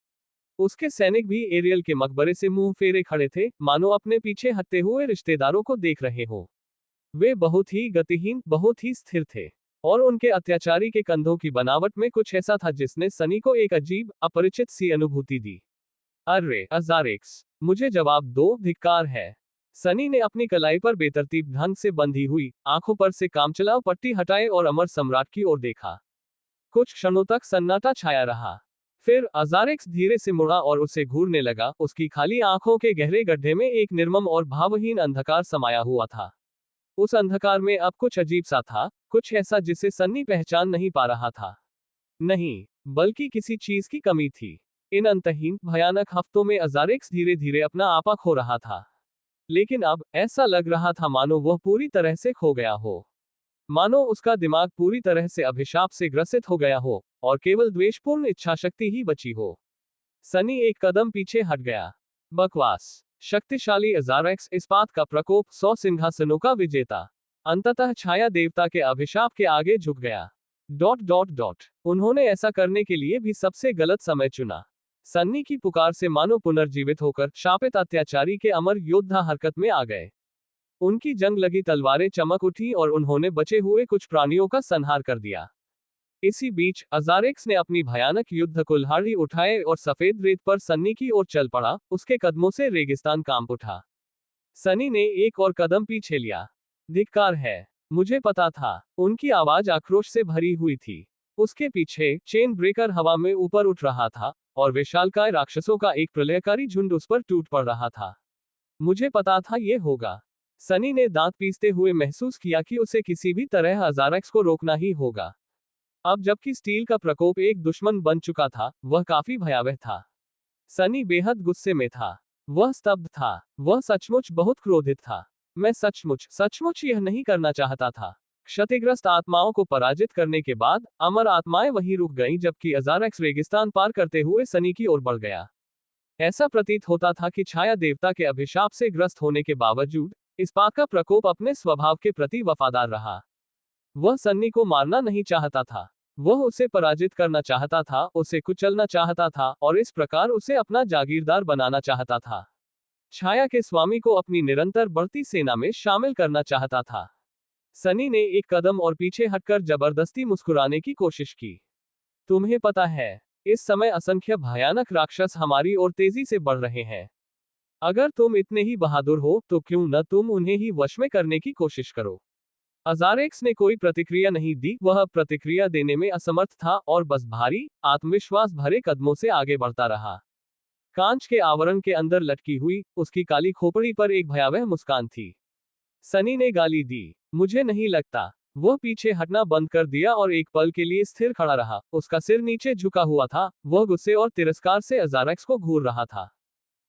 उसके सैनिक भी एरियल के मकबरे से मुंह फेरे खड़े थे, मानो अपने पीछे हटते हुए रिश्तेदारों को देख रहे हो। वे बहुत ही गतिहीन, बहुत ही स्थिर थे, और उनके अत्याचारी के कंधों की बनावट में कुछ ऐसा था जिसने सनी को एक अजीब, अपरिचित सी अनुभूति दी। अरे अजारेक्स, मुझे जवाब दो, धिक्कार है। सनी ने अपनी कलाई पर बेतरतीब ढंग से बंधी हुई आंखों पर से कामचलाओ पट्टी हटाए और अमर सम्राट की ओर देखा। कुछ क्षणों तक सन्नाटा छाया रहा। फिर अजारेक्स धीरे से मुड़ा और उसे घूरने लगा। उसकी खाली आंखों के गहरे गड्ढे में एक निर्मम और भावहीन अंधकार समाया हुआ था। उस अंधकार में अब कुछ अजीब सा था, कुछ ऐसा जिसे सन्नी पहचान नहीं पा रहा था। नहीं, बल्कि किसी चीज की कमी थी। इन अंतहीन भयानक हफ्तों में अजारेक्स धीरे धीरे अपना आपा खो रहा था। लेकिन अब ऐसा लग रहा था मानो वह पूरी तरह से खो गया हो। मानो उसका दिमाग पूरी तरह से अभिशाप से ग्रसित हो गया हो और केवल द्वेषपूर्ण इच्छाशक्ति ही बची हो। सनी एक कदम पीछे हट गया। बकवास। शक्तिशाली अजारेक्स, इस्पात का प्रकोप, 100 सिंहासनों का विजेता, अंततः छाया देवता के अभिशाप के आगे झुक गया। ... उन्होंने ऐसा करने के लिए भी सबसे गलत समय चुना। सन्नी की पुकार से मानो पुनर्जीवित होकर शापित अत्याचारी के अमर योद्धा हरकत में आ गए। उनकी जंग लगी तलवारें चमक उठी और उन्होंने बचे हुए कुछ प्राणियों का संहार कर दिया। इसी बीच अजारेक्स ने अपनी भयानक युद्ध कुल्हाड़ी उठाए और सफेद रेत पर सन्नी की ओर चल पड़ा। उसके कदमों से रेगिस्तान कांप उठा। सनी ने एक और कदम पीछे लिया। धिक्कार है, मुझे पता था। उनकी आवाज आक्रोश से भरी हुई थी। उसके पीछे चेन ब्रेकर हवा में ऊपर उठ रहा था और विशालकाय राक्षसों का एक प्रलयकारी झुंड उस पर टूट पड़ रहा था। मुझे पता था ये होगा। सनी ने दांत पीसते हुए महसूस किया कि उसे किसी भी तरह अजारेक्स को रोकना ही होगा। अब जबकि स्टील का प्रकोप एक दुश्मन बन चुका था, वह काफी भयावह था। सनी बेहद गुस्से में था। वह स्तब्ध था। वह सचमुच बहुत क्रोधित था। मैं सचमुच यह नहीं करना चाहता था। क्षतिग्रस्त आत्माओं को पराजित करने के बाद अमर आत्माएं वहीं रुक गईं जबकि अजारेक्स रेगिस्तान पार करते हुए सनी की ओर बढ़ गया। ऐसा प्रतीत होता था कि छाया देवता के अभिशाप से ग्रस्त होने के बावजूद इस्पात का प्रकोप अपने स्वभाव के प्रति वफादार रहा। वह सन्नी को मारना नहीं चाहता था। वह उसे पराजित करना चाहता था, उसे कुचलना चाहता था और इस प्रकार उसे अपना जागीरदार बनाना चाहता था। छाया के स्वामी को अपनी निरंतर बढ़ती सेना में शामिल करना चाहता था। सनी ने एक कदम और पीछे हटकर जबरदस्ती मुस्कुराने की कोशिश की। तुम्हें पता है, इस समय असंख्य भयानक राक्षस हमारी ओर तेजी से बढ़ रहे हैं। अगर तुम इतने ही बहादुर हो तो क्यों न तुम उन्हें ही वश में करने की कोशिश करो। अजारेक्स ने कोई प्रतिक्रिया नहीं दी। वह प्रतिक्रिया देने में असमर्थ था और बस भारी, आत्मविश्वास भरे कदमों से आगे बढ़ता रहा। कांच के आवरण के अंदर लटकी हुई उसकी काली खोपड़ी पर एक भयावह मुस्कान थी। सनी ने गाली दी। मुझे नहीं लगता। वह पीछे हटना बंद कर दिया और एक पल के लिए स्थिर खड़ा रहा। उसका सिर नीचे झुका हुआ था। वह गुस्से और तिरस्कार से अजारेक्स को घूर रहा था।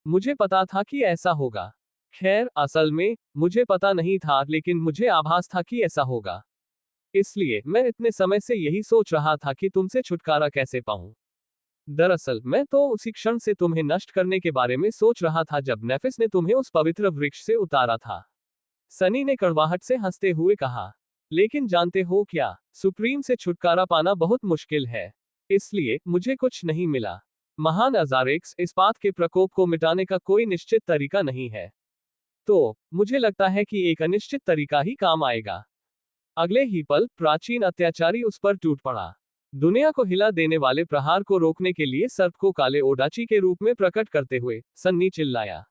मुझे पता था कि ऐसा होगा। खैर, असल में मुझे पता नहीं था, लेकिन मुझे आभास था कि ऐसा होगा। इसलिए मैं इतने समय से यही सोच रहा था कि तुमसे छुटकारा कैसे पाऊं। दरअसल मैं तो उसी क्षण से तुम्हें नष्ट करने के बारे में सोच रहा था जब नेफिस ने तुम्हें उस पवित्र वृक्ष से उतारा था। सनी ने कड़वाहट से हंसते हुए कहा। लेकिन जानते हो क्या, सुप्रीम से छुटकारा पाना बहुत मुश्किल है। इसलिए मुझे कुछ नहीं मिला। महान अजारेक्स, इस्पात के प्रकोप को मिटाने का कोई निश्चित तरीका नहीं है। तो मुझे लगता है कि एक अनिश्चित तरीका ही काम आएगा। अगले ही पल प्राचीन अत्याचारी उस पर टूट पड़ा। दुनिया को हिला देने वाले प्रहार को रोकने के लिए सर्प को काले ओडाची के रूप में प्रकट करते हुए सन्नी चिल्लाया।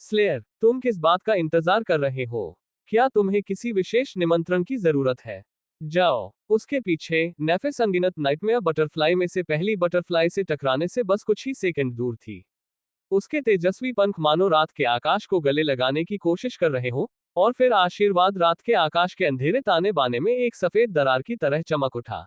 स्लेयर, तुम किस बात का इंतजार कर रहे हो? क्या तुम्हें किसी विशेष निमंत्रण की जरूरत है? जाओ। उसके पीछे नेफिस अनगिनत नाइटमेयर बटरफ्लाई में से पहली बटरफ्लाई से टकराने से बस कुछ ही सेकंड दूर थी। उसके तेजस्वी पंख मानो रात के आकाश को गले लगाने की कोशिश कर रहे हो, और फिर आशीर्वाद रात के आकाश के अंधेरे ताने बाने में एक सफेद दरार की तरह चमक उठा।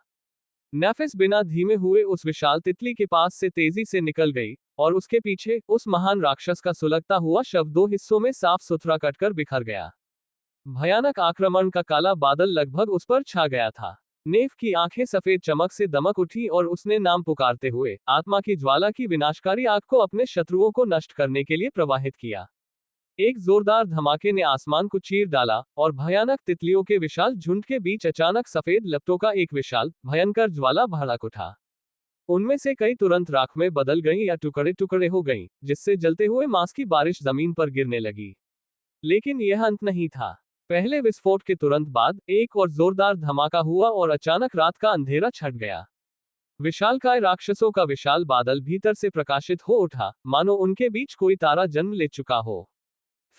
नेफिस बिना धीमे हुए उस विशाल तितली के पास से तेजी से निकल गई और उसके पीछे उस महान राक्षस का सुलगता हुआ शव दो हिस्सों में साफ सुथरा कटकर बिखर गया। भयानक आक्रमण का काला बादल लगभग उस पर छा गया था। नेफ की आंखें सफेद चमक से दमक उठी और उसने नाम पुकारते हुए आत्मा की ज्वाला की विनाशकारी आग को अपने शत्रुओं को नष्ट करने के लिए प्रवाहित किया। एक जोरदार धमाके ने आसमान को चीर डाला और भयानक तितलियों के विशाल झुंड के बीच अचानक सफेद लपटों का एक विशाल, भयंकर ज्वाला भड़क उठा। उनमें से कई तुरंत राख में बदल गईं या टुकड़े टुकड़े हो गईं, जिससे जलते हुए मांस की बारिश जमीन पर गिरने लगी। लेकिन यह अंत नहीं था। पहले विस्फोट के तुरंत बाद एक और जोरदार धमाका हुआ और अचानक रात का अंधेरा छट गया। विशालकाय राक्षसों का विशाल बादल भीतर से प्रकाशित हो उठा, मानो उनके बीच कोई तारा जन्म ले चुका हो।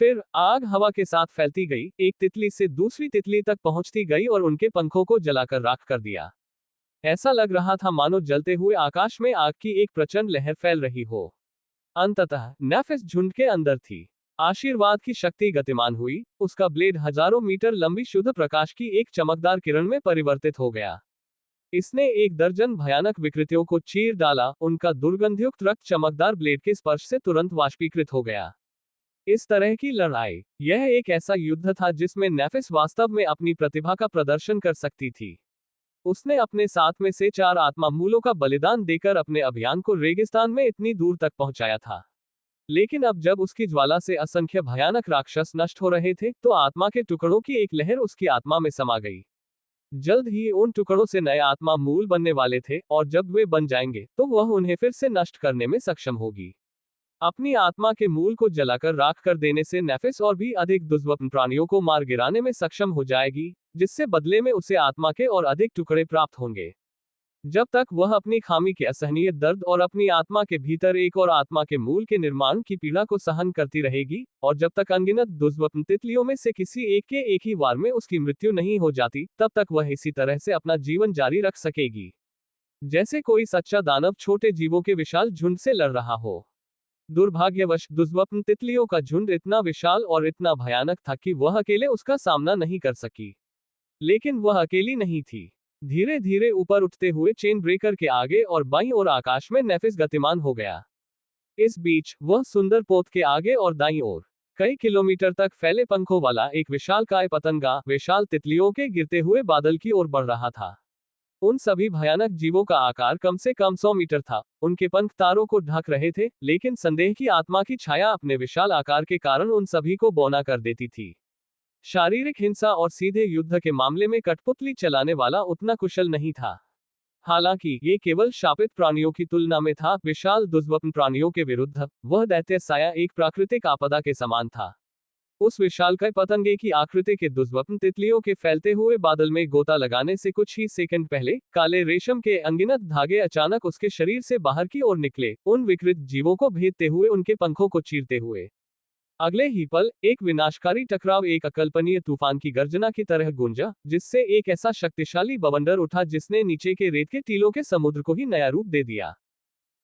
फिर आग हवा के साथ फैलती गई, एक तितली से दूसरी तितली तक पहुंचती गई और उनके पंखों को जलाकर राख कर दिया। ऐसा लग रहा था मानो जलते हुए आकाश में आग की एक प्रचंड लहर फैल रही हो। अंततः नेफिस झुंड के अंदर थी। आशीर्वाद की शक्ति गतिमान हुई। उसका ब्लेड हजारों मीटर लंबी शुद्ध प्रकाश की एक चमकदार किरण में परिवर्तित हो गया। इसने एक दर्जन भयानक विकृतियों को चीर डाला। उनका दुर्गंधयुक्त रक्त चमकदार ब्लेड के स्पर्श से तुरंत वाष्पीकृत हो गया। इस तरह की लड़ाई, यह एक ऐसा युद्ध था जिसमें नेफिस वास्तव में अपनी प्रतिभा का प्रदर्शन कर सकती थी। उसने अपने साथ में से 4 आत्मा मूलों का बलिदान देकर अपने अभियान को रेगिस्तान में इतनी दूर तक पहुंचाया था। लेकिन अब जब उसकी ज्वाला से असंख्य भयानक राक्षस नष्ट हो रहे थे, तो आत्मा के टुकड़ों की एक लहर उसकी आत्मा में समा गई। जल्द ही उन टुकड़ों से नए आत्मा मूल बनने वाले थे, और जब वे बन जाएंगे, तो वह उन्हें फिर से नष्ट करने में सक्षम होगी। अपनी आत्मा के मूल को जलाकर राख कर देने से नेफिस और भी अधिक दुर्लभ प्राणियों को मार गिराने में सक्षम हो जाएगी, जिससे बदले में उसे आत्मा के और अधिक टुकड़े प्राप्त होंगे। जब तक वह अपनी खामी के असहनीय दर्द और अपनी आत्मा के भीतर एक और आत्मा के मूल के निर्माण की पीड़ा को सहन करती रहेगी, और जब तक अनगिनत दुर्लभ तितलियों में से किसी एक के एक ही वार में उसकी मृत्यु नहीं हो जाती, तब तक वह इसी तरह से अपना जीवन जारी रख सकेगी, जैसे कोई सच्चा दानव छोटे जीवों के विशाल झुंड से लड़ रहा हो। दुर्भाग्यवश दुर्लभ तितलियों का झुंड इतना विशाल और इतना भयानक था कि वह अकेले उसका सामना नहीं कर सकी। लेकिन वह अकेली नहीं थी। धीरे धीरे ऊपर उठते हुए चेन ब्रेकर के आगे और बाईं ओर आकाश में नेफिस गतिमान हो गया। इस बीच वह सुंदर पोत के आगे और दाईं ओर कई किलोमीटर तक फैले पंखों वाला एक विशालकाय पतंगा विशाल तितलियों के गिरते हुए बादल की ओर बढ़ रहा था। उन सभी भयानक जीवों का आकार कम से कम 100 मीटर था। उनके पंख तारों को ढक रहे थे, लेकिन संदेह की आत्मा की छाया अपने विशाल आकार के कारण उन सभी को बौना कर देती थी। शारीरिक हिंसा और सीधे युद्ध के मामले में कठपुतली चलाने वाला उतना कुशल नहीं था। हालांकि ये केवल शापित प्राणियों की तुलना में था। विशाल दुर्लभ प्राणियों के विरुद्ध वह दैत्य साया एक प्राकृतिक आपदा के समान था। उस विशालकाय पतंगे की आकृति के दुर्लभ तितलियों के फैलते हुए बादल में गोता लगाने से कुछ ही सेकंड पहले काले रेशम के अनगिनत धागे अचानक उसके शरीर से बाहर की ओर निकले, उन विकृत जीवों को भेदते हुए, उनके पंखों को चीरते हुए। अगले ही पल एक विनाशकारी टकराव एक अकल्पनीय तूफान की गर्जना की तरह गूंजा, जिससे एक ऐसा शक्तिशाली बवंडर उठा जिसने नीचे के रेत के टीलों के समुद्र को ही नया रूप दे दिया।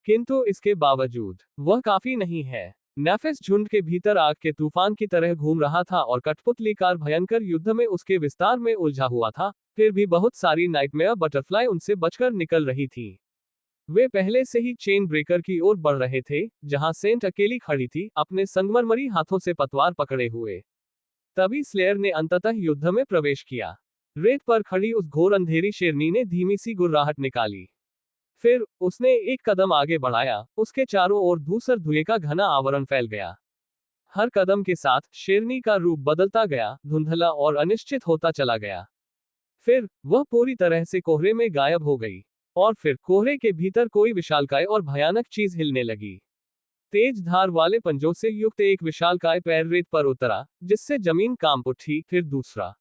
किंतु इसके बावजूद वह काफी नहीं है। नेफिस झुंड के भीतर आग के तूफान की तरह घूम रहा था और कठपुतलीकार भयंकर युद्ध में उसके विस्तार में उलझा हुआ था। फिर भी बहुत सारी नाइटमेयर बटरफ्लाई उनसे बचकर निकल रही थी। वे पहले से ही चेन ब्रेकर की ओर बढ़ रहे थे, जहां सेंट अकेली खड़ी थी, अपने संगमरमरी हाथों से पतवार पकड़े हुए। तभी स्लेयर ने अंततः युद्ध में प्रवेश किया। रेत पर खड़ी उस घोर अंधेरी शेरनी ने धीमी सी गुर्राहट निकाली। फिर उसने एक कदम आगे बढ़ाया। उसके चारों ओर धूसर धुएं का घना आवरण फैल गया। हर कदम के साथ शेरनी का रूप बदलता गया, धुंधला और अनिश्चित होता चला गया। फिर वह पूरी तरह से कोहरे में गायब हो गई, और फिर कोहरे के भीतर कोई विशालकाय और भयानक चीज हिलने लगी। तेज धार वाले पंजों से युक्त एक विशालकाय पैर रेत पर उतरा, जिससे जमीन कांप उठी। फिर दूसरा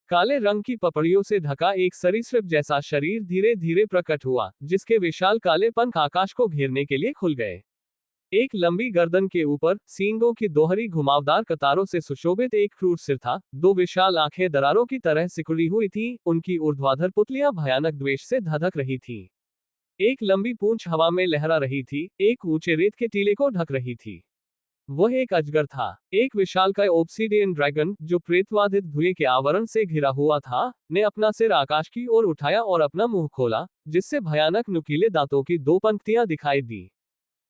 काले रंग की पपड़ियों से ढका एक सरीसृप जैसा शरीर धीरे धीरे प्रकट हुआ, जिसके विशाल काले पंख आकाश को घेरने के लिए खुल गए। एक लंबी गर्दन के ऊपर सींगों की दोहरी घुमावदार कतारों से सुशोभित एक क्रूर सिर था। दो विशाल आंखें दरारों की तरह सिकुड़ी हुई थीं, उनकी ऊर्ध्वाधर पुतलियां भयानक द्वेष से धधक रही थीं। एक लंबी पूंछ हवा में लहरा रही थी, एक ऊंचे रेत के टीले को ढक रही थी। वह एक अजगर था, एक विशालकाय ओब्सिडियन ड्रैगन, जो प्रेतवाधित धुएं के आवरण से घिरा हुआ था, ने अपना सिर आकाश की ओर उठाया और अपना मुंह खोला, जिससे भयानक नुकीले दांतों की दो पंक्तियां दिखाई दी।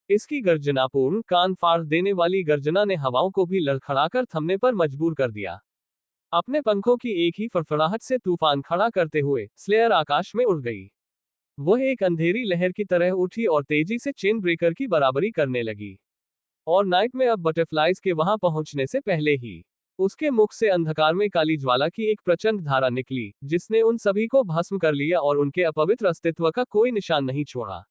इसकी गर्जनापूर्ण, कान फाड़ देने वाली गर्जना ने हवाओं को भी लड़खड़ाकर थमने पर मजबूर कर दिया। अपने पंखों की एक ही फड़फड़ाहट से तूफान खड़ा करते हुए स्लेयर आकाश में उड़ गई। वह एक अंधेरी लहर की तरह उठी और तेजी से चेन ब्रेकर की बराबरी करने लगी। और नाइट में अब बटरफ्लाइज के वहां पहुंचने से पहले ही उसके मुख से अंधकार में काली ज्वाला की एक प्रचंड धारा निकली, जिसने उन सभी को भस्म कर लिया और उनके अपवित्र अस्तित्व का कोई निशान नहीं छोड़ा।